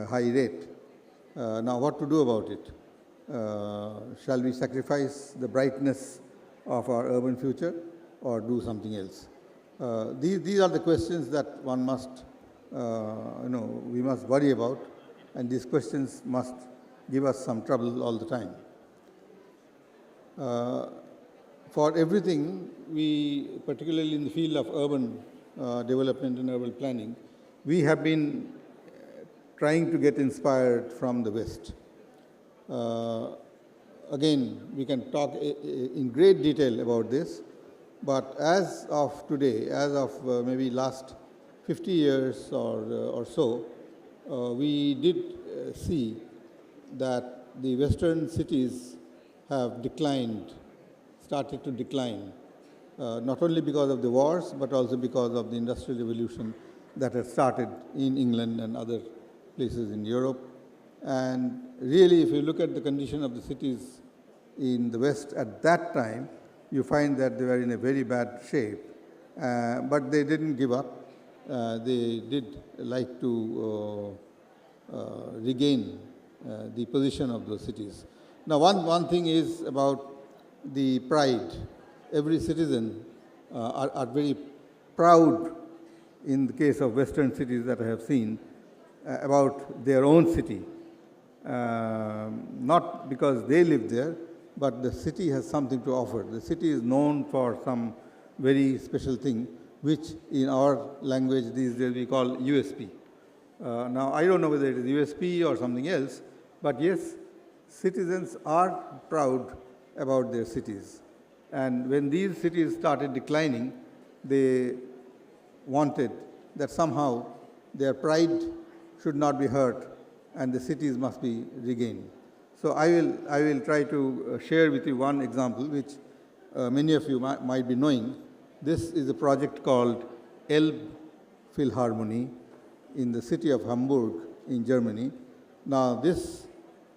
high rate. Now, what to do about it? Shall we sacrifice the brightness of our urban future or do something else? These are the questions that one must, we must worry about, and these questions must give us some trouble all the time. For everything, we, particularly in the field of urban development and urban planning, we have been trying to get inspired from the West. Again, we can talk in great detail about this, but as of today, as of maybe last 50 years or so, we did see that the Western cities have declined, started to decline, not only because of the wars, but also because of the industrial revolution that had started in England and other places in Europe. And really, if you look at the condition of the cities in the West at that time, you find that they were in a very bad shape. But they didn't give up. They did like to regain the position of those cities. Now, one thing is about the pride. Every citizen are very proud, in the case of Western cities that I have seen, about their own city. Not because they live there, but the city has something to offer. The city is known for some very special thing, which in our language these days we call USP. Now, I don't know whether it is USP or something else, but yes, citizens are proud about their cities. And when these cities started declining, they wanted that somehow their pride should not be hurt and the cities must be regained. So I will try to share with you one example which many of you might be knowing. This is a project called Elb Philharmonie in the city of Hamburg in Germany. Now, this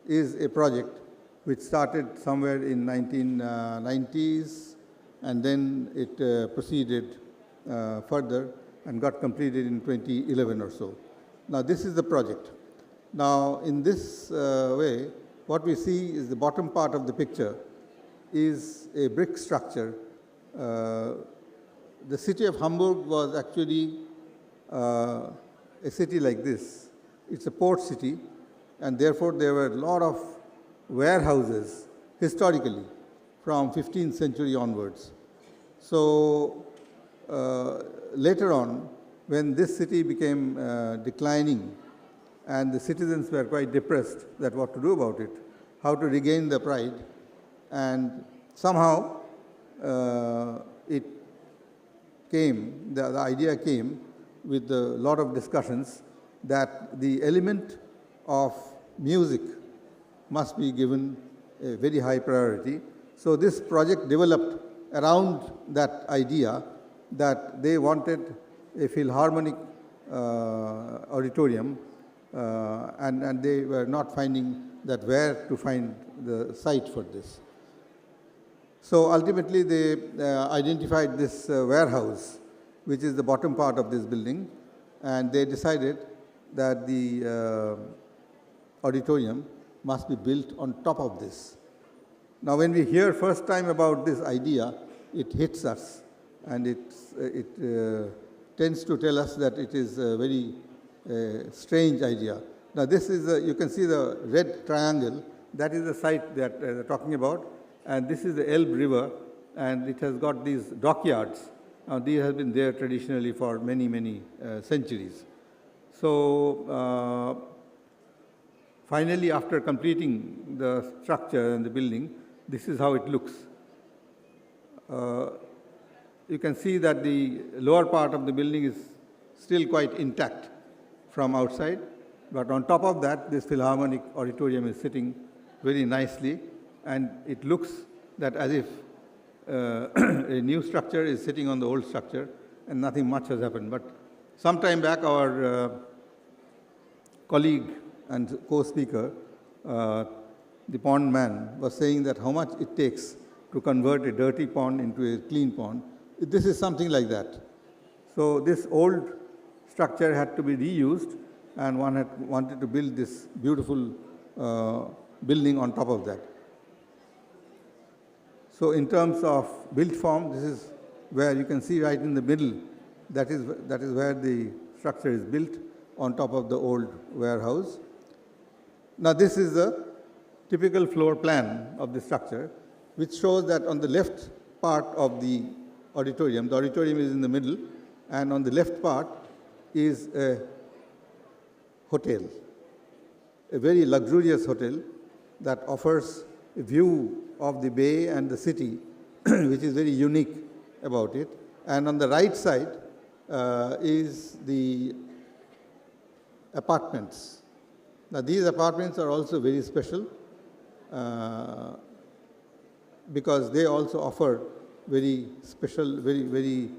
is a project which started somewhere in 1990s, and then it proceeded further and got completed in 2011 or so. Now, this is the project. Now, in this way, what we see is the bottom part of the picture is a brick structure. The city of Hamburg was actually a city like this. It's a port city, and therefore there were a lot of warehouses historically from 15th century onwards. So later on, when this city became declining and the citizens were quite depressed that what to do about it, how to regain the pride, and somehow it came, the idea came with a lot of discussions that the element of music must be given a very high priority. So this project developed around that idea that they wanted a philharmonic auditorium, and they were not finding that where to find the site for this. So ultimately they identified this warehouse, which is the bottom part of this building, and they decided that the auditorium must be built on top of this. Now when we hear first time about this idea, it hits us, and it tends to tell us that it is a very strange idea. Now this is, you can see the red triangle, that is the site that they're talking about, and this is the Elbe River, and it has got these dockyards. These have been there traditionally for many, many centuries. So finally, after completing the structure and the building, this is how it looks. You can see that the lower part of the building is still quite intact from outside, but on top of that, this Philharmonic Auditorium is sitting very nicely, and it looks that as if a new structure is sitting on the old structure and nothing much has happened. But some time back, our colleague and co-speaker, the pond man, was saying that how much it takes to convert a dirty pond into a clean pond. This is something like that. So this old structure had to be reused, and one had wanted to build this beautiful building on top of that. So in terms of built form, this is where you can see right in the middle, that is where the structure is built on top of the old warehouse. Now this is the typical floor plan of the structure, which shows that on the left part of the auditorium is in the middle, and on the left part is a hotel, a very luxurious hotel that offers a view of the bay and the city, which is very unique about it. And on the right side is the apartments. Now these apartments are also very special because they also offer very special, very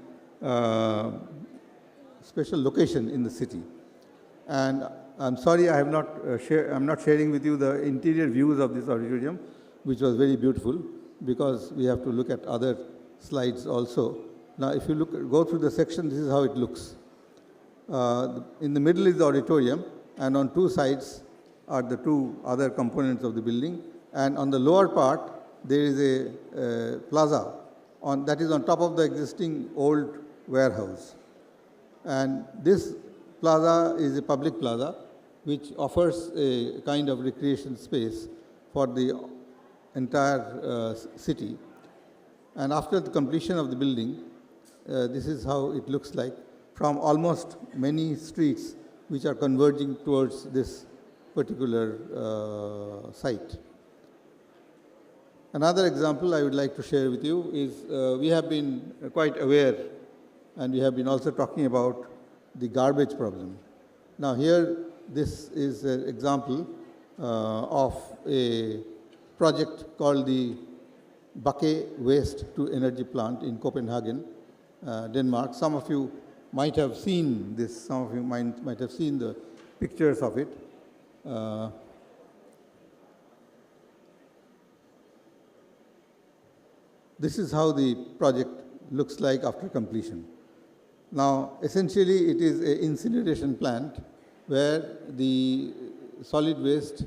special location in the city. And I'm sorry I have not I'm not sharing with you the interior views of this auditorium, which was very beautiful, because we have to look at other slides also. Now if you go through the section, this is how it looks. In the middle is the auditorium, and on two sides are the two other components of the building. And on the lower part, there is a plaza that is on top of the existing old warehouse. And this plaza is a public plaza, which offers a kind of recreation space for the entire city. And after the completion of the building, this is how it looks like from almost many streets which are converging towards this particular site. Another example I would like to share with you is we have been quite aware, and we have been also talking about the garbage problem. Now here, this is an example of a project called the Bakke Waste to Energy Plant in Copenhagen, Denmark. Some of you might have seen this, some of you might have seen the pictures of it. This is how the project looks like after completion. Now, essentially, it is an incineration plant where the solid waste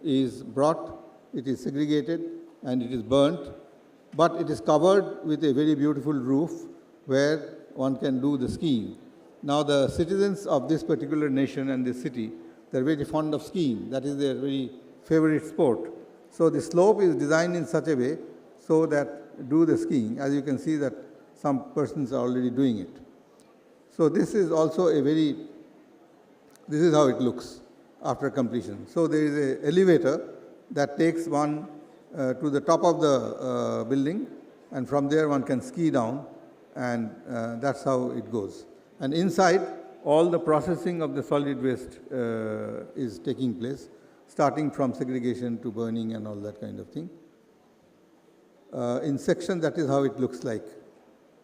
is brought, it is segregated, and it is burnt, but it is covered with a very beautiful roof where one can do the skiing. Now, the citizens of this particular nation and this city, they're very fond of skiing. That is their very favorite sport. So the slope is designed in such a way so that do the skiing. As you can see that some persons are already doing it. So this is also a very, this is how it looks after completion. So there is an elevator that takes one to the top of the building, and from there one can ski down, and that's how it goes. And inside, all the processing of the solid waste is taking place, starting from segregation to burning and all that kind of thing. In section, that is how it looks like.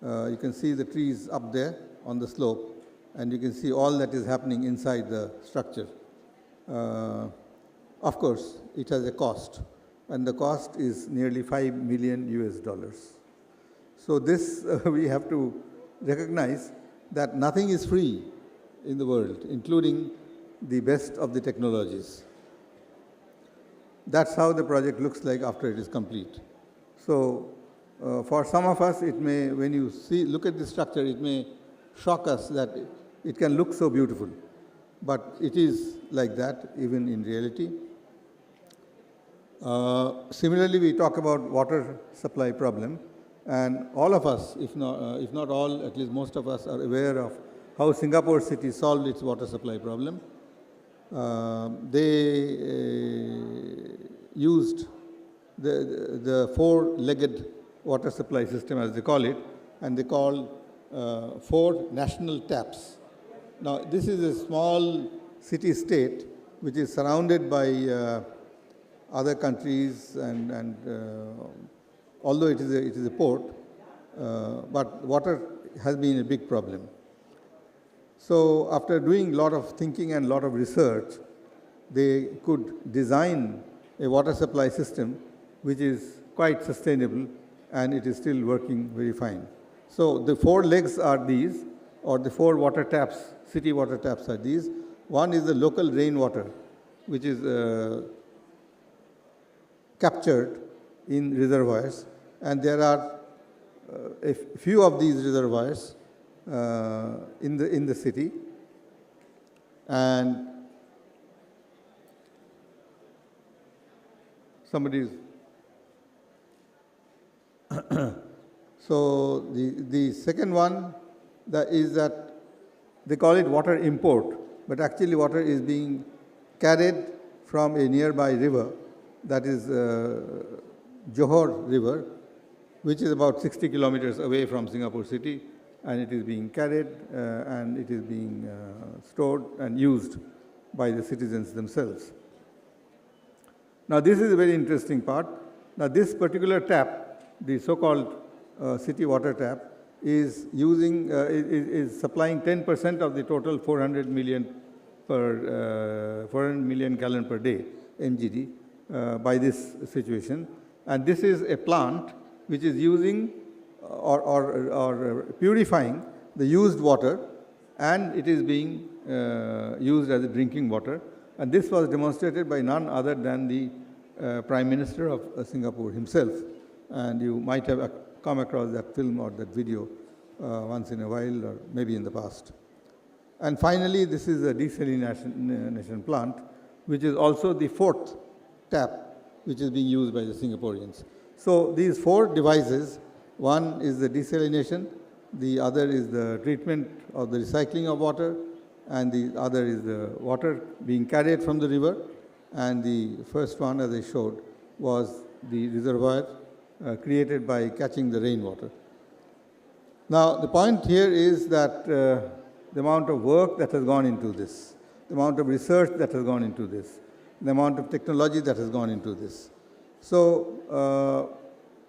You can see the trees up there on the slope, and you can see all that is happening inside the structure. Of course, it has a cost, and the cost is nearly $5 million US. So this we have to recognize that nothing is free in the world, including the best of the technologies. That's how the project looks like after it is complete. So for some of us, it may, when you look at the structure, it may shock us that it can look so beautiful. But it is like that, even in reality. Similarly, we talk about water supply problem. And all of us, if not all, at least most of us are aware of how Singapore city solved its water supply problem. They used the four-legged water supply system, as they call it, and they call 4 national taps. Now, this is a small city-state which is surrounded by other countries, and although it is a port, but water has been a big problem. So after doing a lot of thinking and a lot of research, they could design a water supply system which is quite sustainable, and it is still working very fine. So the 4 legs are these, or the 4 water taps, city water taps are these. One is the local rainwater, which is captured in reservoirs, and there are a few of these reservoirs in the city, and somebody is so the second one is that they call it water import, but actually water is being carried from a nearby river, that is Johor River, which is about 60 kilometers away from Singapore city, and it is being carried and it is being stored and used by the citizens themselves. Now, this is a very interesting part. Now, this particular tap, the so-called city water tap, is supplying 10% of the total 400 million gallon per day MGD by this situation. And this is a plant which is using or purifying the used water, and it is being used as a drinking water. And this was demonstrated by none other than the Prime Minister of Singapore himself. And you might have come across that film or that video once in a while, or maybe in the past. And finally, this is a desalination plant, which is also the 4th tap which is being used by the Singaporeans. So these 4 devices, one is the desalination, the other is the treatment or the recycling of water, and the other is the water being carried from the river, and the first one, as I showed, was the reservoir created by catching the rainwater. Now, the point here is that the amount of work that has gone into this, the amount of research that has gone into this, the amount of technology that has gone into this. So,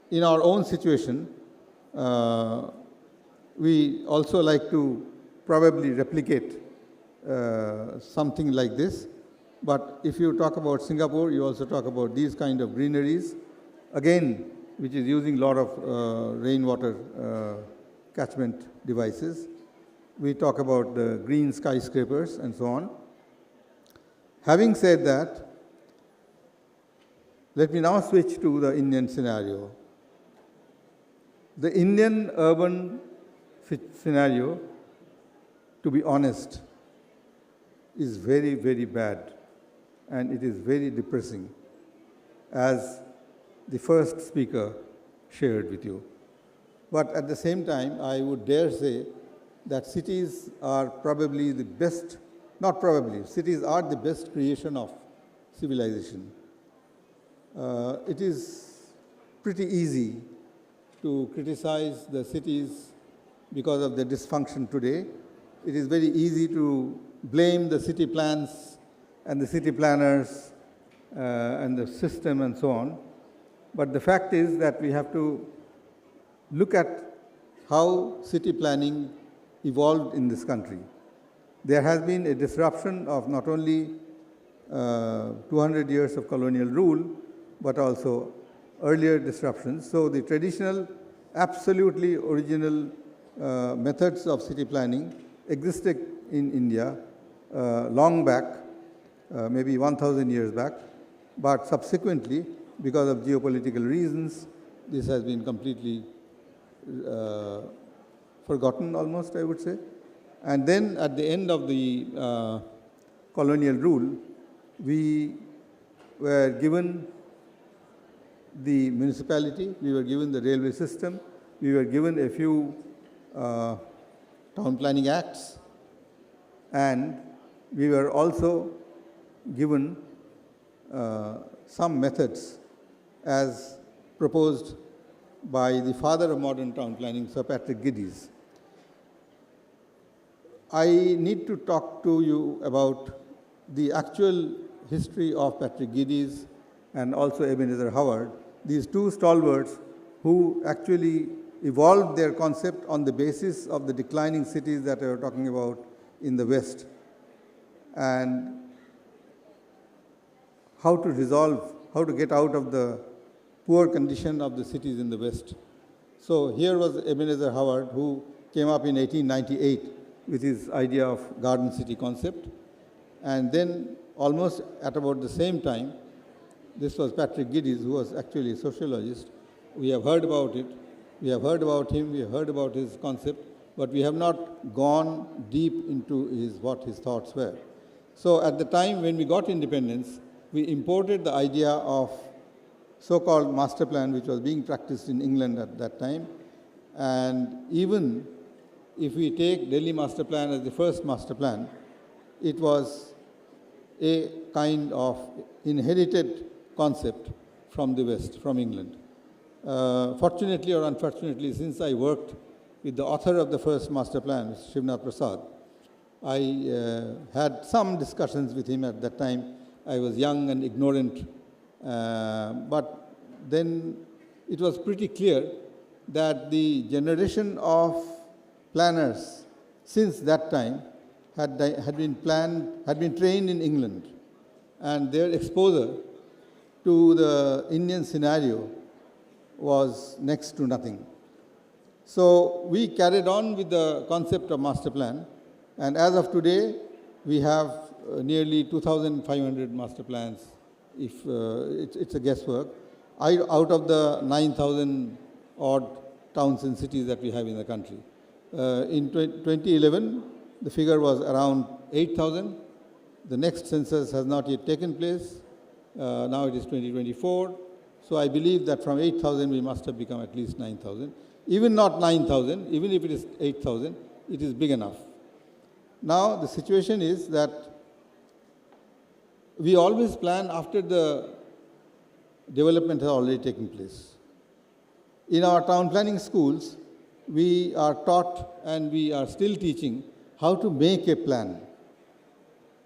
in our own situation, we also like to probably replicate something like this. But if you talk about Singapore, you also talk about these kind of greeneries, again, which is using a lot of rainwater catchment devices. We talk about the green skyscrapers and so on. Having said that, let me now switch to the Indian scenario. The Indian urban scenario, to be honest, is very, very bad, and it is very depressing, as the first speaker shared with you. But at the same time, I would dare say that cities are probably the best, not probably, cities are the best creation of civilization. It is pretty easy to criticize the cities because of their dysfunction today. It is very easy to blame the city plans and the city planners and the system and so on. But the fact is that we have to look at how city planning evolved in this country. There has been a disruption of not only 200 years of colonial rule, but also earlier disruptions. So the traditional, absolutely original methods of city planning existed in India long back, maybe 1,000 years back, but subsequently, because of geopolitical reasons, this has been completely forgotten almost, I would say. And then at the end of the colonial rule, we were given the municipality, we were given the railway system, we were given a few town planning acts, and we were also given some methods as proposed by the father of modern town planning, Sir Patrick Geddes. I need to talk to you about the actual history of Patrick Geddes and also Ebenezer Howard, these two stalwarts who actually evolved their concept on the basis of the declining cities that I was talking about in the West, and how to resolve, how to get out of the poor condition of the cities in the West. So here was Ebenezer Howard, who came up in 1898 with his idea of garden city concept. And then almost at about the same time, this was Patrick Geddes, who was actually a sociologist. We have heard about it, we have heard about him, we have heard about his concept, but we have not gone deep into what his thoughts were. So at the time when we got independence, we imported the idea of so-called master plan, which was being practiced in England at that time. And even if we take Delhi master plan as the first master plan, it was a kind of inherited concept from the West, from England. Fortunately or unfortunately, since I worked with the author of the first master plan, Shivnath Prasad, I had some discussions with him at that time. I was young and ignorant, but then it was pretty clear that the generation of planners since that time had been trained in England, and their exposure to the Indian scenario was next to nothing. So we carried on with the concept of master plan, and as of today, we have nearly 2,500 master plans. If it's a guesswork, out of the 9,000 odd towns and cities that we have in the country. In 2011, the figure was around 8,000. The next census has not yet taken place. Now it is 2024. So I believe that from 8,000 we must have become at least 9,000. Even not 9,000, even if it is 8,000, it is big enough. Now the situation is that we always plan after the development has already taken place. In our town planning schools, we are taught and we are still teaching how to make a plan.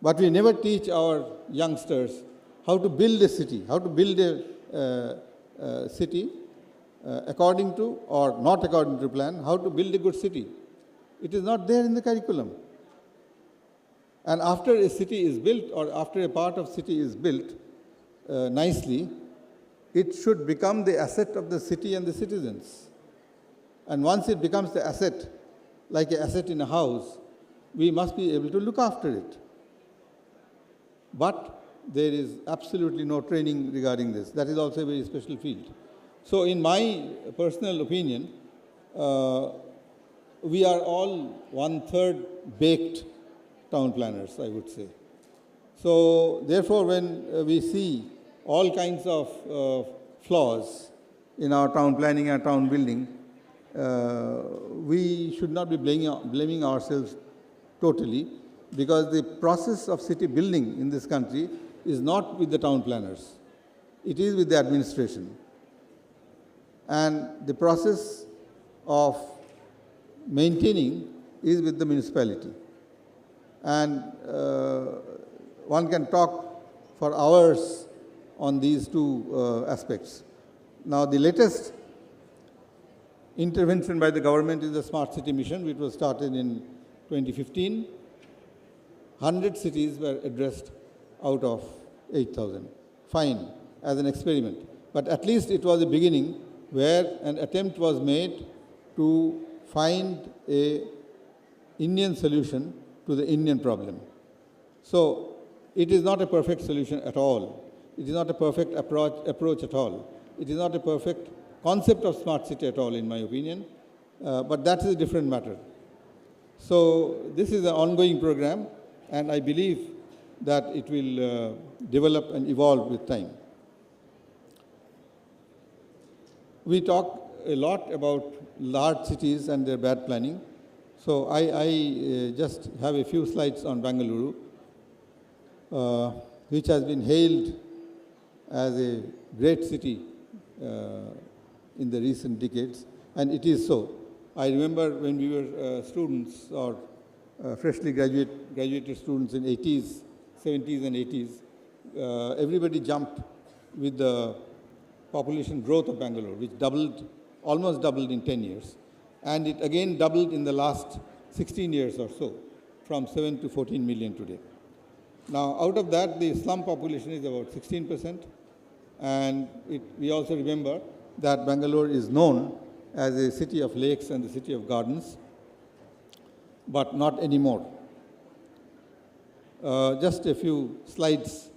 But we never teach our youngsters how to build a city, how to build a city according to or not according to plan, how to build a good city. It is not there in the curriculum. And after a city is built or after a part of city is built nicely, it should become the asset of the city and the citizens. And once it becomes the asset, like an asset in a house, we must be able to look after it. But there is absolutely no training regarding this. That is also a very special field. So in my personal opinion, we are all 1/3 baked town planners, I would say. So therefore, when we see all kinds of flaws in our town planning and town building, we should not be blaming ourselves totally, because the process of city building in this country is not with the town planners. It is with the administration. And the process of maintaining is with the municipality. And one can talk for hours on these two aspects. Now, the latest intervention by the government is the Smart City Mission, which was started in 2015. 100 cities were addressed out of 8,000. Fine, as an experiment. But at least it was a beginning where an attempt was made to find a Indian solution to the Indian problem. So it is not a perfect solution at all. It is not a perfect approach at all. It is not a perfect concept of smart city at all, in my opinion, but that is a different matter. So this is an ongoing program, and I believe that it will develop and evolve with time. We talk a lot about large cities and their bad planning. So I just have a few slides on Bengaluru, which has been hailed as a great city in the recent decades, and it is so. I remember when we were students or freshly graduated students in 80s, 70s and 80s, everybody jumped with the population growth of Bangalore, which doubled, almost doubled in 10 years. And it again doubled in the last 16 years or so, from 7 to 14 million today. Now, out of that, the slum population is about 16%. And we also remember that Bangalore is known as a city of lakes and the city of gardens, but not anymore. Just a few slides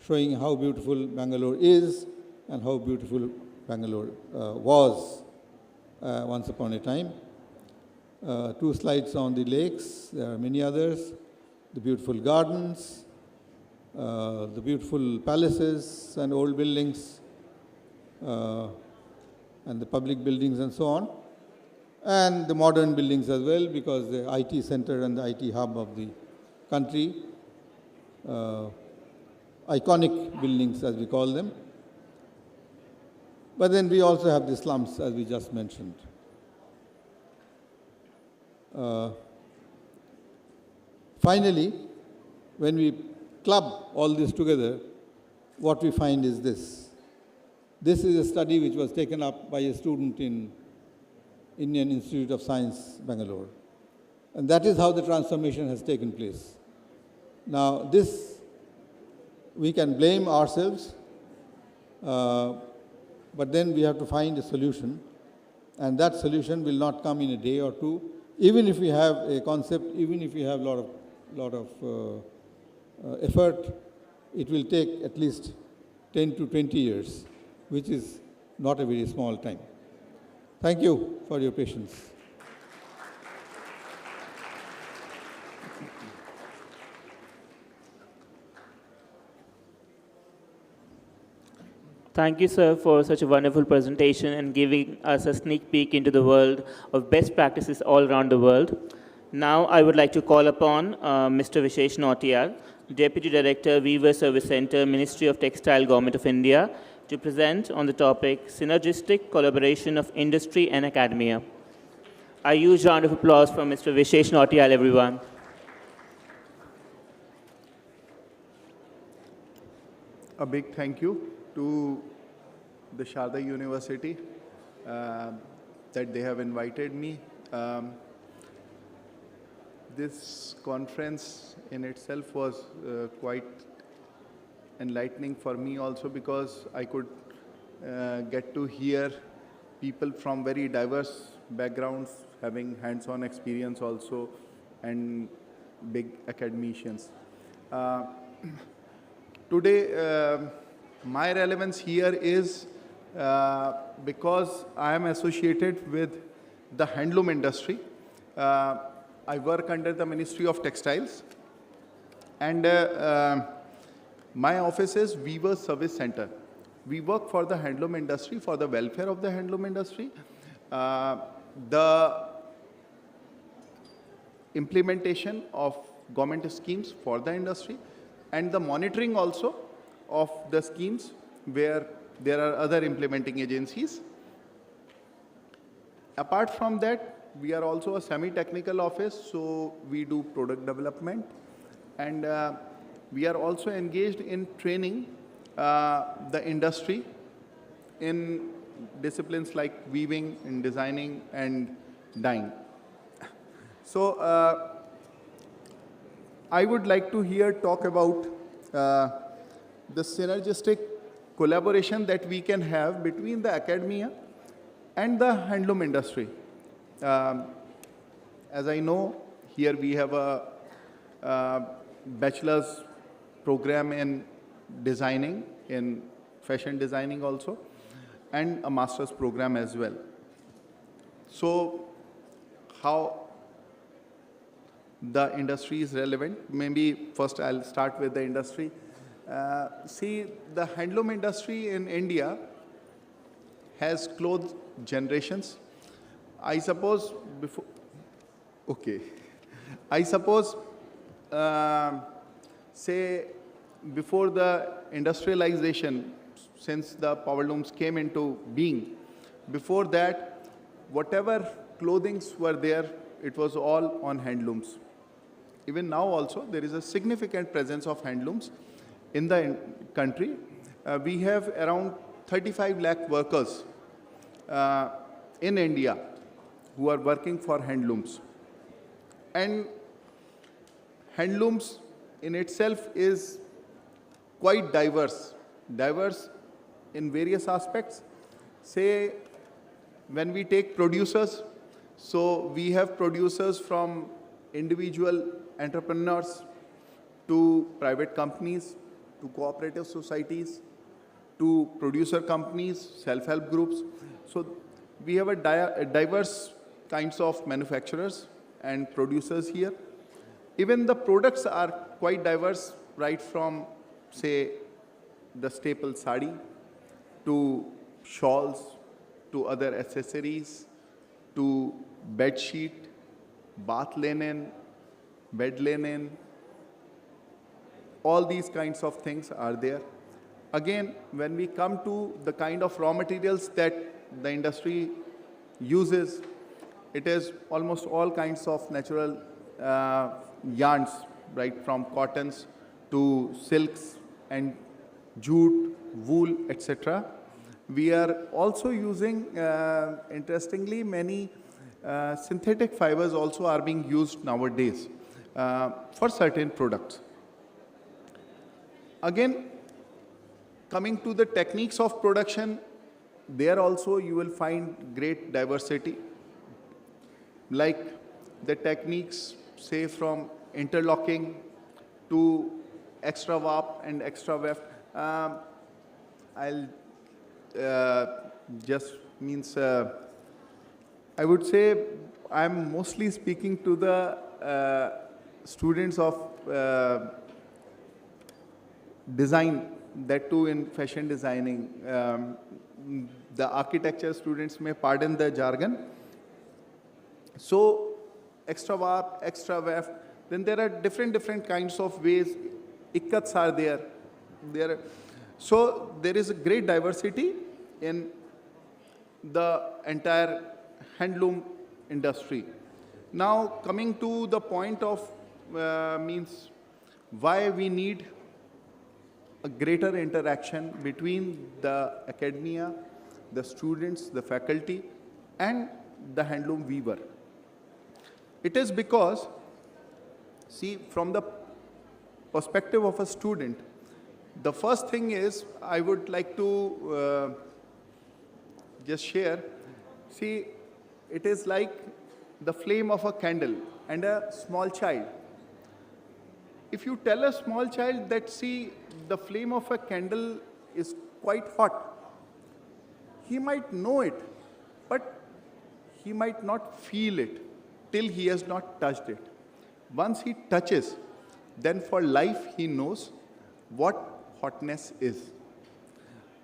showing how beautiful Bangalore is and how beautiful Bangalore was once upon a time. 2 slides on the lakes. There are many others. The beautiful gardens, the beautiful palaces and old buildings, and the public buildings and so on, and the modern buildings as well, because the IT center and the IT hub of the country, iconic buildings as we call them. But then we also have the slums, as we just mentioned. Finally, when we club all this together, what we find is this. This is a study which was taken up by a student in Indian Institute of Science, Bangalore. And that is how the transformation has taken place. Now, this, we can blame ourselves, but then we have to find a solution. And that solution will not come in a day or two. Even if we have a concept, even if we have a lot of effort, it will take at least 10 to 20 years, which is not a very small time. Thank you for your patience. Thank you, sir, for such a wonderful presentation and giving us a sneak peek into the world of best practices all around the world. Now, I would like to call upon Mr. Vishesh Nautiyal, Deputy Director, Weaver Service Center, Ministry of Textile, Government of India, to present on the topic, Synergistic Collaboration of Industry and Academia. A huge round of applause from Mr. Vishesh Nautiyal, everyone. A big thank you to the Sharda University that they have invited me. This conference in itself was quite enlightening for me also, because I could get to hear people from very diverse backgrounds having hands-on experience also, and big academicians. Today, my relevance here is because I am associated with the handloom industry. I work under the Ministry of Textiles, and my office is Weaver Service Center. We work for the handloom industry, for the welfare of the handloom industry. The implementation of government schemes for the industry, and the monitoring also of the schemes where there are other implementing agencies. Apart from that, we are also a semi-technical office, so we do product development, and we are also engaged in training the industry in disciplines like weaving, in designing and dyeing. So I would like to here talk about the synergistic collaboration that we can have between the academia and the handloom industry. As I know, here we have a bachelor's program in designing, in fashion designing also, and a master's program as well. So how the industry is relevant? Maybe first I'll start with the industry. See, the handloom industry in India has clothed generations. I suppose before, okay, I suppose, say, before the industrialization, since the power looms came into being, before that, whatever clothings were there, it was all on handlooms. Even now also, there is a significant presence of handlooms in the country. We have around 35 lakh workers in India who are working for handlooms. And handlooms in itself is quite diverse in various aspects. Say, when we take producers, so we have producers from individual entrepreneurs to private companies, to cooperative societies, to producer companies, self-help groups. So we have a diverse kinds of manufacturers and producers here. Even the products are quite diverse, right from, say, the staple sari, to shawls, to other accessories, to bed sheet, bath linen, bed linen. All these kinds of things are there. Again, when we come to the kind of raw materials that the industry uses, it is almost all kinds of natural yarns, right, from cottons to silks and jute, wool, etc. We are also using, interestingly, many synthetic fibers also are being used nowadays for certain products. Again, coming to the techniques of production, there also you will find great diversity. Like the techniques, say, from interlocking to extra warp and extra weft. I'll just means, I would say I'm mostly speaking to the students of design, that too in fashion designing. The architecture students may pardon the jargon. So extra warp, extra weft, then there are different kinds of ways. Ikkats are there. So there is a great diversity in the entire handloom industry. Now coming to the point of means why we need a greater interaction between the academia, the students, the faculty, and the handloom weaver. It is because, see, from the perspective of a student, the first thing is I would like to just share. See, it is like the flame of a candle and a small child. If you tell a small child that, see, the flame of a candle is quite hot, he might know it, but he might not feel it till he has not touched it. Once he touches, then for life he knows what hotness is.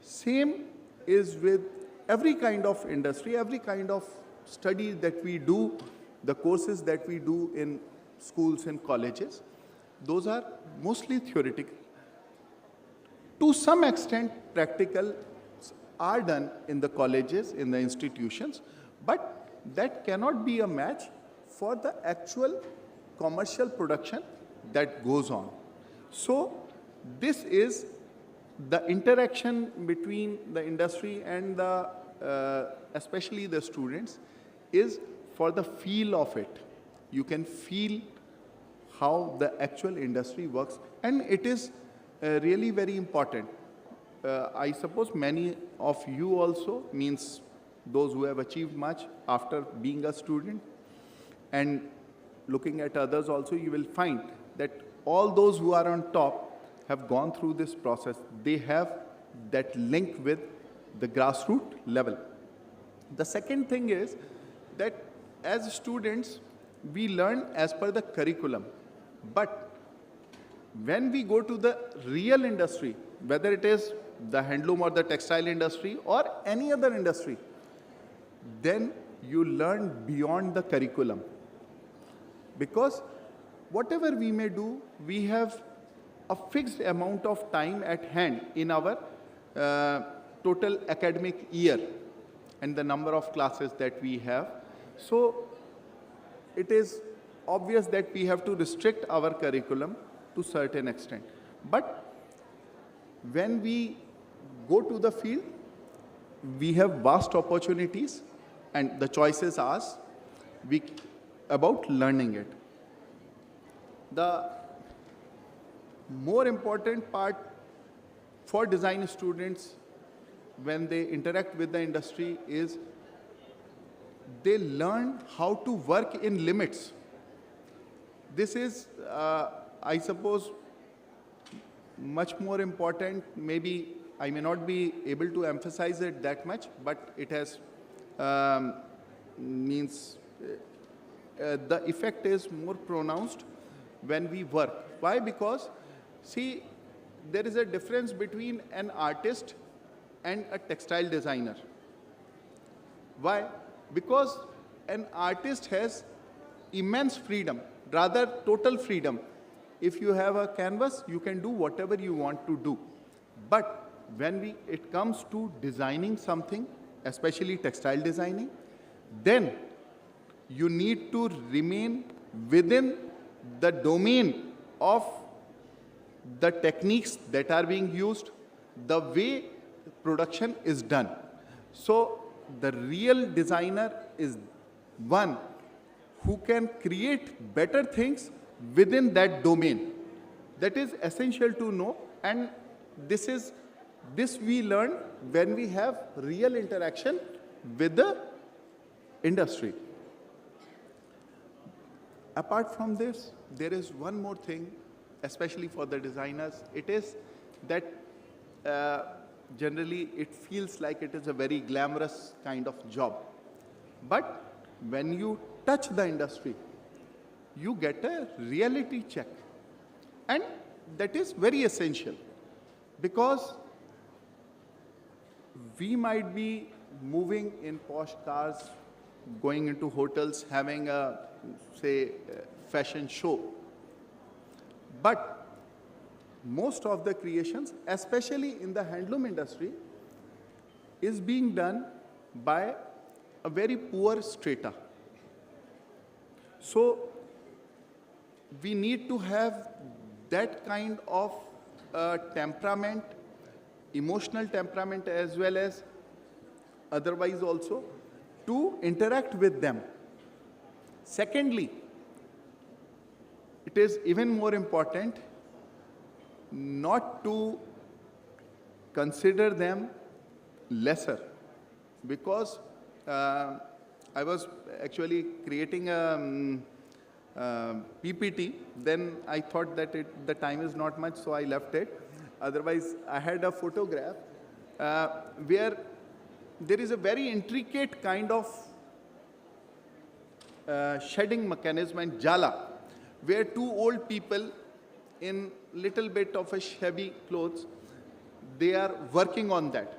Same is with every kind of industry, every kind of study that we do, the courses that we do in schools and colleges. Those are mostly theoretical. To some extent, practical are done in the colleges, in the institutions, but that cannot be a match for the actual commercial production that goes on. So this is the interaction between the industry and the, especially the students, is for the feel of it. You can feel how the actual industry works, and it is really very important. I suppose many of you also, means those who have achieved much after being a student, and looking at others also, you will find that all those who are on top have gone through this process. They have that link with the grassroots level. The second thing is that as students, we learn as per the curriculum. But when we go to the real industry, whether it is the handloom or the textile industry or any other industry, then you learn beyond the curriculum. Because whatever we may do, we have a fixed amount of time at hand in our total academic year and the number of classes that we have. So it is obvious that we have to restrict our curriculum to a certain extent. But when we go to the field, we have vast opportunities and the choices are about learning it. The more important part for design students when they interact with the industry is they learn how to work in limits. This is, I suppose, much more important. Maybe I may not be able to emphasize it that much, but it has the effect is more pronounced when we work. Why? Because, see, there is a difference between an artist and a textile designer. Why? Because an artist has immense freedom, rather total freedom. If you have a canvas, you can do whatever you want to do. But when it comes to designing something, especially textile designing, then you need to remain within the domain of the techniques that are being used, the way production is done. So the real designer is one who can create better things within that domain. That is essential to know, and this we learn when we have real interaction with the industry. Apart from this, there is one more thing, especially for the designers. It is that generally it feels like it is a very glamorous kind of job. But when you touch the industry, you get a reality check. And that is very essential, because we might be moving in posh cars, going into hotels, having a, say, fashion show. But most of the creations, especially in the handloom industry, is being done by a very poor strata. So we need to have that kind of temperament, emotional temperament as well as otherwise also, to interact with them. Secondly, it is even more important not to consider them lesser, because I was actually creating a PPT, then I thought that the time is not much, so I left it. Otherwise, I had a photograph where there is a very intricate kind of shedding mechanism and jala, where two old people in little bit of a shabby clothes, they are working on that.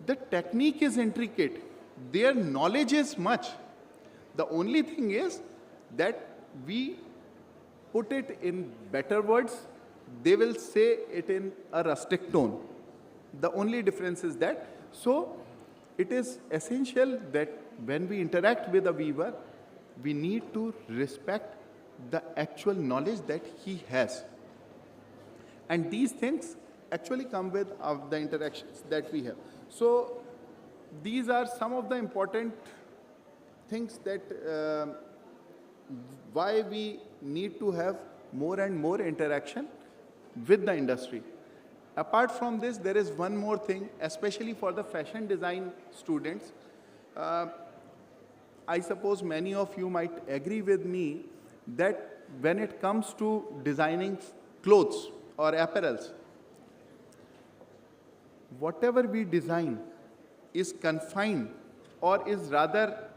The technique is intricate. Their knowledge is much. The only thing is that we put it in better words. They will say it in a rustic tone. The only difference is that. So it is essential that when we interact with a weaver, we need to respect the actual knowledge that he has. And these things actually come with the interactions that we have. So these are some of the important things that why we need to have more and more interaction with the industry. Apart from this, there is one more thing, especially for the fashion design students. I suppose many of you might agree with me that when it comes to designing clothes or apparels, whatever we design is confined or is rather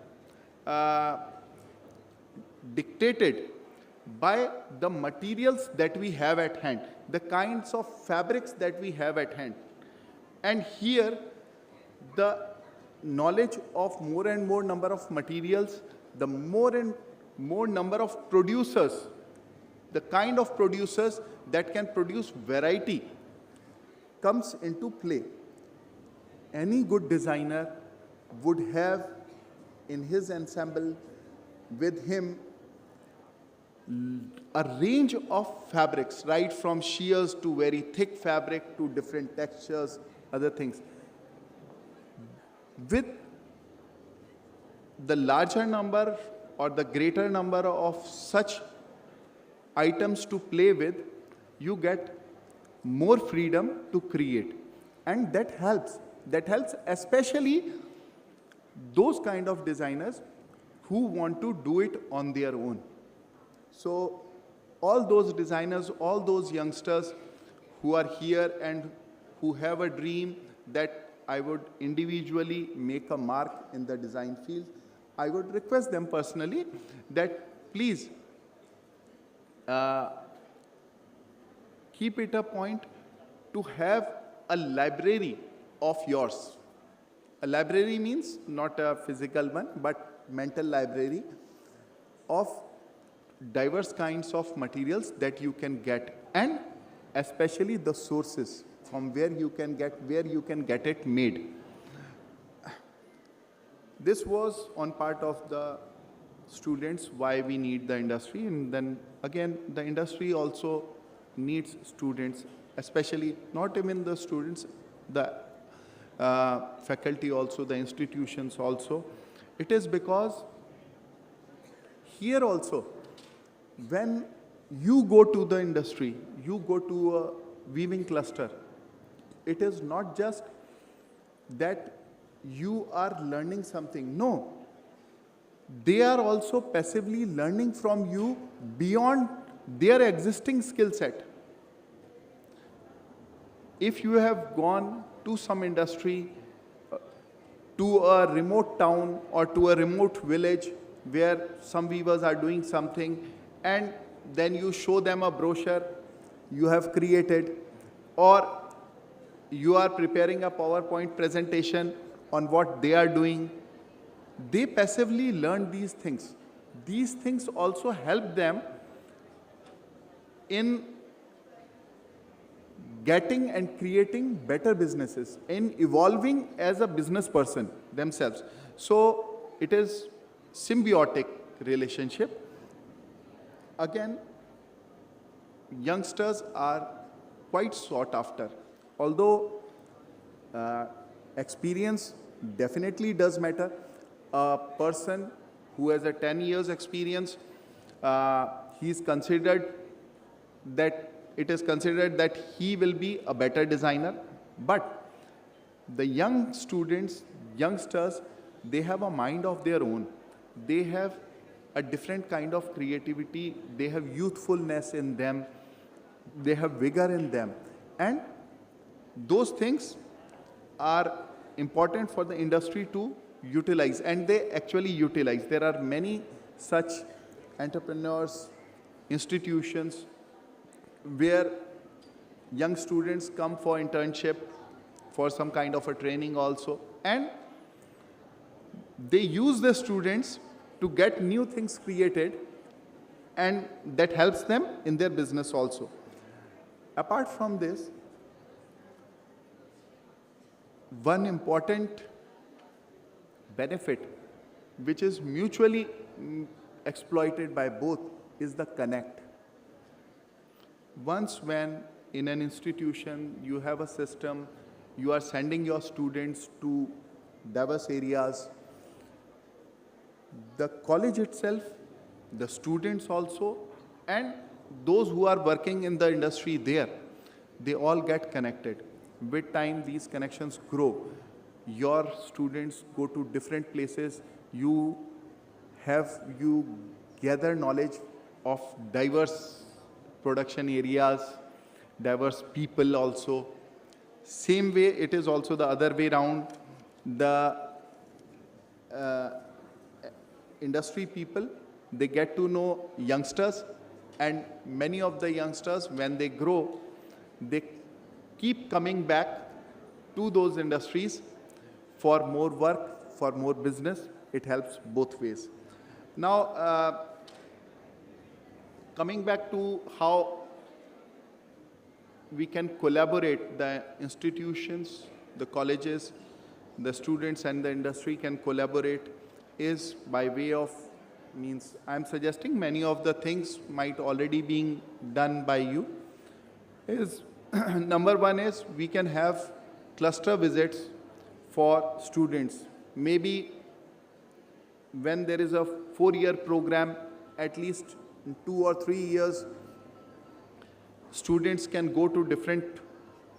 dictated by the materials that we have at hand, the kinds of fabrics that we have at hand. And here, the knowledge of more and more number of materials, the more and more number of producers, the kind of producers that can produce variety comes into play. Any good designer would have in his ensemble with him a range of fabrics, right from sheers to very thick fabric to different textures, other things. With the larger number or the greater number of such items to play with, you get more freedom to create. And that helps. That helps especially those kind of designers who want to do it on their own. So all those designers, all those youngsters who are here and who have a dream that I would individually make a mark in the design field, I would request them personally that please keep it a point to have a library of yours. A library means not a physical one, but mental library of diverse kinds of materials that you can get, and especially the sources from where you can get it made. This was on part of the students why we need the industry, and then again the industry also needs students, especially not even the students, the faculty also, the institutions also. It is because here also, when you go to the industry, you go to a weaving cluster, it is not just that you are learning something. No, they are also passively learning from you beyond their existing skill set. If you have gone to some industry, to a remote town or to a remote village where some weavers are doing something, and then you show them a brochure you have created, or you are preparing a PowerPoint presentation on what they are doing, they passively learn these things. These things also help them in getting and creating better businesses, in evolving as a business person themselves. So it is symbiotic relationship. Again, youngsters are quite sought after. Although experience definitely does matter. A person who has a 10 years experience, he is considered that it is considered that he will be a better designer. But the young students, youngsters, they have a mind of their own. They have a different kind of creativity. They have youthfulness in them. They have vigor in them. And those things are important for the industry to utilize, and they actually utilize. There are many such entrepreneurs, institutions, where young students come for internship, for some kind of a training also, and they use the students to get new things created, and that helps them in their business also. Apart from this, one important benefit which is mutually exploited by both is the connect. Once when in an institution you have a system, you are sending your students to diverse areas, the college itself, the students also, and those who are working in the industry there, they all get connected. With time, these connections grow. Your students go to different places. You gather knowledge of diverse production areas, diverse people also. Same way, it is also the other way around. The industry people, they get to know youngsters, and many of the youngsters, when they grow, they keep coming back to those industries for more work, for more business. It helps both ways. Now, coming back to how we can collaborate, the institutions, the colleges, the students and the industry can collaborate is by way of means, I'm suggesting many of the things might already being done by you. Is number one is we can have cluster visits for students. Maybe when there is a 4-year program, at least in 2 or 3 years, students can go to different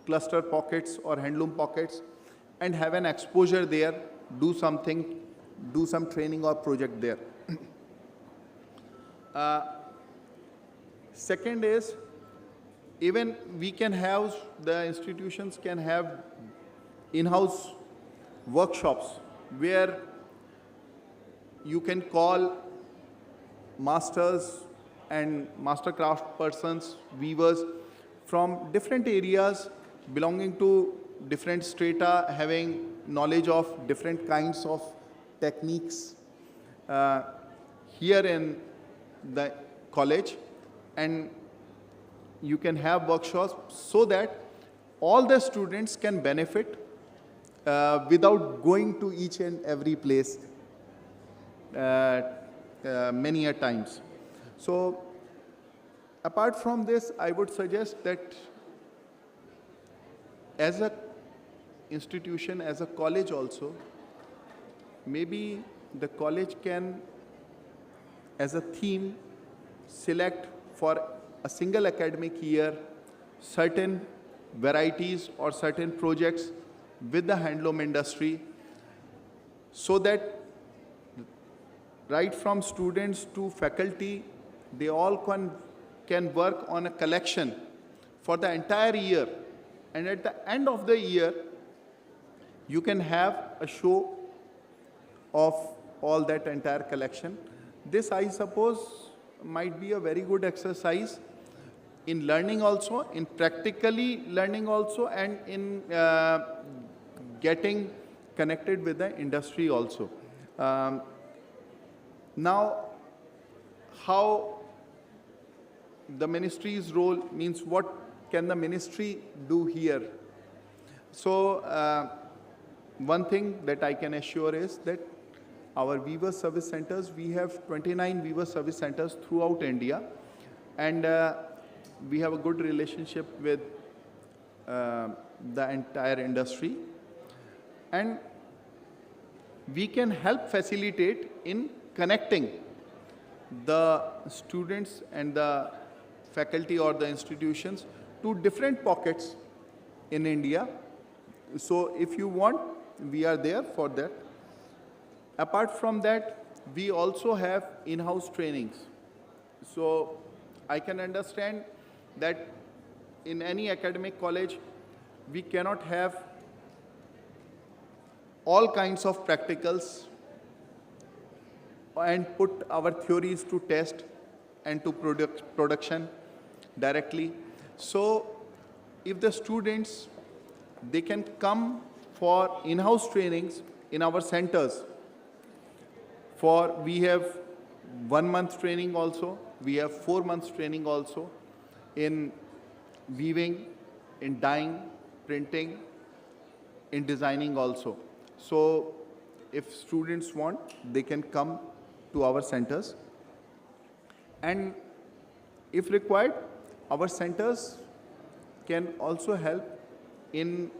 cluster pockets or handloom pockets and have an exposure there, do something, do some training or project there. Second is, even we can have, the institutions can have in-house workshops where you can call masters and master craft persons, weavers from different areas belonging to different strata, having knowledge of different kinds of techniques here in the college, and you can have workshops so that all the students can benefit without going to each and every place many a times. So apart from this, I would suggest that as a institution, as a college also, maybe the college can, as a theme, select for a single academic year certain varieties or certain projects with the handloom industry, so that right from students to faculty, they all can work on a collection for the entire year. And at the end of the year, you can have a show of all that entire collection. This, I suppose, might be a very good exercise in learning also, in practically learning also, and in getting connected with the industry also. Now, how the ministry's role means, what can the ministry do here? So, one thing that I can assure is that our weaver service centers, we have 29 weaver service centers throughout India, and we have a good relationship with the entire industry, and we can help facilitate in connecting the students and the faculty or the institutions to different pockets in India. So if you want, we are there for that. Apart from that, we also have in-house trainings. So I can understand that in any academic college, we cannot have all kinds of practicals and put our theories to test and to production directly. So if the students, they can come for in-house trainings in our centers. We have 1 month training also, we have 4 months training also in weaving, in dyeing, printing, in designing also. So if students want, they can come to our centers. And if required, our centers can also help in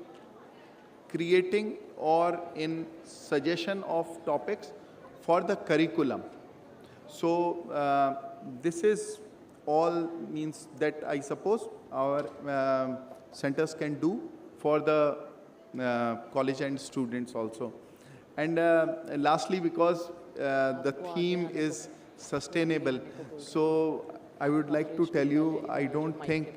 creating or in suggestion of topics for the curriculum. So this is all means that I suppose our centers can do for the college and students also. And lastly, because the theme is sustainable, so I would like to tell you, I don't think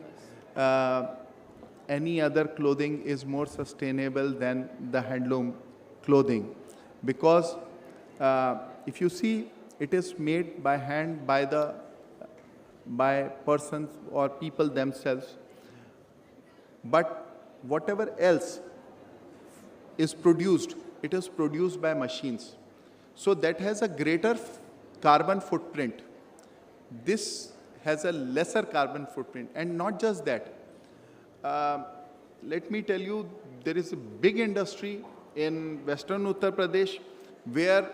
any other clothing is more sustainable than the handloom clothing. Because if you see, it is made by hand by persons or people themselves. But whatever else is produced, it is produced by machines. So that has a greater carbon footprint. This has a lesser carbon footprint. And not just that. Let me tell you, there is a big industry in Western Uttar Pradesh where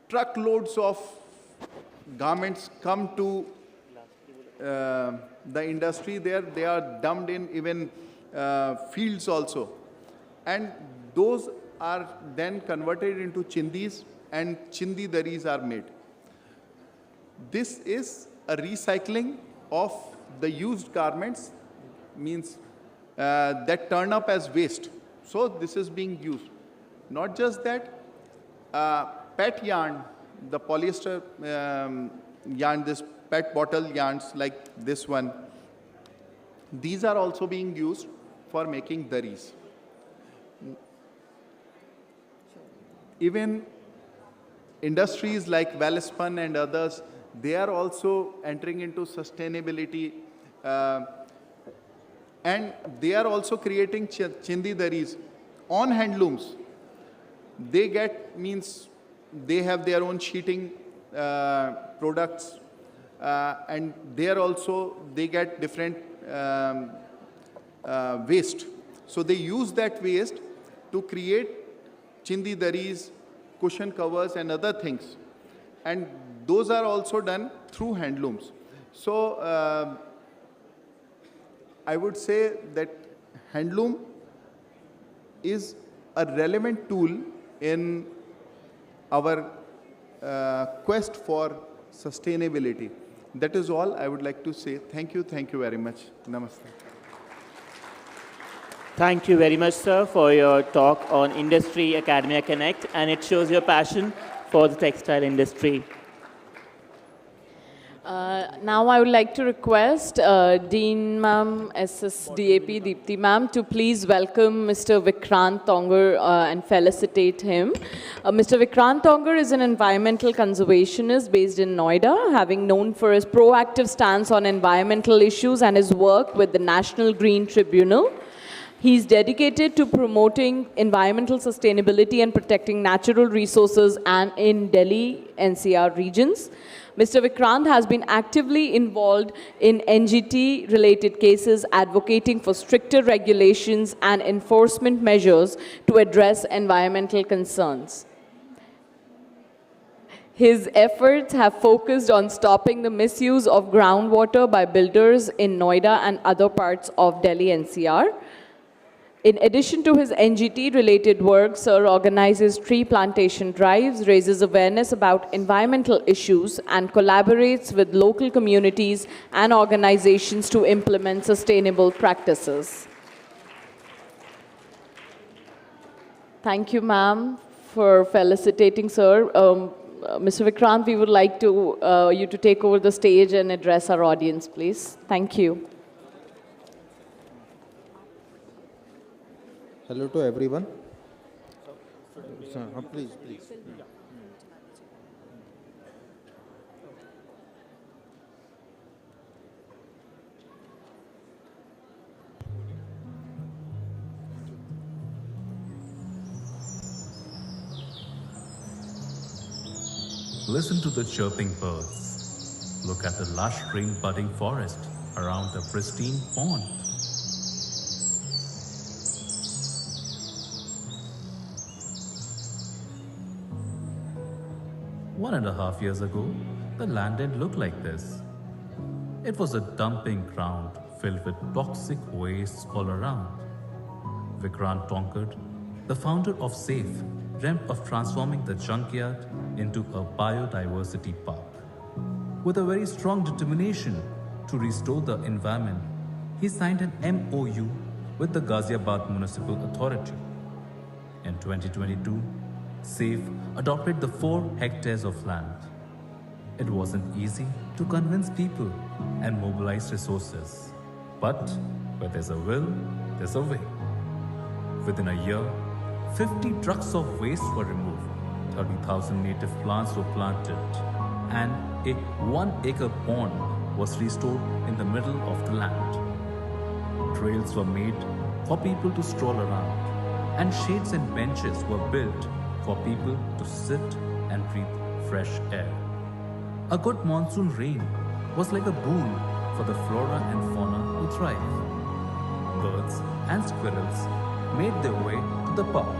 truckloads of garments come to the industry there. They are dumped in even fields also. And those are then converted into chindis, and chindi daris are made. This is a recycling of the used garments, means that turn up as waste. So this is being used. Not just that, PET yarn, the polyester yarn, this PET bottle yarns like this one, these are also being used for making daris. Even industries like Welspun and others, they are also entering into sustainability, and they are also creating chindi daris on handlooms. They get, means they have their own sheeting products, and there also they get different waste. So they use that waste to create chindi daris, cushion covers and other things. And those are also done through handlooms. So I would say that handloom is a relevant tool in our quest for sustainability. That is all I would like to say. Thank you very much. Namaste. Thank you very much, sir, for your talk on Industry Academia Connect, and it shows your passion for the textile industry. Now I would like to request Dean Ma'am, SSDAP Deepti Ma'am, to please welcome Mr. Vikrant Tongar and felicitate him. Mr. Vikrant Tongar is an environmental conservationist based in Noida, having known for his proactive stance on environmental issues and his work with the National Green Tribunal. He's dedicated to promoting environmental sustainability and protecting natural resources and in Delhi NCR regions. Mr. Vikrant has been actively involved in NGT-related cases, advocating for stricter regulations and enforcement measures to address environmental concerns. His efforts have focused on stopping the misuse of groundwater by builders in Noida and other parts of Delhi NCR. In addition to his NGT-related work, Sir organizes tree plantation drives, raises awareness about environmental issues, and collaborates with local communities and organizations to implement sustainable practices. Thank you, ma'am, for felicitating Sir. Mr. Vikrant, we would like to, you to take over the stage and address our audience, please. Thank you. Hello to everyone. Please. Listen to the chirping birds. Look at the lush green budding forest around the pristine pond. One and a half years ago, the land didn't look like this. It was a dumping ground filled with toxic wastes all around. Vikrant Tongar, the founder of SAFE, dreamt of transforming the junkyard into a biodiversity park, with a very strong determination to to restore the environment, he signed an MOU with the Ghaziabad Municipal Authority. In 2022, SAFE adopted the 4 hectares of land. It wasn't easy to convince people and mobilize resources. But where there's a will, there's a way. Within a year, 50 trucks of waste were removed, 30,000 native plants were planted, and a 1-acre pond was restored in the middle of the land. Trails were made for people to stroll around, and shades and benches were built for people to sit and breathe fresh air. A good monsoon rain was like a boon for the flora and fauna to thrive. Birds and squirrels made their way to the park.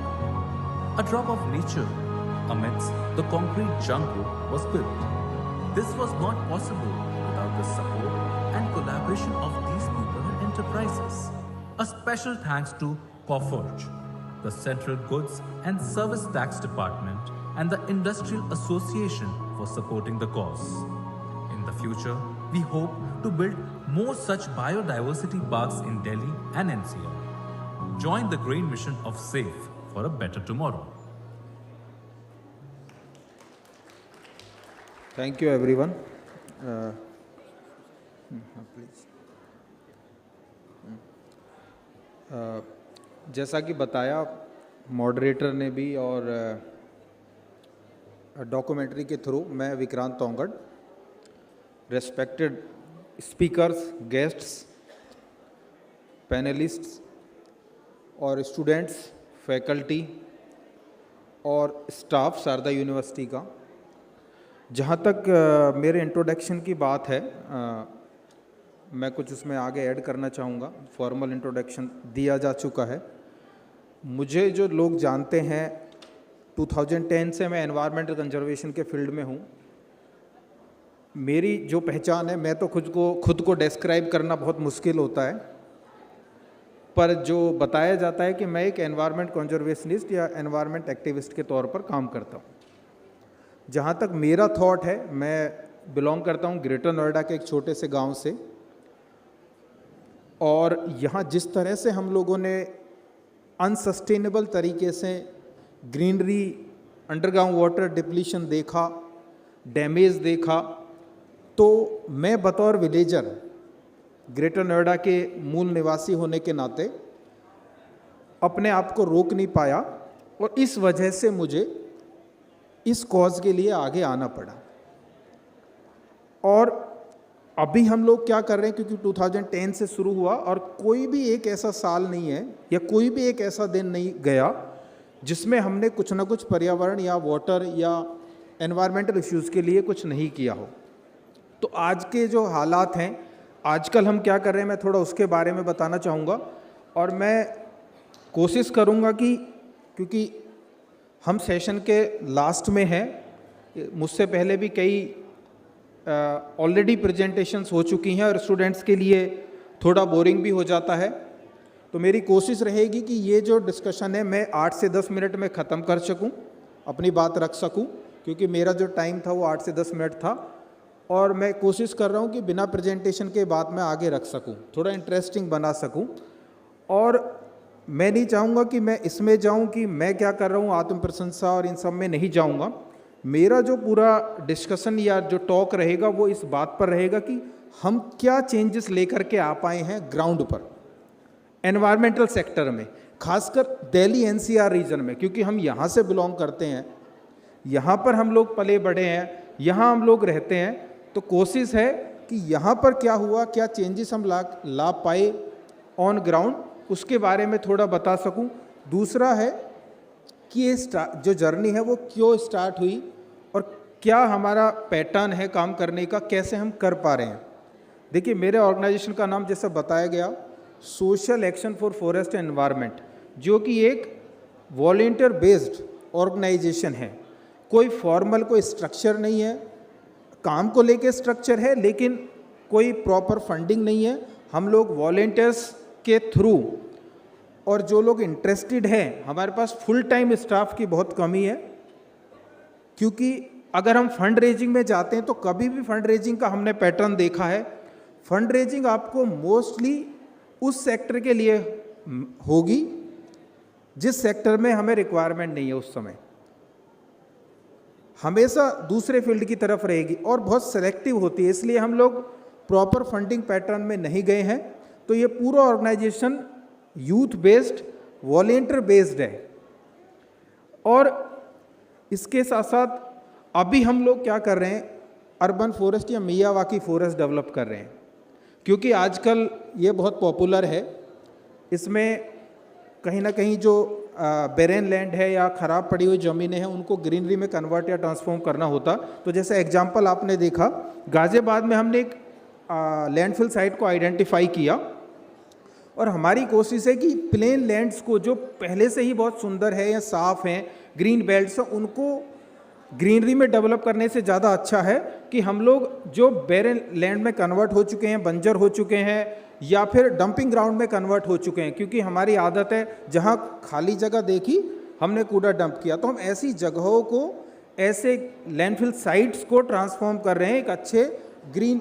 A drop of nature amidst the concrete jungle was built. This was not possible without the support and collaboration of these people and enterprises. A special thanks to COFORGE, the Central Goods and Service Tax Department, and the Industrial Association for supporting the cause. In the future, we hope to build more such biodiversity parks in Delhi and NCR. Join the green mission of SAFE for a better tomorrow. Thank you, everyone. Please. जैसा कि बताया moderator ने भी और documentary के through, मैं Vikrant Tongad, respected speakers, guests, panelists और students, faculty और स्टाफ शारदा यूनिवर्सिटी का, जहाँ तक मेरे इंट्रोडक्शन की बात है, मैं कुछ उसमें आगे ऐड करना चाहूँगा। फॉर्मल इंट्रोडक्शन दिया जा चुका है। मुझे जो लोग जानते हैं, 2010 से मैं एनवायरमेंटल कंजर्वेशन के फील्ड में हूँ। मेरी जो पहचान है, मैं तो खुद को डिस्क्राइब करना बहुत मुश्किल होता है, पर जो बताया जाता है कि मैं एक एनवायरमेंट कंजर्वेशनिस्ट या एनवायरमेंट एक्टिविस्ट के तौर पर काम करता हूँ। जहाँ तक मेरा थॉट है, मैं बिलोंग करता हूँ ग्रेटर नोएडा के एक छोटे से गांव से, और यहाँ जिस तरह से हम लोगों ने अनसस्टेनेबल तरीके से ग्रीनरी, अंडरग्राउंड वाटर डिप्लीशन देखा, डैमेज देखा, तो मैं बतौर विलेजर, ग्रेटर नोएडा के मूल निवासी होने के नाते अपने आप को रोक नहीं पाया, और इस वजह से मुझे इस कॉज के लिए आगे आना पड़ा। और अभी हम लोग क्या कर रहे हैं, क्योंकि 2010 से शुरू हुआ और कोई भी एक ऐसा साल नहीं है या कोई भी एक ऐसा दिन नहीं गया जिसमें हमने कुछ ना कुछ पर्यावरण या वाटर या एनवायरमेंटल इश्यूज़ के लिए कुछ नहीं किया हो। तो आज के जो हालात हैं, आजकल हम क्या कर रहे हैं, मैं थोड़ा उसके बारे में बताना चाहूँगा। और मैं कोशिश करूँगा कि, क्योंकि हम सेशन के लास्ट में हैं, मुझसे पहले भी कई ऑलरेडी प्रेजेंटेशंस हो चुकी हैं और स्टूडेंट्स के लिए थोड़ा बोरिंग भी हो जाता है, तो मेरी कोशिश रहेगी कि ये जो डिस्कशन है मैं 8 से 10 मिनट में ख़त्म कर सकूं, अपनी बात रख सकूं, क्योंकि मेरा जो टाइम था वो 8 से 10 मिनट था, और मैं कोशिश कर रहा हूं कि बिना प्रेजेंटेशन के बात मैं आगे रख सकूं, थोड़ा इंटरेस्टिंग बना सकूं। और मैं नहीं चाहूँगा कि मैं इसमें जाऊँ कि मैं क्या कर रहा हूँ, आत्म प्रशंसा और इन सब में नहीं जाऊँगा। मेरा जो पूरा डिस्कशन या जो टॉक रहेगा वो इस बात पर रहेगा कि हम क्या चेंजेस लेकर के आ पाए हैं ग्राउंड पर, एनवायरमेंटल सेक्टर में, खासकर दिल्ली एनसीआर रीजन में, क्योंकि हम यहाँ से बिलोंग करते हैं, यहाँ पर हम लोग पले बड़े हैं, यहाँ हम लोग रहते हैं। तो कोशिश है कि यहाँ पर क्या हुआ, क्या चेंजेस हम ला पाए ऑन ग्राउंड, उसके बारे में थोड़ा बता सकूं। दूसरा है कि ये जो जर्नी है वो क्यों स्टार्ट हुई और क्या हमारा पैटर्न है काम करने का, कैसे हम कर पा रहे हैं। देखिए, मेरे ऑर्गेनाइजेशन का नाम जैसा बताया गया, social action for forest and environment, जो कि एक वॉलंटियर बेस्ड ऑर्गेनाइजेशन है। कोई फॉर्मल कोई स्ट्रक्चर नहीं है, काम को लेके स्ट्रक्चर है लेकिन कोई प्रॉपर फंडिंग नहीं है। हम लोग वॉलंटियर्स के थ्रू, और जो लोग इंटरेस्टेड हैं, हमारे पास फुल टाइम स्टाफ की बहुत कमी है, क्योंकि अगर हम फंड रेजिंग में जाते हैं तो कभी भी फंड रेजिंग का हमने पैटर्न देखा है, फंड रेजिंग आपको मोस्टली उस सेक्टर के लिए होगी जिस सेक्टर में हमें रिक्वायरमेंट नहीं है उस समय, हमेशा दूसरे फील्ड की तरफ रहेगी और बहुत सेलेक्टिव होती है, इसलिए हम लोग प्रॉपर फंडिंग पैटर्न में नहीं गए हैं। तो ये पूरा organisation youth based, volunteer based है। और इसके साथ साथ अभी हम लोग क्या कर रहे हैं, अर्बन फॉरेस्ट या मियावाकी फॉरेस्ट डेवलप कर रहे हैं, क्योंकि आजकल ये बहुत पॉपुलर है। इसमें कहीं ना कहीं जो बेरेन लैंड है या ख़राब पड़ी हुई ज़मीनें हैं उनको ग्रीनरी में कन्वर्ट या ट्रांसफॉर्म करना होता। तो जैसे एग्जांपल आपने देखा, गाज़ियाबाद में हमने एक लैंडफिल साइट को आइडेंटिफाई किया और हमारी कोशिश है कि प्लेन लैंड्स को जो पहले से ही बहुत सुंदर है या साफ़ हैं, ग्रीन बेल्ट्स हैं, उनको ग्रीनरी में डेवलप करने से ज़्यादा अच्छा है कि हम लोग जो बेरेन लैंड में कन्वर्ट हो चुके हैं, बंजर हो चुके हैं या फिर डंपिंग ग्राउंड में कन्वर्ट हो चुके हैं, क्योंकि हमारी आदत है जहाँ खाली जगह देखी हमने कूड़ा डंप किया, तो हम ऐसी जगहों को, ऐसे लैंडफिल साइट्स को ट्रांसफॉर्म कर रहे हैं एक अच्छे ग्रीन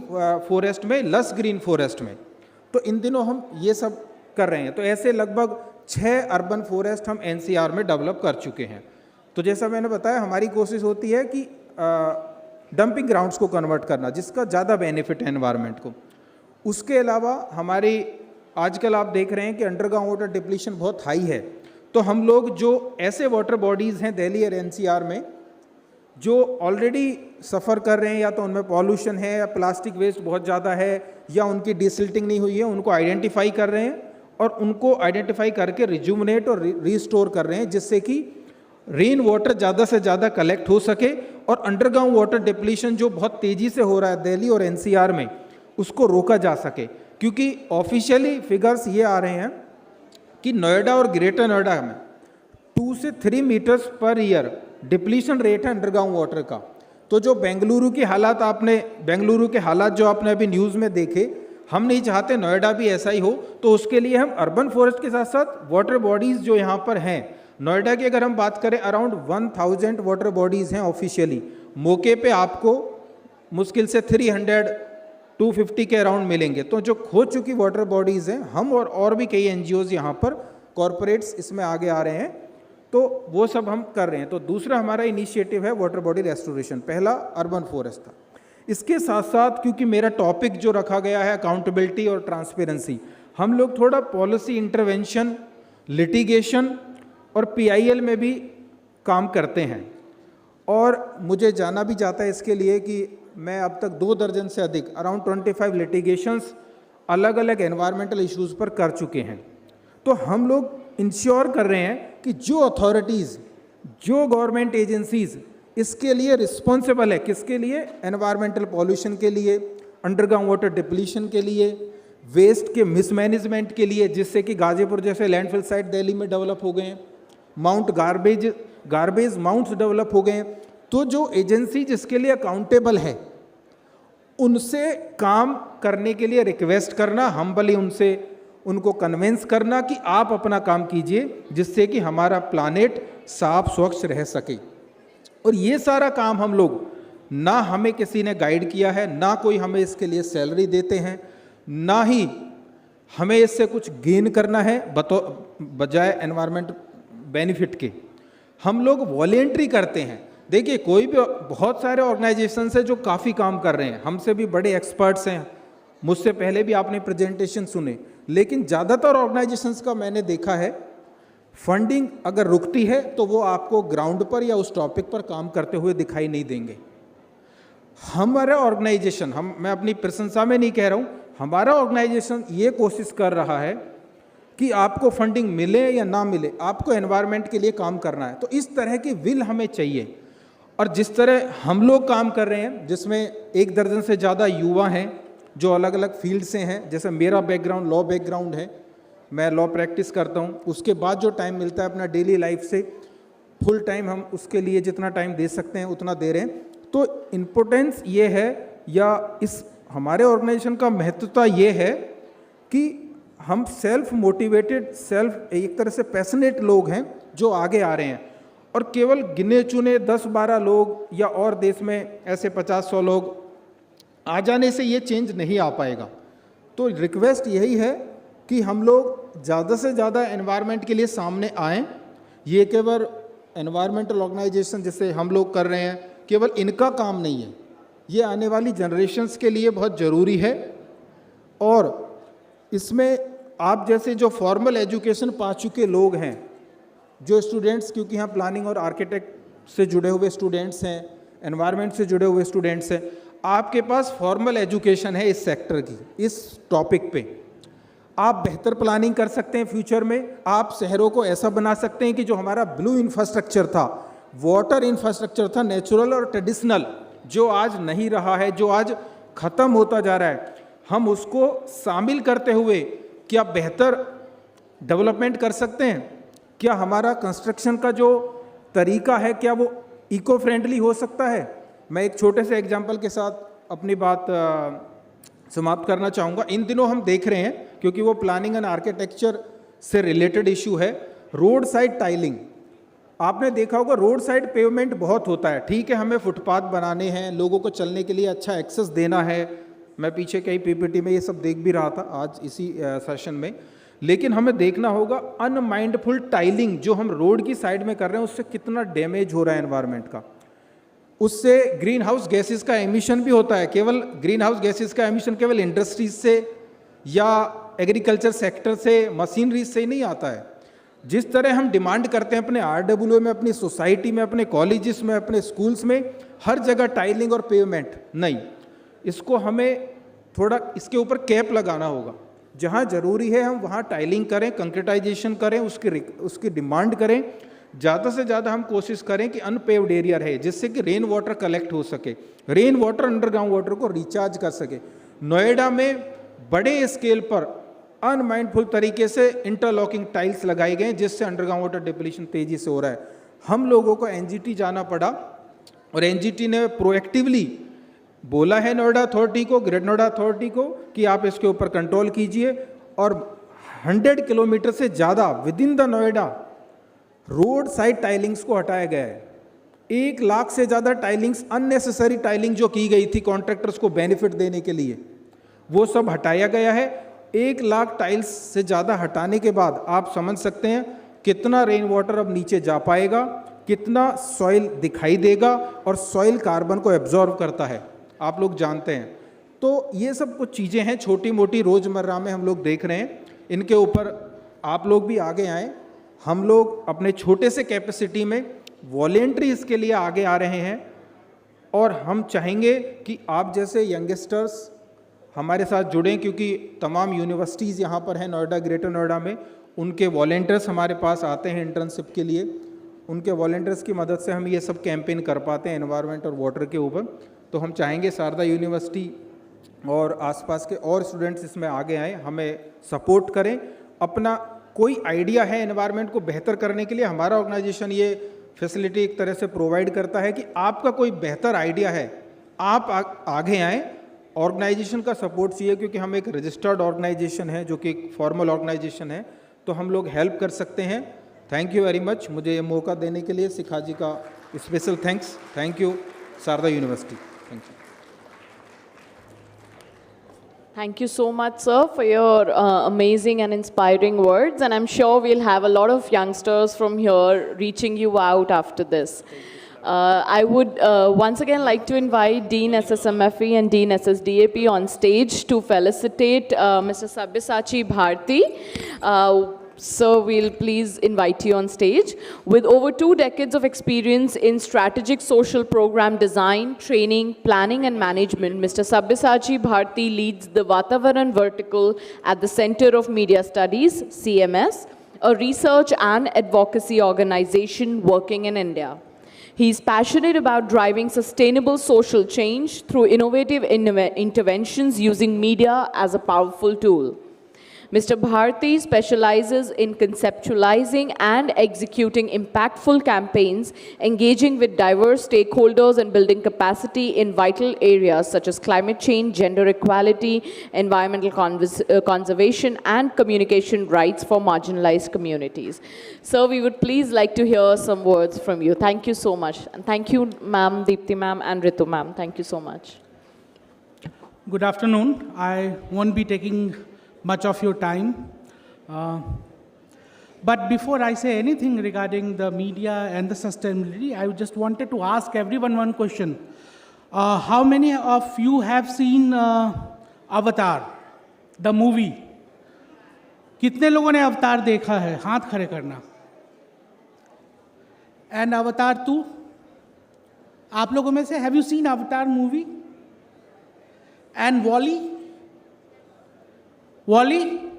फॉरेस्ट में, लस ग्रीन फॉरेस्ट में। तो इन दिनों हम ये सब कर रहे हैं। तो ऐसे लगभग 6 अर्बन फॉरेस्ट हम NCR में डेवलप कर चुके हैं। तो जैसा मैंने बताया, हमारी कोशिश होती है कि डंपिंग ग्राउंड्स को कन्वर्ट करना, जिसका ज़्यादा बेनिफिट है एनवायरनमेंट को। उसके अलावा हमारी आजकल आप देख रहे हैं कि अंडरग्राउंड वाटर डिप्लीशन बहुत हाई है, तो हम लोग जो ऐसे वाटर बॉडीज़ हैं दिल्ली और NCR में जो ऑलरेडी सफ़र कर रहे हैं, या तो उनमें पॉल्यूशन है या प्लास्टिक वेस्ट बहुत ज़्यादा है या उनकी डिसिल्टिंग नहीं हुई है, उनको आइडेंटिफाई कर रहे हैं और उनको आइडेंटिफाई करके रिजुमिनेट और रीस्टोर कर रहे हैं, जिससे कि रेन वाटर ज़्यादा से ज़्यादा कलेक्ट हो सके और अंडरग्राउंड वाटर डिप्लीशन जो बहुत तेज़ी से हो रहा है दिल्ली और NCR में, उसको रोका जा सके। क्योंकि ऑफिशियली फिगर्स ये आ रहे हैं कि नोएडा और ग्रेटर नोएडा में 2 से 3 metres per year depletion rate है अंडरग्राउंड वाटर का। तो जो बेंगलुरु के हालात जो आपने अभी न्यूज़ में देखे, हम नहीं चाहते नोएडा भी ऐसा ही हो। तो उसके लिए हम अर्बन फॉरेस्ट के साथ साथ वाटर बॉडीज़ जो यहाँ पर हैं, नोएडा की अगर हम बात करें अराउंड 1000 वाटर बॉडीज़ हैं ऑफिशियली। मौके पे आपको मुश्किल से 300-250 के अराउंड मिलेंगे। तो जो खो चुकी वाटर बॉडीज़ हैं, हम और भी कई NGOs यहाँ पर, कॉरपोरेट्स इसमें आगे आ रहे हैं, तो वो सब हम कर रहे हैं। तो दूसरा हमारा इनिशिएटिव है वाटर बॉडी रेस्टोरेशन। पहला अर्बन फॉरेस्ट था। इसके साथ साथ क्योंकि मेरा टॉपिक जो रखा गया है अकाउंटेबिलिटी और ट्रांसपेरेंसी, हम लोग थोड़ा पॉलिसी इंटरवेंशन, लिटिगेशन और PIL में भी काम करते हैं। और मुझे जाना भी जाता है इसके लिए कि मैं अब तक 2 दर्जन से अधिक अराउंड 25 लिटिगेशंस अलग अलग एनवायरमेंटल इश्यूज़ पर कर चुके हैं। तो हम लोग इंश्योर कर रहे हैं कि जो अथॉरिटीज़, जो गवर्नमेंट एजेंसीज़ इसके लिए रिस्पॉन्सिबल है, किसके लिए, एनवायरमेंटल पॉल्यूशन के लिए, अंडरग्राउंड वाटर डिप्लीशन के लिए, वेस्ट के मिसमैनेजमेंट के लिए, जिससे कि गाजीपुर जैसे लैंडफिल साइट दिल्ली में डेवलप हो गए हैं, माउंट गार्बेज माउंट्स डेवलप हो गए हैं। तो जो एजेंसी जिसके लिए अकाउंटेबल है, उनसे काम करने के लिए रिक्वेस्ट करना, हम्बली उनको कन्विंस करना कि आप अपना काम कीजिए, जिससे कि हमारा प्लानेट साफ स्वच्छ रह सके। और ये सारा काम हम लोग, ना हमें किसी ने गाइड किया है, ना कोई हमें इसके लिए सैलरी देते हैं, ना ही हमें इससे कुछ गेन करना है बजाय एनवायरमेंट बेनिफिट के। हम लोग वॉलेंट्री करते हैं। देखिए, कोई भी, बहुत सारे ऑर्गेनाइजेशन है जो काफ़ी काम कर रहे हैं, हमसे भी बड़े एक्सपर्ट्स हैं, मुझसे पहले भी आपने प्रेजेंटेशन सुने, लेकिन ज़्यादातर ऑर्गेनाइजेशंस का मैंने देखा है, फंडिंग अगर रुकती है तो वो आपको ग्राउंड पर या उस टॉपिक पर काम करते हुए दिखाई नहीं देंगे। हमारा ऑर्गेनाइजेशन, मैं अपनी प्रशंसा में नहीं कह रहा हूँ, हमारा ऑर्गेनाइजेशन ये कोशिश कर रहा है कि आपको फंडिंग मिले या ना मिले, आपको एनवायरनमेंट के लिए काम करना है। तो इस तरह की विल हमें चाहिए। और जिस तरह हम लोग काम कर रहे हैं, जिसमें 1 दर्जन से ज़्यादा युवा हैं जो अलग अलग फील्ड से हैं, जैसे मेरा बैकग्राउंड लॉ बैकग्राउंड है, मैं लॉ प्रैक्टिस करता हूँ, उसके बाद जो टाइम मिलता है अपना डेली लाइफ से, फुल टाइम हम उसके लिए जितना टाइम दे सकते हैं उतना दे रहे हैं। तो इम्पोर्टेंस ये है, या इस हमारे ऑर्गेनाइजेशन का महत्वता ये है कि हम सेल्फ मोटिवेटेड, एक तरह से पैशनेट लोग हैं जो आगे आ रहे हैं। और केवल गिने चुने 10-12 लोग या और देश में ऐसे 50-100 लोग आ जाने से ये चेंज नहीं आ पाएगा। तो रिक्वेस्ट यही है कि हम लोग ज़्यादा से ज़्यादा एनवायरनमेंट के लिए सामने आएँ। ये केवल एनवायरमेंटल ऑर्गेनाइजेशन जैसे हम लोग कर रहे हैं, केवल इनका काम नहीं है, ये आने वाली जनरेशन्स के लिए बहुत ज़रूरी है। और इसमें आप जैसे जो फॉर्मल एजुकेशन पा चुके लोग हैं, जो स्टूडेंट्स, क्योंकि यहाँ प्लानिंग और आर्किटेक्ट से जुड़े हुए स्टूडेंट्स हैं, एनवायरनमेंट से जुड़े हुए स्टूडेंट्स हैं, आपके पास फॉर्मल एजुकेशन है इस सेक्टर की, इस टॉपिक पे आप बेहतर प्लानिंग कर सकते हैं। फ्यूचर में आप शहरों को ऐसा बना सकते हैं कि जो हमारा ब्लू इंफ्रास्ट्रक्चर था, वाटर इंफ्रास्ट्रक्चर था, नेचुरल और ट्रेडिशनल, जो आज नहीं रहा है, जो आज ख़त्म होता जा रहा है, हम उसको शामिल करते हुए क्या बेहतर डेवलपमेंट कर सकते हैं। क्या हमारा कंस्ट्रक्शन का जो तरीका है, क्या वो इको फ्रेंडली हो सकता है। मैं एक छोटे से एग्जाम्पल के साथ अपनी बात समाप्त करना चाहूँगा। इन दिनों हम देख रहे हैं, क्योंकि वो प्लानिंग एंड आर्किटेक्चर से रिलेटेड इशू है, रोड साइड टाइलिंग। आपने देखा होगा रोड साइड पेवमेंट बहुत होता है, ठीक है, हमें फुटपाथ बनाने हैं, लोगों को चलने के लिए अच्छा एक्सेस देना है। मैं पीछे कई पीपीटी में ये सब देख भी रहा था आज इसी सेशन में। लेकिन हमें देखना होगा अनमाइंडफुल टाइलिंग जो हम रोड की साइड में कर रहे हैं, उससे कितना डैमेज हो रहा है एनवायरनमेंट का। उससे ग्रीन हाउस गैसेस का एमिशन भी होता है। केवल ग्रीन हाउस गैसेस का एमिशन केवल इंडस्ट्रीज से या एग्रीकल्चर सेक्टर से, मशीनरी से ही नहीं आता है। जिस तरह हम डिमांड करते हैं अपने RWA में, अपनी सोसाइटी में, अपने कॉलेजेस में, अपने स्कूल्स में, हर जगह टाइलिंग और पेवमेंट नहीं, इसको हमें थोड़ा इसके ऊपर कैप लगाना होगा। जहाँ ज़रूरी है हम वहाँ टाइलिंग करें, कंक्रीटाइजेशन करें, उसकी डिमांड करें। ज़्यादा से ज़्यादा हम कोशिश करें कि अनपेव्ड एरिया रहे, जिससे कि रेन वाटर कलेक्ट हो सके, रेन वाटर अंडरग्राउंड वाटर को रिचार्ज कर सके। नोएडा में बड़े स्केल पर अनमाइंडफुल तरीके से इंटरलॉकिंग टाइल्स लगाई गए, जिससे अंडरग्राउंड वाटर डिप्लीशन तेजी से हो रहा है। हम लोगों को NGT जाना पड़ा और NGT ने प्रोएक्टिवली बोला है नोएडा अथॉरिटी को, ग्रेटर नोएडा अथॉरिटी को, कि आप इसके ऊपर कंट्रोल कीजिए। और 100 किलोमीटर से ज़्यादा with in the Noida road side tilings को हटाया गया है। 1 लाख से ज़्यादा टाइलिंग्स, अननेसेसरी टाइलिंग जो की गई थी कॉन्ट्रैक्टर्स को बेनिफिट देने के लिए, वो सब हटाया गया है। 1 लाख टाइल्स से ज़्यादा हटाने के बाद आप समझ सकते हैं कितना रेन वाटर अब नीचे जा पाएगा, कितना सॉइल दिखाई देगा, और सॉइल कार्बन को एब्जॉर्ब करता है, आप लोग जानते हैं। तो ये सब कुछ चीज़ें हैं छोटी मोटी रोज़मर्रा में हम लोग देख रहे हैं। इनके ऊपर आप लोग भी आगे आएँ। हम लोग अपने छोटे से कैपेसिटी में वॉलेंट्री इसके लिए आगे आ रहे हैं, और हम चाहेंगे कि आप जैसे यंगस्टर्स हमारे साथ जुड़ें, क्योंकि तमाम यूनिवर्सिटीज़ यहाँ पर हैं नोएडा, ग्रेटर नोएडा में, उनके वॉलेंटियर्स हमारे पास आते हैं इंटर्नशिप के लिए। उनके वॉलेंटियर्स की मदद से हम ये सब कैंपेन कर पाते हैं एनवायरनमेंट और वाटर के ऊपर। तो हम चाहेंगे शारदा यूनिवर्सिटी और आसपास के और स्टूडेंट्स इसमें आगे आएँ, हमें सपोर्ट करें। अपना कोई आइडिया है एनवायरनमेंट को बेहतर करने के लिए, हमारा ऑर्गेनाइजेशन ये फैसिलिटी एक तरह से प्रोवाइड करता है कि आपका कोई बेहतर आइडिया है, आप आगे आएँ। ऑर्गेनाइजेशन का सपोर्ट चाहिए, क्योंकि हम एक रजिस्टर्ड ऑर्गेनाइजेशन है, जो कि एक फॉर्मल ऑर्गेनाइजेशन है, तो हम लोग हेल्प कर सकते हैं। थैंक यू वेरी मच, मुझे ये मौका देने के लिए शिखा जी का special thanks. Thank you Sharda university. Thank you. Thank you so much, sir, for your amazing and inspiring words. And I'm sure we'll have a lot of youngsters from here reaching you out after this. I would once again like to invite Dean SSMFE and Dean SSDAP on stage to felicitate Mr. Sabyasachi Bharti. So we'll please invite you on stage. With over 2 decades of experience in strategic social program design, training, planning and management, Mr. Sabyasachi Bharti leads the Vatavaran vertical at the Center of Media Studies, CMS, a research and advocacy organization working in India. He is passionate about driving sustainable social change through innovative interventions using media as a powerful tool. Mr. Bharti specializes in conceptualizing and executing impactful campaigns, engaging with diverse stakeholders and building capacity in vital areas such as climate change, gender equality, environmental conservation, and communication rights for marginalized communities. Sir, we would please like to hear some words from you. Thank you so much. And thank you, ma'am, Deepti ma'am, and Ritu ma'am. Thank you so much. Good afternoon. I won't be taking much of your time. But before I say anything regarding the media and the sustainability, I just wanted to ask everyone one question. How many of you have seen Avatar, the movie? कितने लोगों ने अवतार देखा है? हाथ खड़े करना. And Avatar 2? आप लोगों में से have you seen Avatar movie? And Wall-E? Wall-E?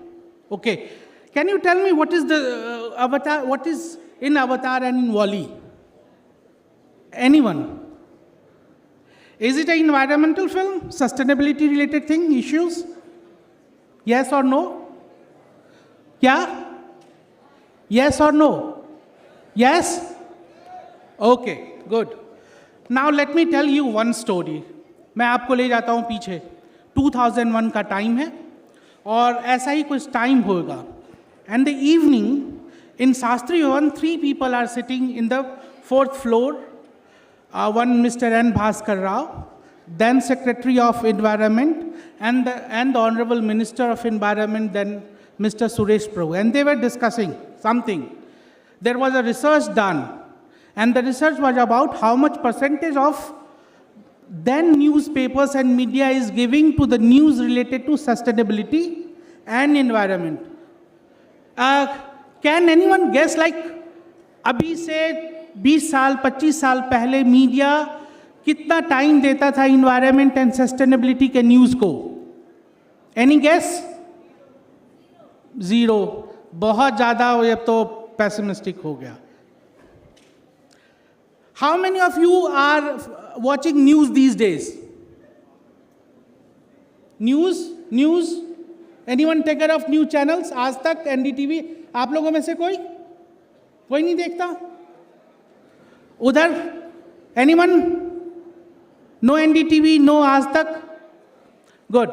Okay. Can you tell me what is the Avatar, what is in Avatar and in Wall-E? Anyone? Is it an environmental film? Sustainability related thing, issues? Yes or no? Yeah? Yes or no? Yes? Okay, good. Now let me tell you one story. मैं आपको ले जाता हूँ पीछे. 2001 का time है और ऐसा ही कुछ टाइम होगा. And the evening in Shastri Bhavan, 3 people are sitting in the 4th floor. One Mr. N. Bhaskar Rao, then Secretary of Environment, and the Honorable Minister of Environment, then Mr. Suresh Prabhu. And they were discussing something. There was a research done, and the research was about how much percentage of then newspapers and media is giving to the news related to sustainability and environment. Can anyone guess, like, अभी से 20 साल 25 साल पहले media कितना time देता था environment and sustainability के news को? Any guess? 0. बहुत ज़्यादा, ये तो पेसिमिस्टिक हो गया. How many of you are watching news these days? News anyone taker of news channels? Aaj Tak, NDTV? आप लोगों में से कोई नहीं देखता? उधर एनीवन? नो NDTV, नो आज तक? गुड.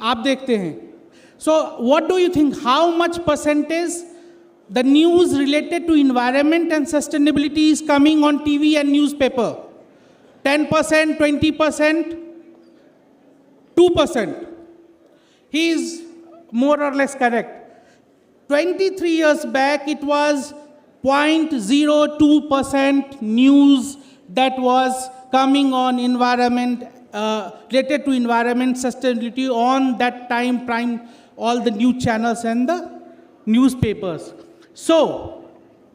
आप देखते हैं. So what do you think, how much percentage the news related to environment and sustainability is coming on TV and newspaper? 10%, 20%, 2%? He is more or less correct. 23 years back, it was 0.02% news that was coming on environment, related to environment sustainability on that time, prime, all the news channels and the newspapers. So,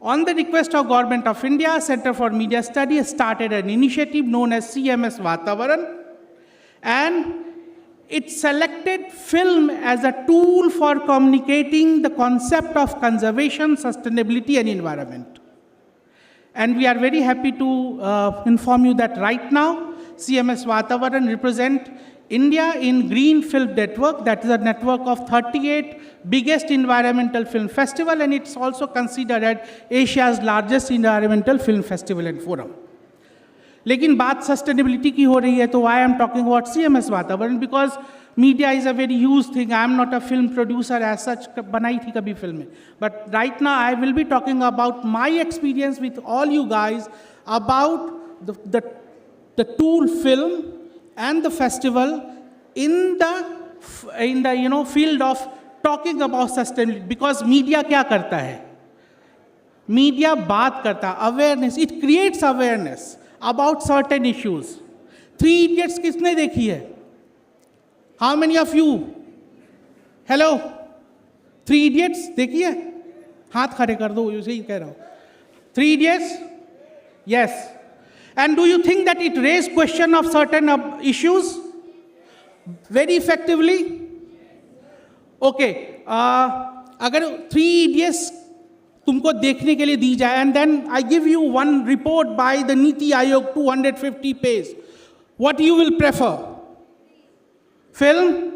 on the request of Government of India, Center for Media Studies started an initiative known as CMS Vatavaran, and it selected film as a tool for communicating the concept of conservation, sustainability and environment. And we are very happy to inform you that right now, CMS Vatavaran represent India in Green Film Network. That is a network of 38 biggest environmental film festival, and it's also considered as Asia's largest environmental film festival and forum. लेकिन बात sustainability की हो रही है, तो I am talking about CMS Vatavaran, because media is a very huge thing. I am not a film producer as such, बनाई थी कभी फिल्म में, but right now I will be talking about my experience with all you guys about the tool film and the festival in the field of talking about sustainability. Because media क्या करता है? Media बात करता है, awareness, it creates awareness about certain issues. 3 Idiots किसने देखी है? How many of you? Hello? 3 Idiots देखी है? हाथ खड़े कर दो, यही कह रहा हूँ. 3 Idiots? Yes. And do you think that it raised question of certain issues very effectively? Okay. अगर 3 Idiots तुमको देखने के लिए दी जाए, and then I give you one report by the Niti Aayog, 250 pages, what you will prefer? Film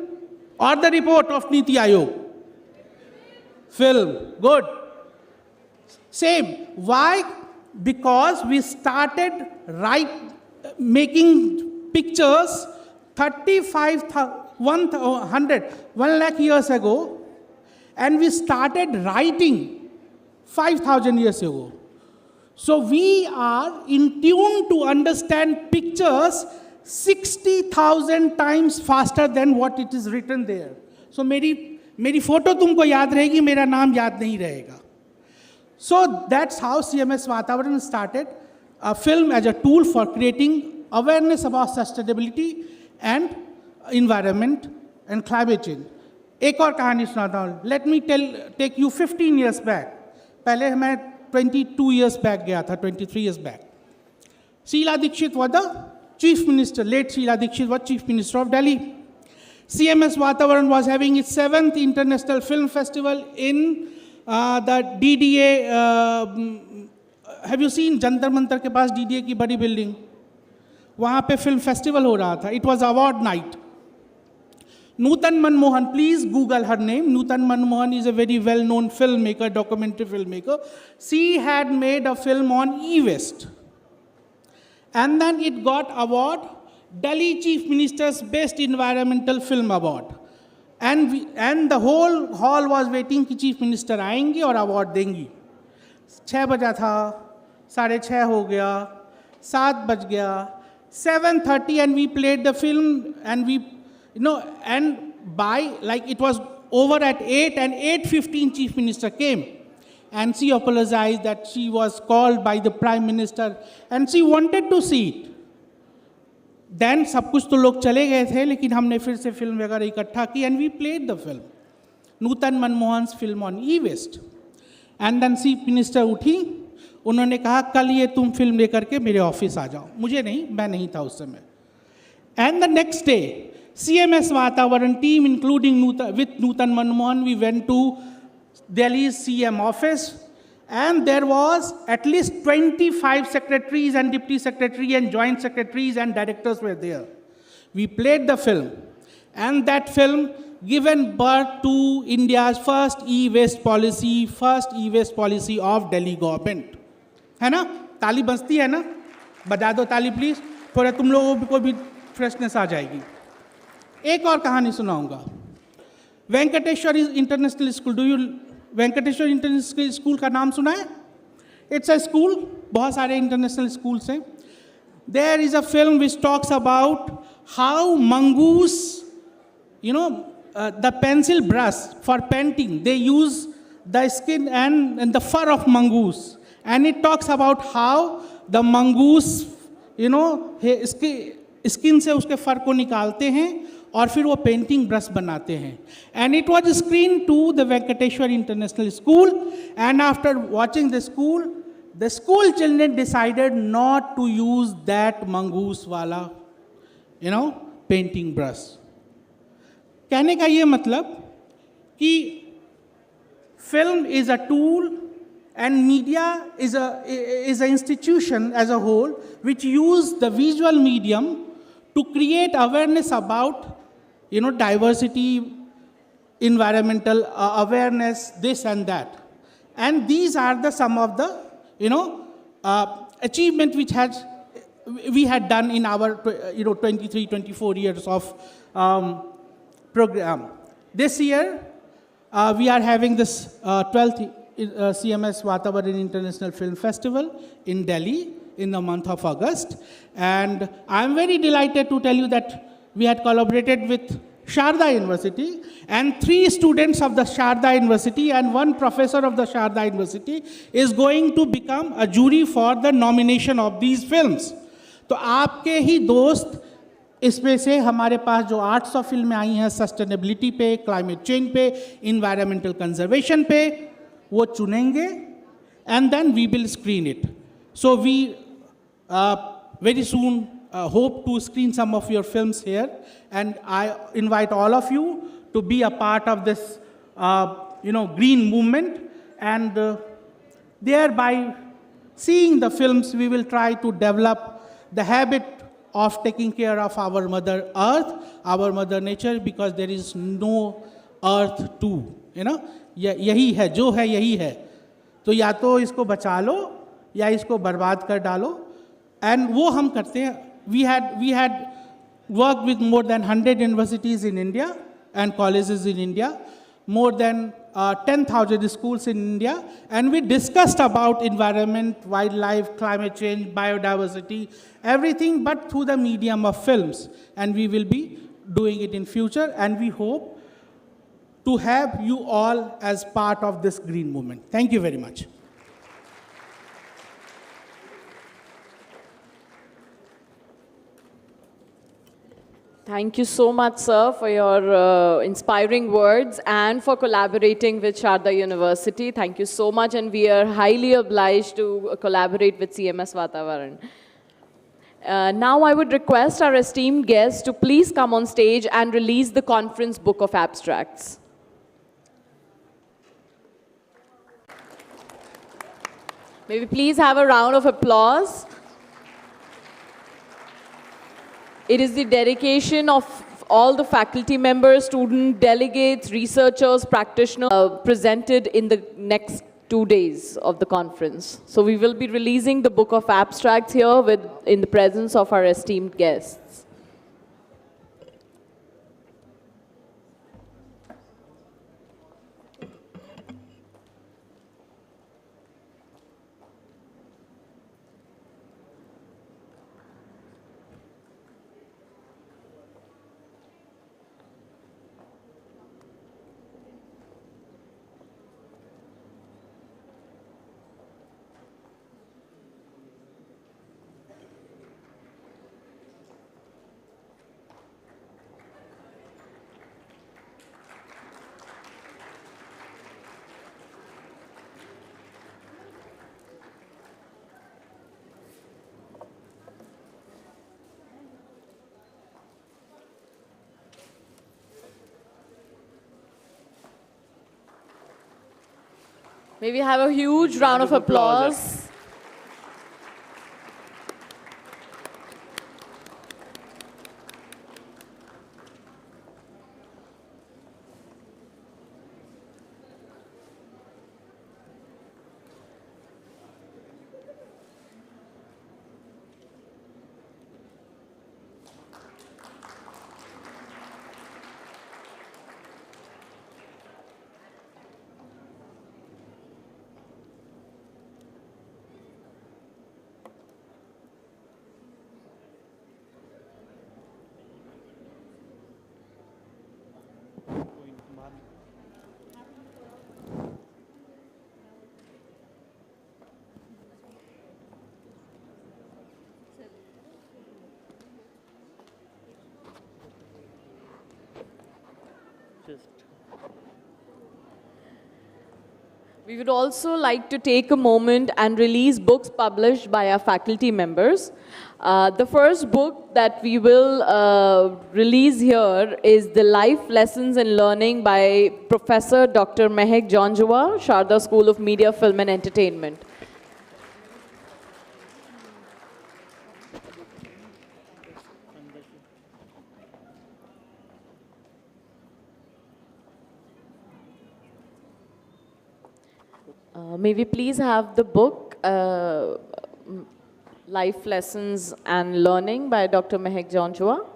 or the report of Niti Aayog? Film. Good. Same. Why? Because we started making pictures 1 lakh years ago, and we started writing 5,000 years ago. So we are in tune to understand pictures 60,000 times faster than what it is written there. So मेरी photo तुमको याद रहेगी, मेरा नाम याद नहीं रहेगा. So that's how CMS Vatavaran started a film as a tool for creating awareness about sustainability and environment and climate change. एक और कहानी सुनाता हूँ. Let me take you 15 years back. पहले मैं 22 years back गया था, 23 years back. Sheila Dikshit was the Chief Minister, late Sheila Dikshit was Chief Minister of Delhi. CMS Vatavaran was having its 7th International Film Festival in the DDA. Have you seen Jantar Mantar के पास DDA की बड़ी building? वहाँ पे film festival हो रहा था. It was award night. Nutan Manmohan, please Google her name. Nutan Manmohan is a very well-known filmmaker, documentary filmmaker. She had made a film on e-waste. And then it got award, Delhi Chief Minister's Best Environmental Film Award. And the whole hall was waiting कि Chief Minister आएंगे और award देंगी. 6 बजा था, 6:30 हो गया, 7 बज गया, 7:30 and we played the film and we, and by, like it was over at 8 and 8:15 Chief Minister came. And she apologized that she was called by the Prime Minister and she wanted to see it. Then सब कुछ तो लोग चले गए थे, लेकिन हमने फिर से फिल्म वगैरह इकट्ठा की and we played the film. Nutan Manmohan's film on e-waste. And then Chief Minister उठी, उन्होंने कहा कल ये तुम फिल्म लेकर के मेरे ऑफिस आ जाओ. मुझे नहीं, मैं नहीं था उस समय. And the next day, CMS Vatavaran team, including with Nutan Manmohan, we went to Delhi's CM office, and there was at least 25 secretaries and deputy secretary and joint secretaries and directors were there. We played the film, and that film given birth to India's first e-waste policy of Delhi government. है ना? ताली बजती है ना? बजा दो ताली please. थोड़ा तुम लोगों को भी फ्रेशनेस आ जाएगी. एक और कहानी सुनाऊंगा. Venkateshwar international school, do you Venkateshwar international school का नाम सुना है? इट्स अ स्कूल, बहुत सारे इंटरनेशनल स्कूल्स हैं. There is a film which talks about how mongoose, the pencil brush for painting, they use the skin and the fur of mongoose. And it talks about how the mongoose, skin से उसके फर को निकालते हैं और फिर वो painting brush बनाते हैं. And it was screened to the Venkateshwar International School. And after watching the school children decided not to use that mongoose wala, painting brush. कहने का ये मतलब कि film is a tool and media is an institution as a whole which use the visual medium to create awareness about diversity, environmental awareness, this and that. And these are the some of the achievement which we had done in our 23, 24 years of program. This year, we are having this 12th CMS Vatavaran International Film Festival in Delhi in the month of August. And I'm very delighted to tell you that we had collaborated with Sharda University, and 3 students of the Sharda University and 1 professor of the Sharda University is going to become a jury for the nomination of these films. तो आपके ही दोस्त इसमें से हमारे पास जो 800 फिल्में आई हैं sustainability पे, क्लाइमेट चेंज पे, इन्वायरमेंटल कंजर्वेशन पे, वो चुनेंगे and then we will screen it. So we very soon hope to screen some of your films here, and I invite all of you to be a part of this green movement, and thereby seeing the films we will try to develop the habit of taking care of our mother earth, our mother nature, because there is no earth too. यही है, जो है यही है. तो या तो इसको बचा लो या इसको बर्बाद कर डालो. And वो हम करते हैं. We had worked with more than 100 universities in India and colleges in India. More than 10,000 schools in India, and we discussed about environment, wildlife, climate change, biodiversity, everything but through the medium of films. And we will be doing it in future, and we hope to have you all as part of this green movement. Thank you very much. Thank you so much, sir, for your inspiring words and for collaborating with Sharda University. Thank you so much, and we are highly obliged to collaborate with CMS Vatavaran. Now I would request our esteemed guests to please come on stage and release the conference book of abstracts. May we please have a round of applause. It is the dedication of all the faculty members, student delegates, researchers, practitioners presented in the next 2 days of the conference. So we will be releasing the book of abstracts here in the presence of our esteemed guests. May we have a huge round of applause. We would also like to take a moment and release books published by our faculty members. The first book that we will release here is The Life Lessons in Learning by Professor Dr. Mehek Jonjua, Sharda School of Media, Film and Entertainment. May we please have the book, Life Lessons and Learning by Dr. Mehek Jonjua.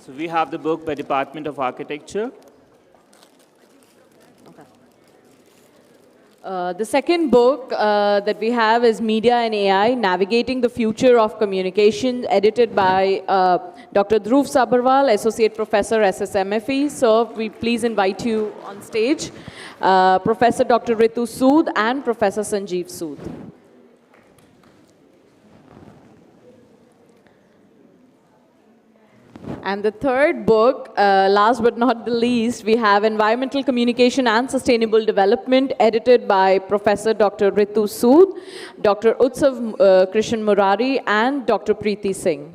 So we have the book by Department of Architecture. The second book that we have is Media and AI, Navigating the Future of Communication, edited by Dr. Dhruv Sabharwal, Associate Professor, SSMFE. So we please invite you on stage, Professor Dr. Ritu Sood and Professor Sanjeev Sood. And the third book, last but not the least, we have Environmental Communication and Sustainable Development, edited by Professor Dr. Ritu Sood, Dr. Utsav Krishan Murari, and Dr. Preeti Singh.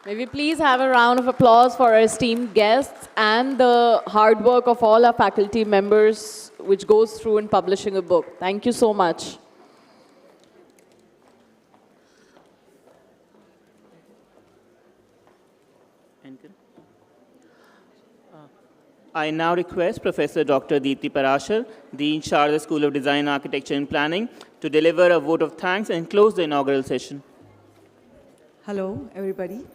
May we please have a round of applause for our esteemed guests and the hard work of all our faculty members, which goes through in publishing a book. Thank you so much. I now request Professor Dr. Deepti Parashar, Dean Sharda School of Design, Architecture and Planning, to deliver a vote of thanks and close the inaugural session. Hello, everybody.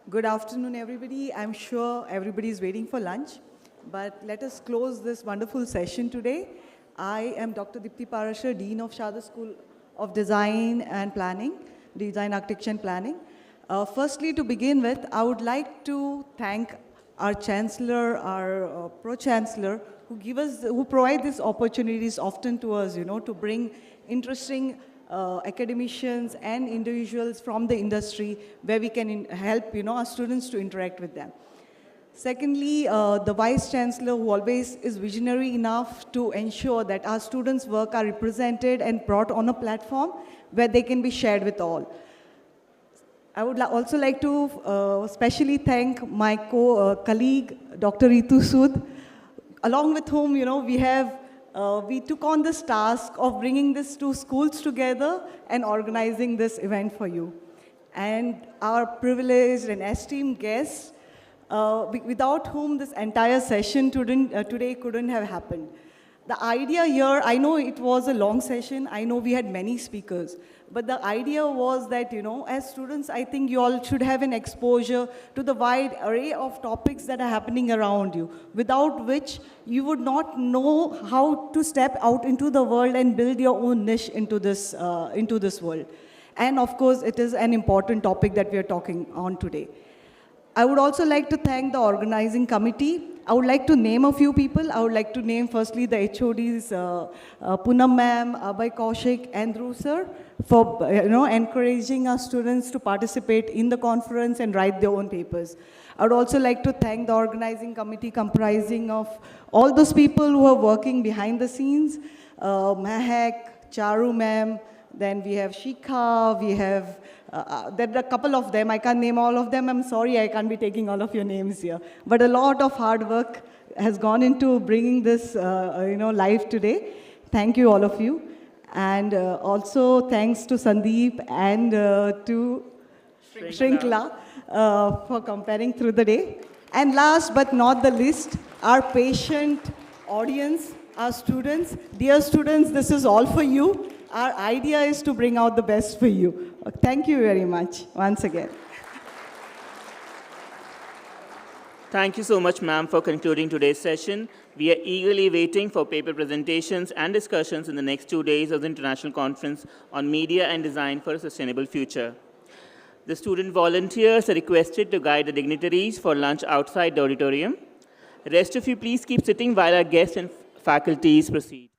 Good afternoon, everybody. I'm sure everybody is waiting for lunch, but let us close this wonderful session today. I am Dr. Deepti Parashar, Dean of Sharda School of Design and Planning, Design, Architecture and Planning. Firstly, to begin with, I would like to thank our Chancellor, our Pro-Chancellor, who provide these opportunities often to us, to bring interesting academicians and individuals from the industry where we can help, our students to interact with them. Secondly, the Vice Chancellor, who always is visionary enough to ensure that our students' work are represented and brought on a platform where they can be shared with all. I would also like to especially thank my colleague, Dr. Ritu Sood, along with whom, we took on this task of bringing these two schools together and organizing this event for you. And our privileged and esteemed guests, without whom this entire session today couldn't have happened. The idea here, I know it was a long session, I know we had many speakers, but the idea was that, as students, I think you all should have an exposure to the wide array of topics that are happening around you, without which you would not know how to step out into the world and build your own niche into this world. And of course, it is an important topic that we are talking on today. I would also like to thank the organizing committee. I would like to name a few people. I would like to name firstly the HODs, Poonam ma'am, Abhay Kaushik, and Dhruv sir, for encouraging our students to participate in the conference and write their own papers. I would also like to thank the organizing committee comprising of all those people who are working behind the scenes, Mahek, Charu ma'am, then we have Shikha, we have, there are a couple of them, I can't name all of them, I'm sorry I can't be taking all of your names here. But a lot of hard work has gone into bringing this, live today. Thank you all of you. And also thanks to Sandeep and to Shrinkla for comparing through the day. And last but not the least, our patient audience, our students. Dear students, this is all for you. Our idea is to bring out the best for you. Thank you very much, once again. Thank you so much, ma'am, for concluding today's session. We are eagerly waiting for paper presentations and discussions in the next 2 days of the International Conference on Media and Design for a Sustainable Future. The student volunteers are requested to guide the dignitaries for lunch outside the auditorium. The rest of you, please keep sitting while our guests and faculties proceed.